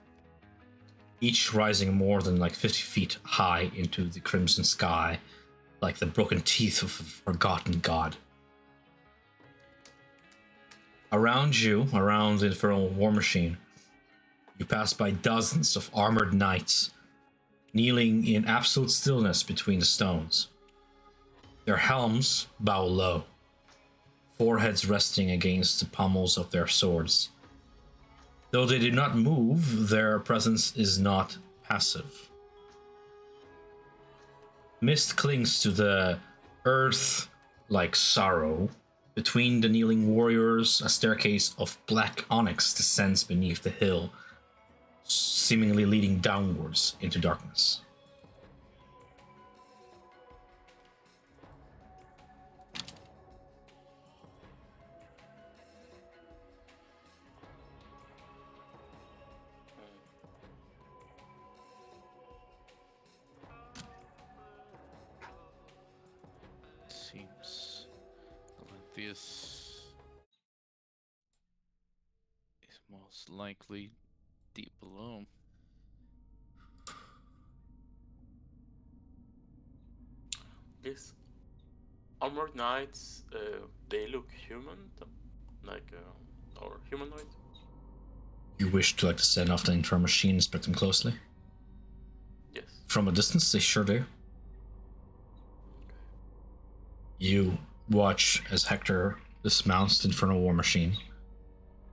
each rising more than like 50 feet high into the crimson sky, like the broken teeth of a forgotten god. Around you, around the infernal war machine, you pass by dozens of armored knights, kneeling in absolute stillness between the stones. Their helms bow low, foreheads resting against the pommels of their swords. Though they do not move, their presence is not passive. Mist clings to the earth like sorrow. Between the kneeling warriors, a staircase of black onyx descends beneath the hill, seemingly leading downwards into darkness. Seems Olympius is most likely deep below. These armored knights, they look human, like or humanoid. You wish to descend off the infernal machine, inspect them closely? Yes. From a distance, they sure do. You watch as Hector dismounts the infernal war machine,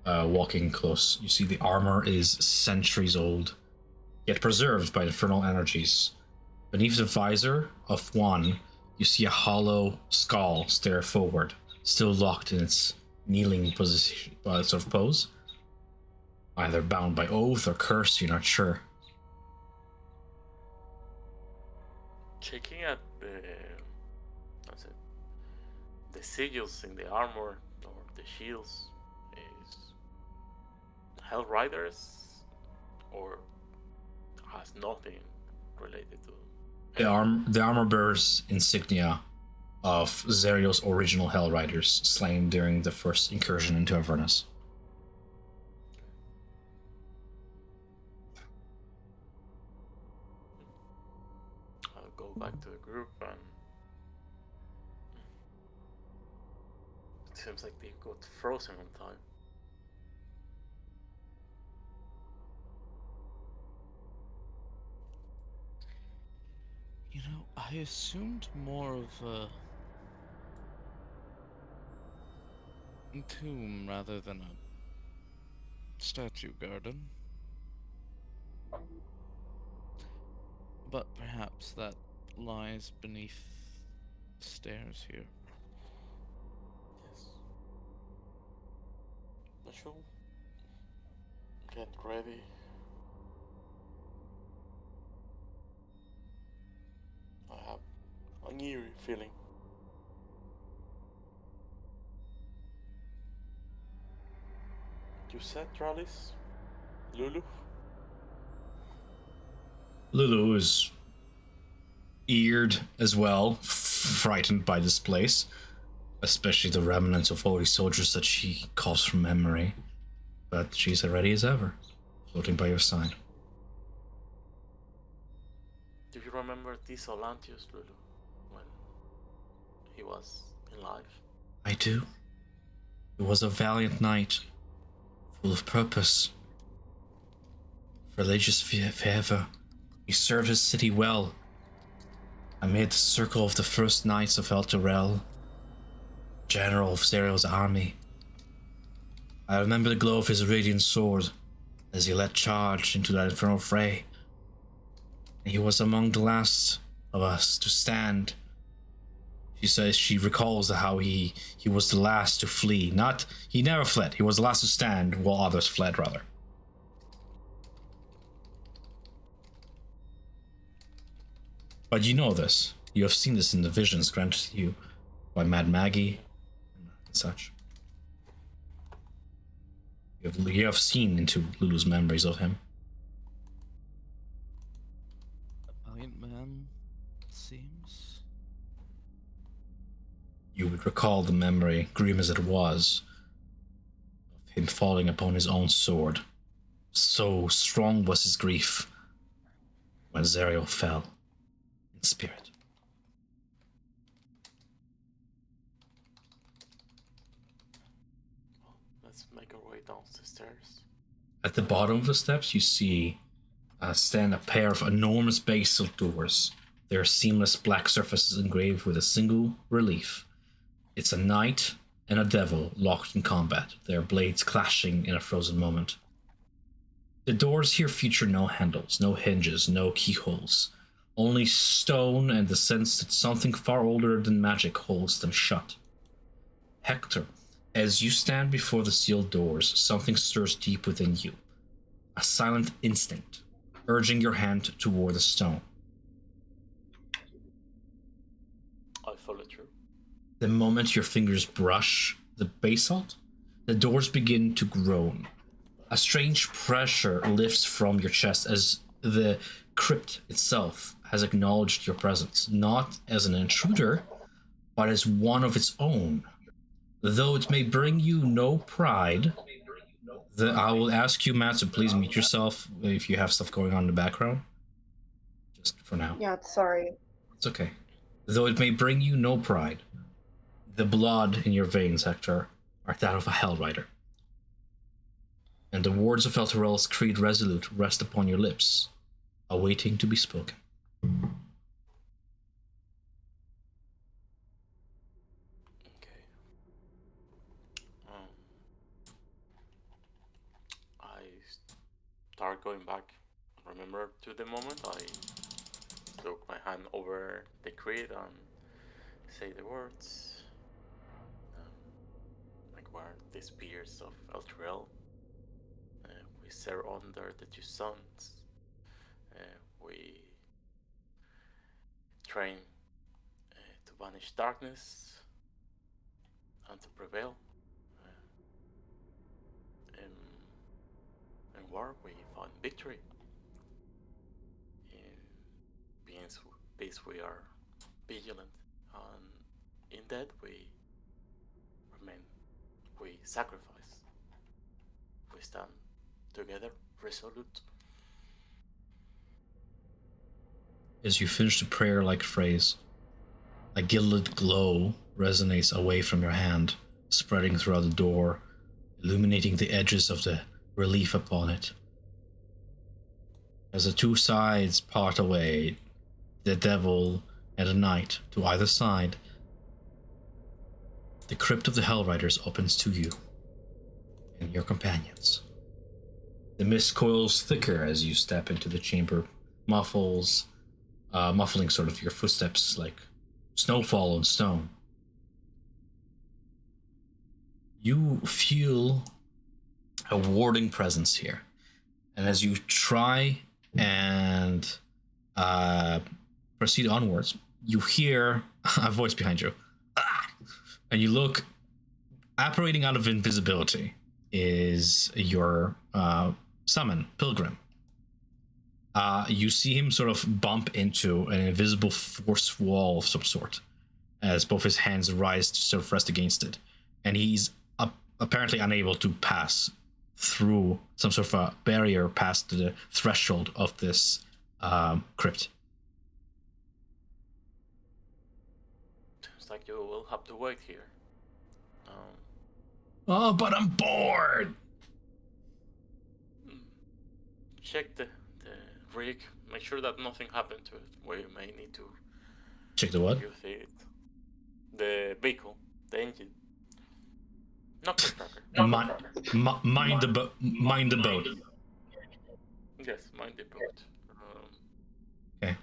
walking close. You see the armor is centuries old, yet preserved by infernal energies. Beneath the visor of one, you see a hollow skull stare forward, still locked in its kneeling position, sort of pose. Either bound by oath or curse, you're not sure. Checking at the sigils in the armor or the shields is Hellriders, or has nothing related to The armor bears insignia of Zerial's original Hellriders slain during the first incursion into Avernus. I'll go back to the group, and it seems like they got frozen on time. You know, I assumed more of a tomb rather than a statue garden. But perhaps that lies beneath the stairs here. Yes. I shall get ready. I have an eerie feeling. You said Tralis? Lulu? Lulu is eared as well, frightened by this place, especially the remnants of holy soldiers that she calls from memory. But she's as ready as ever, floating by your side. Do you remember this Olantius, Lulu, when he was in life? I do. He was a valiant knight, full of purpose, religious fervor. He served his city well. Amid the circle of the first knights of El Terrell, general of Zerial's army. I remember the glow of his radiant sword as he led charge into that infernal fray. He was among the last of us to stand. She says she recalls how he was the last to flee. He never fled. He was the last to stand while others fled, rather. But you know this. You have seen this in the visions granted to you by Mad Maggie and such. You have seen into Lulu's memories of him. A valiant man, it seems. You would recall the memory, grim as it was, of him falling upon his own sword. So strong was his grief when Zerial fell in spirit. Let's make our way down the stairs. At the bottom of the steps, you see stand a pair of enormous basalt doors. Their seamless black surfaces engraved with a single relief. It's a knight and a devil locked in combat, their blades clashing in a frozen moment. The doors here feature no handles, no hinges, no keyholes. Only stone and the sense that something far older than magic holds them shut. Hector, as you stand before the sealed doors, something stirs deep within you. A silent instinct, urging your hand toward the stone. I follow through. The moment your fingers brush the basalt, the doors begin to groan. A strange pressure lifts from your chest as the crypt itself has acknowledged your presence, not as an intruder, but as one of its own. Though it may bring you no pride, I will ask you, Matt, to please mute yourself if you have stuff going on in the background. Just for now. Yeah, sorry. It's okay. Though it may bring you no pride, the blood in your veins, Hector, are that of a Hellrider. And the words of Elturel's creed resolute rest upon your lips, awaiting to be spoken. Okay. I start going back. Remember to the moment I took my hand over the creed and say the words. Like where the spears of Elturel. We serve under the two suns. We train to banish darkness and to prevail. In war, we find victory. In peace, we are vigilant, and in death, we remain. We sacrifice. We stand together, resolute. As you finish the prayer-like phrase, a gilded glow resonates away from your hand, spreading throughout the door, illuminating the edges of the relief upon it. As the two sides part away, the devil and the knight to either side, the crypt of the Hellriders opens to you and your companions. The mist coils thicker as you step into the chamber, muffling sort of your footsteps like snowfall on stone. You feel a warding presence here. And as you try and proceed onwards, you hear a voice behind you. Ah! And you look, apparating out of invisibility is your summon, Pilgrim. You see him sort of bump into an invisible force wall of some sort as both his hands rise to sort of rest against it. And he's apparently unable to pass through some sort of a barrier past the threshold of this crypt. Seems like you will have to wait here. Oh, but I'm bored! Check the rig. Make sure that nothing happened to it. We may need to Check the what? use it. The vehicle, the engine. Not the tracker. Mind the boat. Mind the boat. Yes, mind the boat. Okay.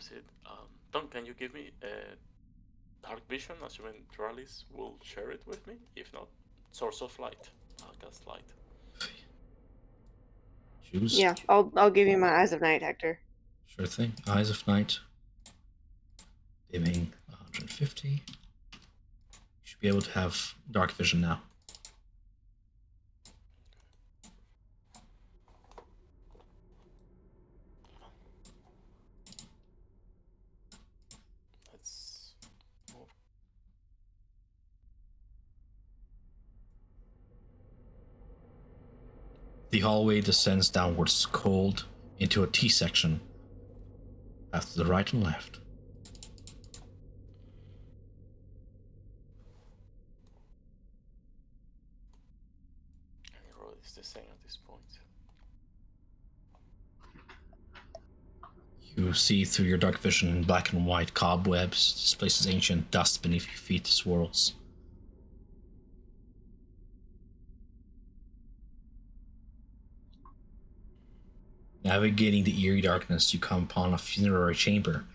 proceed. Tom, can you give me a dark vision, assuming Dralis will share it with me? If not, source of light. I'll cast light. Choose. Yeah, I'll give you my eyes of night, Hector. Sure thing. Eyes of Night. Dimming 150. You should be able to have dark vision now. Let's move. The hallway descends downwards cold into a T-section after the right and left. Any road is the same at this point. You see through your dark vision black and white cobwebs. This place is ancient. Dust beneath your feet swirls. Navigating the eerie darkness, you come upon a funerary chamber.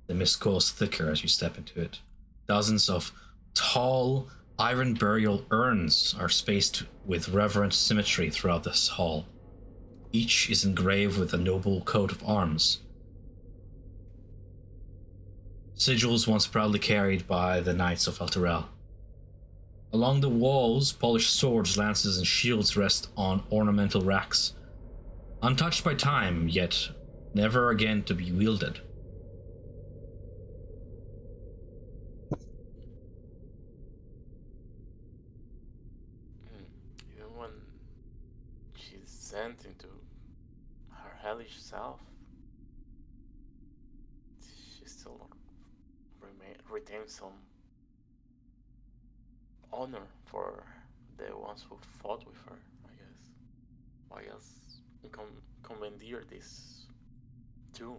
The mist grows thicker as you step into it. Dozens of tall iron burial urns are spaced with reverent symmetry throughout this hall. Each is engraved with a noble coat of arms. Sigils once proudly carried by the Knights of Elturel. Along the walls, polished swords, lances, and shields rest on ornamental racks. Untouched by time, yet never again to be wielded. Even when she's sent into her hellish self, she still retains some honor for the ones who fought with her, I guess. Why else commandeer this tomb?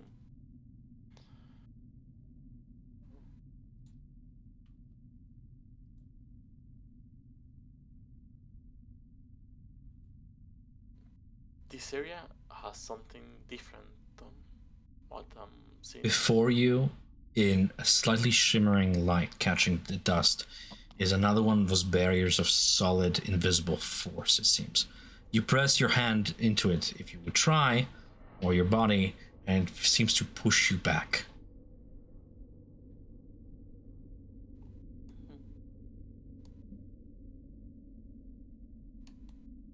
This area has something different than what I'm seeing. Before you, in a slightly shimmering light catching the dust, is another one of those barriers of solid, invisible force, it seems. You press your hand into it if you would try, or your body, and it seems to push you back.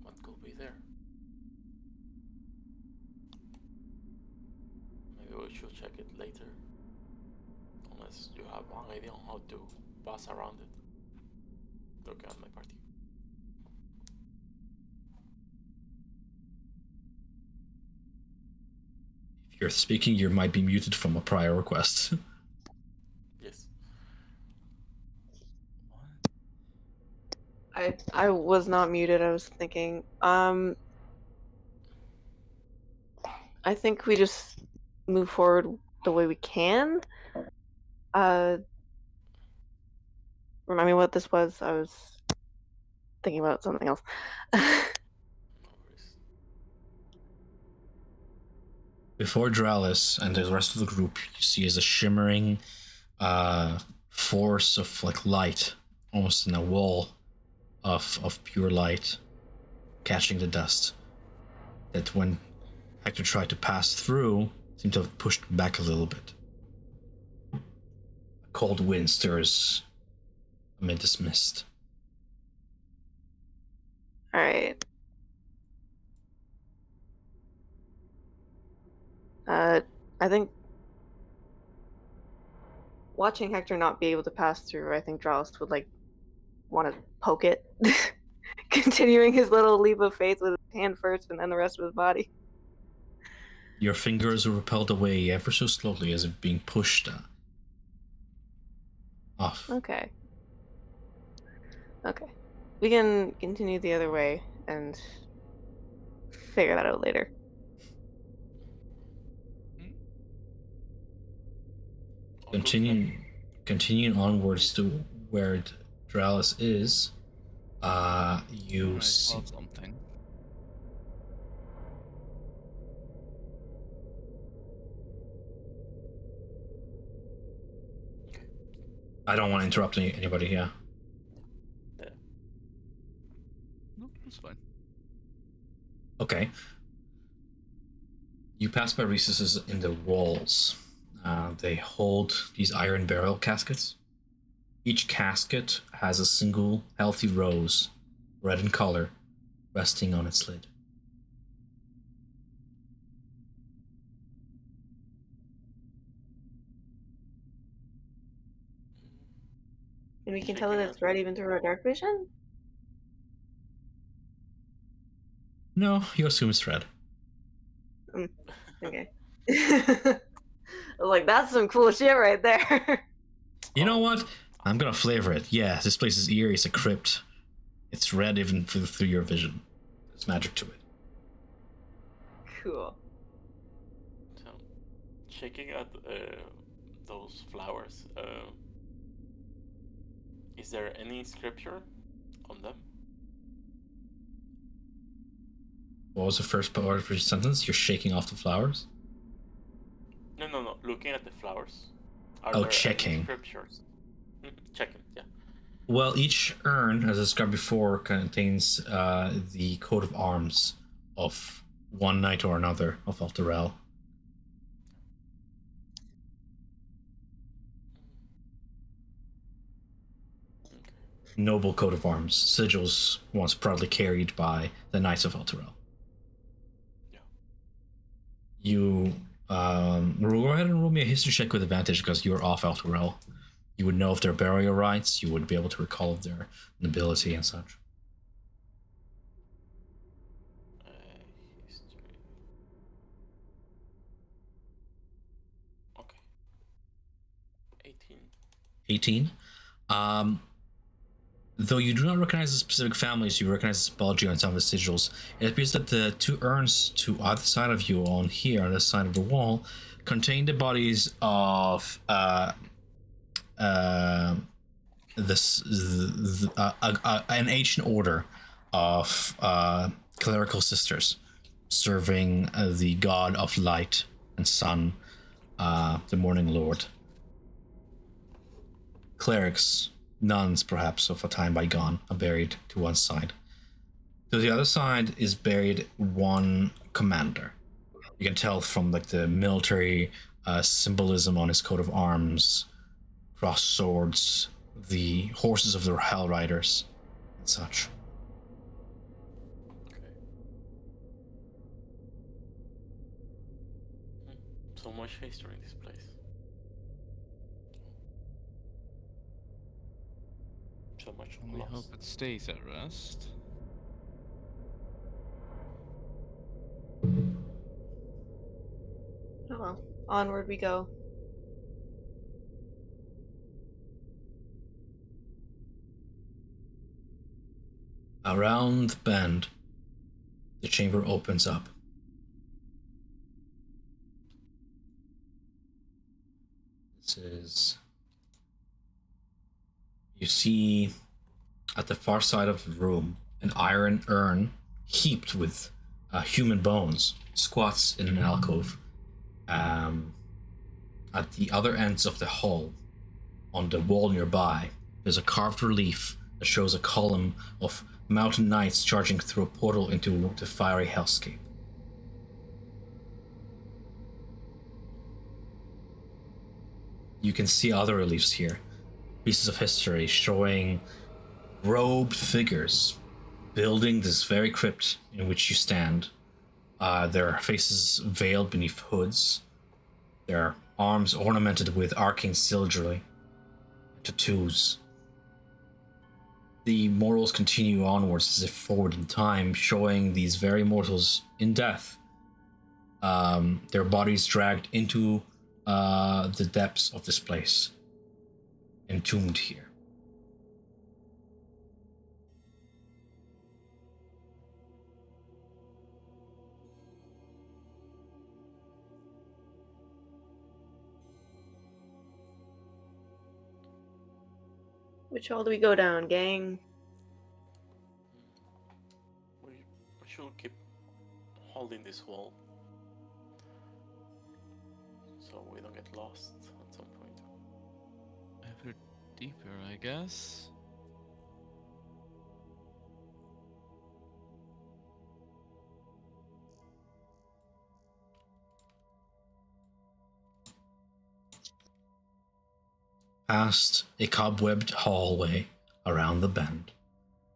What could be there? Maybe we should check it later. Unless you have one idea on how to pass around it. Look at my party. If you're speaking, you might be muted from a prior request. Yes. I was not muted. I was thinking. I think we just move forward the way we can. Remind me what this was. I was thinking about something else. No worries. Before Dralis and the rest of the group, you see is a shimmering force of like light, almost in a wall of pure light, catching the dust. That when Hector tried to pass through, seemed to have pushed back a little bit. A cold wind stirs amid this mist. All right. I think watching Hector not be able to pass through, I think Dralos would like want to poke it, continuing his little leap of faith with his hand first and then the rest of his body. Your fingers are repelled away ever so slowly as if being pushed off. Okay. We can continue the other way and figure that out later. Continuing onwards to where Dralis is, you I saw see. something. I don't want to interrupt anybody. Yeah. No, that's fine. Okay. You pass by recesses in the walls. They hold these iron barrel caskets. Each casket has a single healthy rose, red in color, resting on its lid. And we can She tell that cannot. it's red even through our dark vision? No, you assume it's red. Okay. I was like, that's some cool shit right there. You know what? I'm gonna flavor it. Yeah, this place is eerie. It's a crypt. It's red even through your vision. There's magic to it. Cool. So, checking out those flowers. Is there any scripture on them? What was the first part of your sentence? You're shaking off the flowers? No. Looking at the flowers. Are Oh, there checking. any scriptures? Checking, yeah. Well, each urn, as described before, contains the coat of arms of one knight or another of Elturel. Noble coat of arms, sigils once proudly carried by the knights of Elturel. Yeah. You go ahead and roll me a history check with advantage because you're off Elturel. You would know of their burial rites. You would be able to recall of their nobility and such. History. Okay. 18. 18. Though you do not recognize the specific families, you recognize the symbology on some of the sigils. It appears that the two urns to either side of you, on here, on this side of the wall, contain the bodies of an ancient order of clerical sisters serving the god of light and sun, the morning lord. Clerics, nuns perhaps of a time bygone, are buried to one side. To the other side is buried one commander. You can tell from like the military symbolism on his coat of arms, crossed swords, the horses of the Hellriders, and such. Okay. So much history in this place. So much And we hope lost. it stays at rest. Oh well. Onward we go. Around the bend, the chamber opens up. This is... You see at the far side of the room an iron urn heaped with human bones squats in an alcove. At the other ends of the hall, on the wall nearby, there's a carved relief that shows a column of mountain knights charging through a portal into the fiery hellscape. You can see other reliefs here, pieces of history showing robed figures building this very crypt in which you stand. Their faces veiled beneath hoods, their arms ornamented with arcane sigilry, tattoos. The mortals continue onwards as if forward in time, showing these very mortals in death. Their bodies dragged into the depths of this place, entombed here. Which hall do we go down, gang? We should keep holding this wall so we don't get lost at some point. I've heard deeper, I guess. Past a cobwebbed hallway around the bend,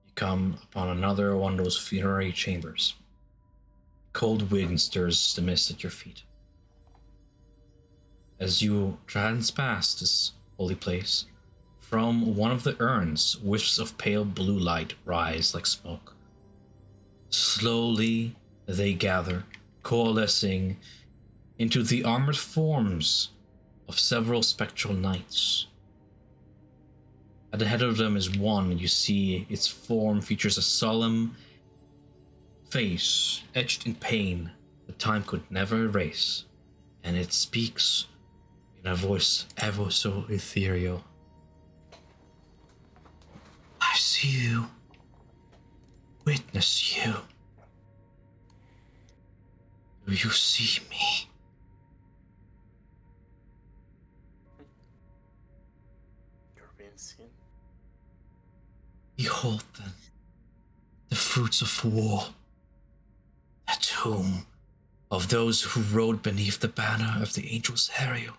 you come upon another one of those funerary chambers. Cold wind stirs the mist at your feet. As you trance past this holy place, from one of the urns, wisps of pale blue light rise like smoke. Slowly they gather, coalescing into the armored forms of several spectral knights. At the head of them is one. You see its form features a solemn face etched in pain that time could never erase, and it speaks in a voice ever so ethereal. I see you, witness you. Do you see me? You're being seen. Behold then, the fruits of war, the tomb of those who rode beneath the banner of the angel Zariel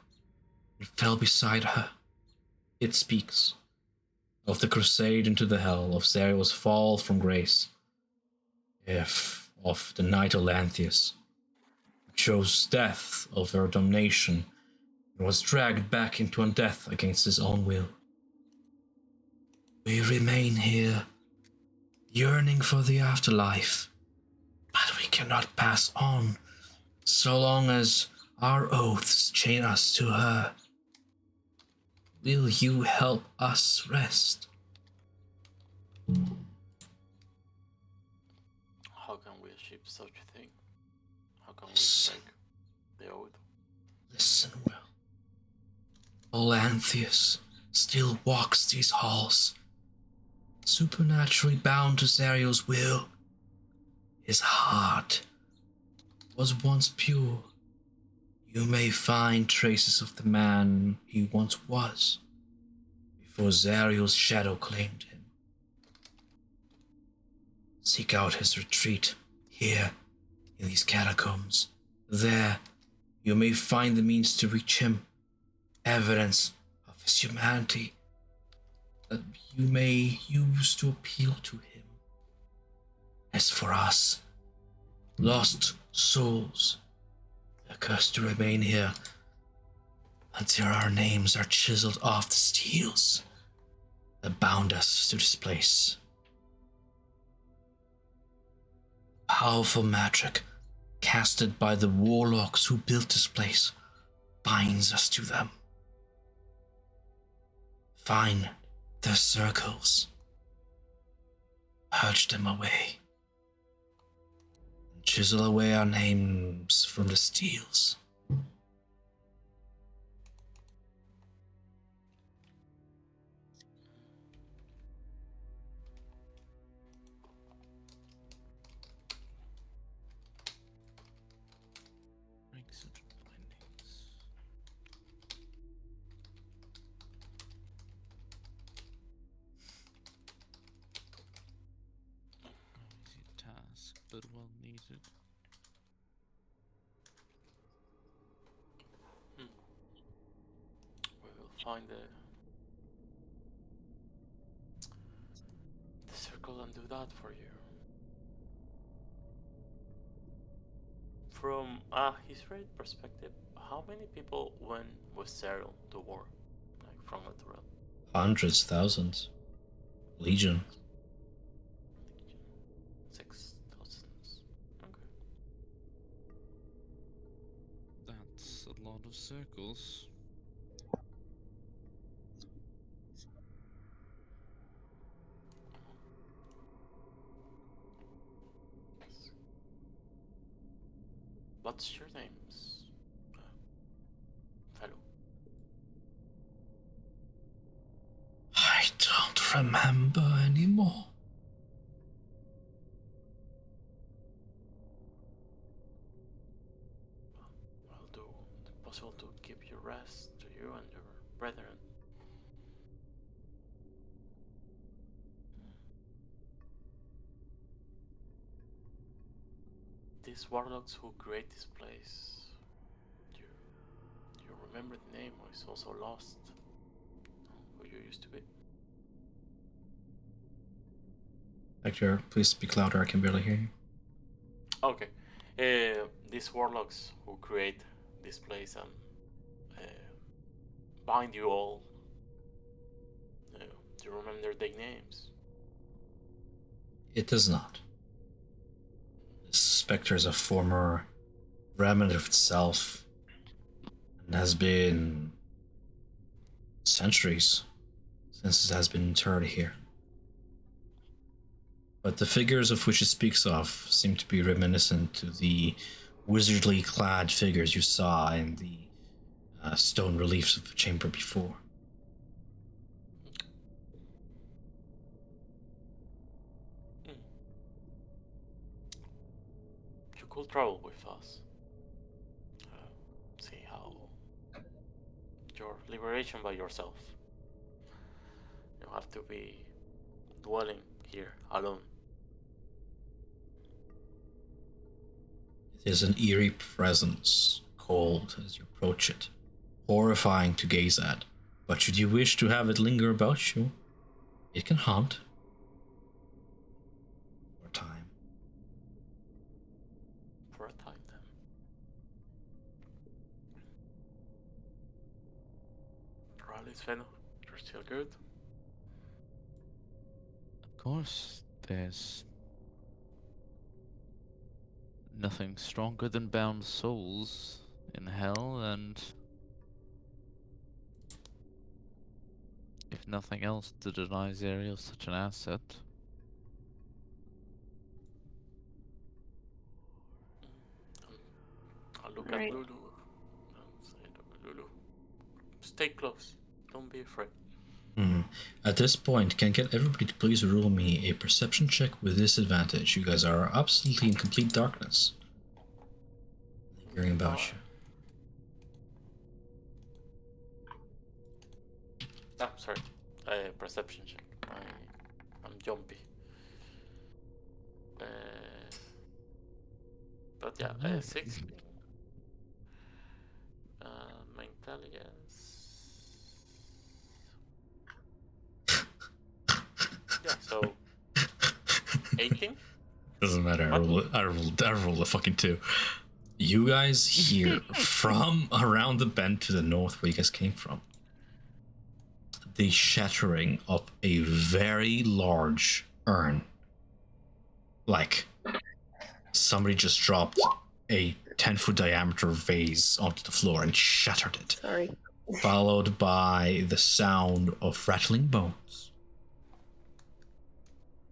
and fell beside her. It speaks of the crusade into the hell, of Zariel's fall from grace, if of the knight Olanthius, who chose death of her damnation and was dragged back into undeath against his own will. We remain here, yearning for the afterlife, but we cannot pass on so long as our oaths chain us to her. Will you help us rest? How can we achieve such a thing? How can we Listen. break the oath? Listen well. Olanthius still walks these halls, supernaturally bound to Zariel's will. His heart was once pure. You may find traces of the man he once was, before Zariel's shadow claimed him. Seek out his retreat here in these catacombs. There you may find the means to reach him, evidence of his humanity that you may use to appeal to him. As for us, lost souls, we are cursed to remain here until our names are chiseled off the steels that bound us to this place. Powerful magic casted by the warlocks who built this place binds us to them. Find their circles, purge them away, and chisel away our names from the steels. Break central bindings. Easy task, but well needed. We will find the circle and do that for you. From a history perspective, how many people went with Cyril to war? Like from Lateral? Hundreds, thousands. Legion. 6,000. Okay. That's a lot of circles. What's your names, fellow? I don't remember anymore. I'll do the possible to give you rest to you and your brethren. these warlocks who create this place. Do you remember the name, or is also lost? Who you used to be? Hector, please speak louder. I can barely hear you. Okay. These warlocks who create this place and bind you all. Do you remember their names? It does not. The spectre is a former remnant of itself and has been centuries since it has been interred here. But the figures of which it speaks of seem to be reminiscent to the wizardly clad figures you saw in the stone reliefs of the chamber before. You could travel with us. See how your liberation by yourself. You have to be dwelling here alone. It is an eerie presence, cold as you approach it, horrifying to gaze at. But should you wish to have it linger about you, it can haunt. For a time. For a time then. Raleigh, Sven, you're still good? Of course, there's nothing stronger than bound souls in hell, and if nothing else, to deny Zariel such an asset. I'll look Right. at Lulu and say to Lulu, stay close, don't be afraid. At this point, can I get everybody to please roll me a perception check with disadvantage? You guys are absolutely in complete darkness. Hearing about you. Ah, sorry. Perception check. I'm jumpy. But yeah, Oh. 6. My intelligence. Yeah, so 18. Doesn't matter. I rolled a fucking 2. You guys hear from around the bend to the north where you guys came from the shattering of a very large urn. Like somebody just dropped a 10-foot diameter vase onto the floor and shattered it. Sorry. Followed by the sound of rattling bones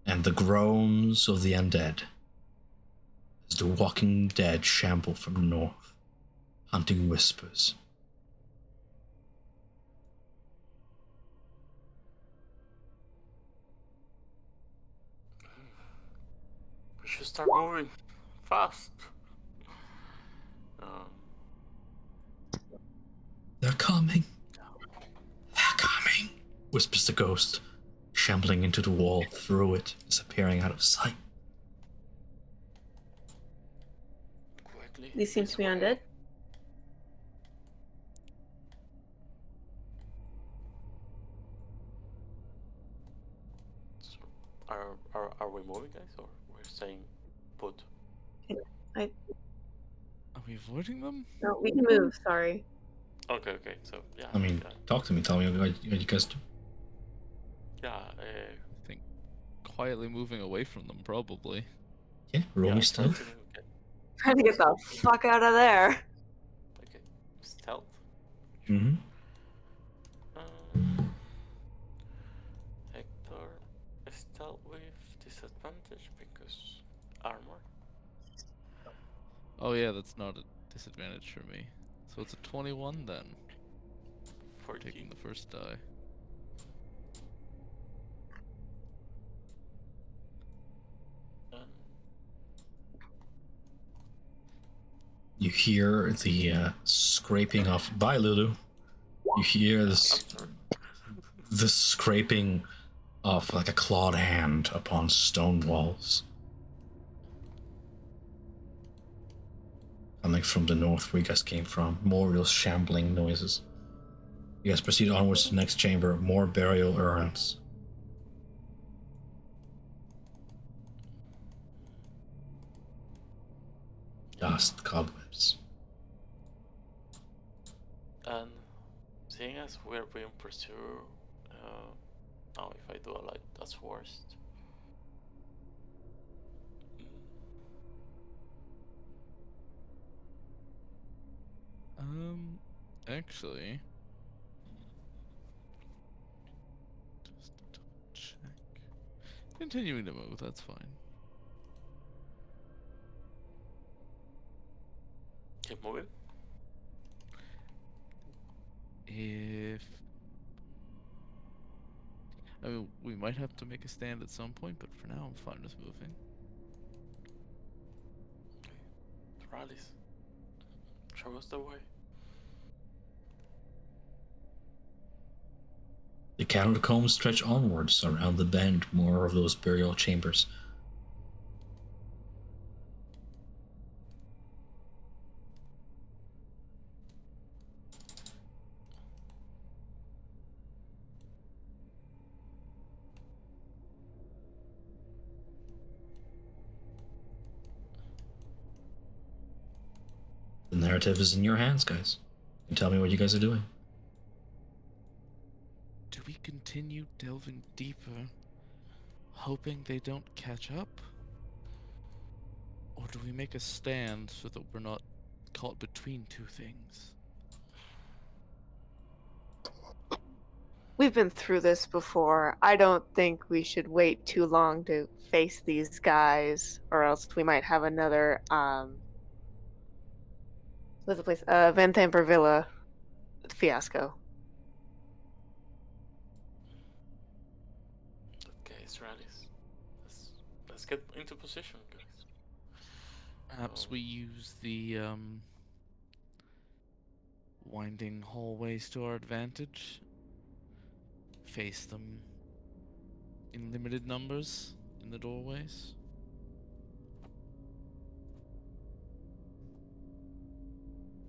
and the groans of the undead as the walking dead shamble from the north, hunting whispers. We should start moving fast. They're coming. They're coming, whispers the ghost, shambling into the wall, through it, disappearing out of sight. Quickly. These seem to be undead. So, are we moving, guys, or we're staying put? Are we avoiding them? No, we can move. Sorry. Okay, so yeah. I mean, talk to me, tell me what you guys do. Yeah. I think quietly moving away from them, probably. Yeah, roll me yeah, stealth. okay. Trying to get the fuck out of there. Okay, stealth. Mm-hmm. Hector, stealth with disadvantage because armor. Oh yeah, that's not a disadvantage for me. So it's a 21 then. For 14. taking the first die. You hear the scraping of... Bye, Lulu. You hear I'm sorry. the scraping of like a clawed hand upon stone walls. coming from the north where you guys came from. More of those shambling noises. You guys proceed onwards to the next chamber. More burial urns. Dust, cobwebs. And seeing as we're being pursued, now if I do a light, that's worst. Actually, just double check. Continuing to move, that's fine. Keep moving. If I mean, we might have to make a stand at some point, but for now, I'm fine with moving. Rallies. Show us the way. The catacombs stretch onwards around the bend, more of those burial chambers. The narrative is in your hands, guys. You can tell me what you guys are doing. Do we continue delving deeper, hoping they don't catch up? Or do we make a stand so that we're not caught between two things? We've been through this before. I don't think we should wait too long to face these guys, or else we might have another what's the place? Venthamper Villa fiasco. Okay, Israelis. Let's get into position, guys. Perhaps So, we use the winding hallways to our advantage. Face them in limited numbers in the doorways.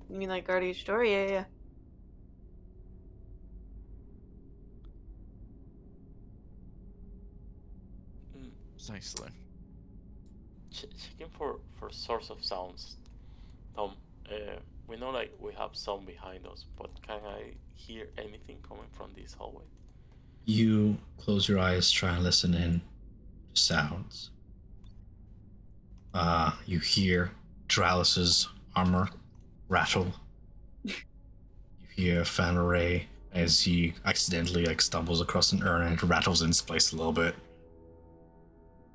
You mean like guard each door? Yeah. Precisely. checking for source of sounds. Tom, we know like we have some behind us, but can I hear anything coming from this hallway? You close your eyes, try and listen in to sounds. You hear Dralis's armor rattle. You hear Fanaray as he accidentally stumbles across an urn and it rattles in its place a little bit.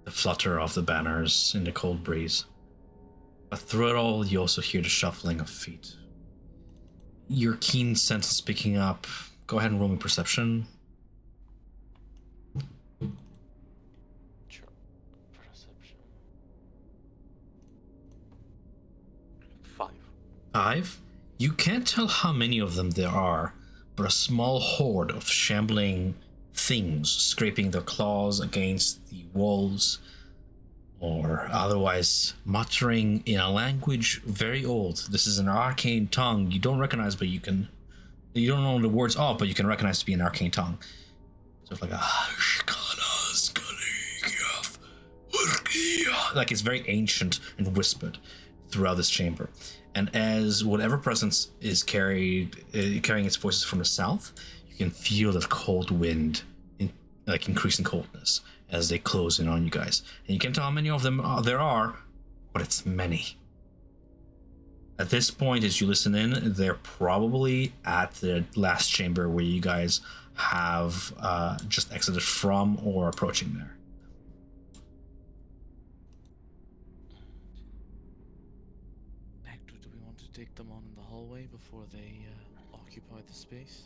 The flutter of the banners in the cold breeze. But through it all, you also hear the shuffling of feet. Your keen senses picking up. Go ahead and roll me perception. Sure. Perception. 5. 5. You can't tell how many of them there are, but a small horde of shambling things scraping their claws against the walls, or otherwise muttering in a language very old. This is an arcane tongue you don't recognize, but you don't know the words of, but you can recognize to be an arcane tongue. So it's like like it's very ancient and whispered throughout this chamber. And as whatever presence is carrying its voices from the south, you can feel that cold wind, increasing coldness as they close in on you guys. And you can't tell how many of them there are, but it's many. At this point, as you listen in, they're probably at the last chamber where you guys have just exited from or approaching there. Hector, do we want to take them on in the hallway before they occupy the space?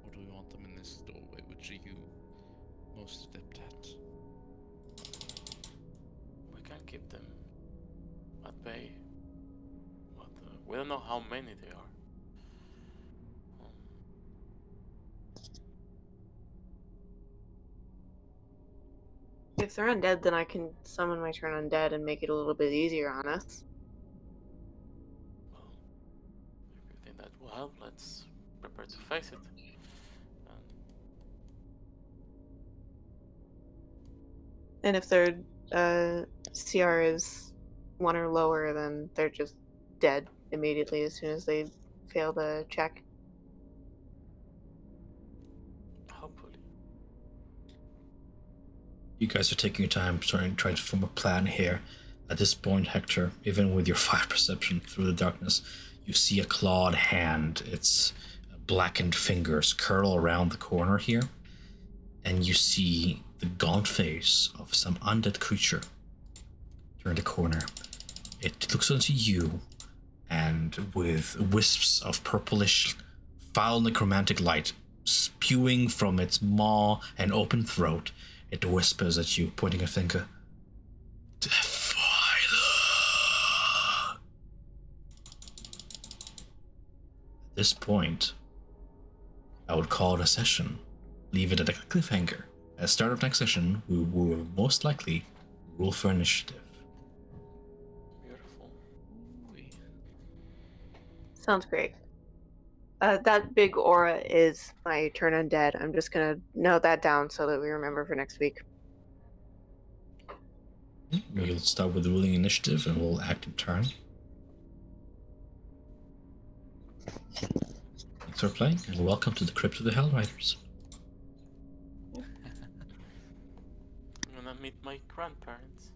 Or do we want them in this doorway? Which are you most adept at? We can keep them at bay, but we don't know how many they are. If they're undead, then I can summon my turn undead and make it a little bit easier on us. Well, if you think that will help, let's prepare to face it. And if their CR is 1 or lower, then they're just dead immediately as soon as they fail the check. Hopefully. You guys are taking your time trying to form a plan here. At this point, Hector, even with your 5 perception through the darkness, you see a clawed hand. Its blackened fingers curl around the corner here, and you see the gaunt face of some undead creature turn the corner. It looks onto you, and with wisps of purplish, foul necromantic light spewing from its maw and open throat, it whispers at you, pointing a finger. Defiler! At this point, I would call it a session. Leave it at a cliffhanger. At the start of next session, we will most likely roll for initiative. Beautiful. Sounds great. That big aura is my turn undead. I'm just gonna note that down so that we remember for next week. We'll start with ruling initiative and we'll act in turn. Thanks for playing, and welcome to the Crypt of the Hellriders. I'm gonna meet my grandparents.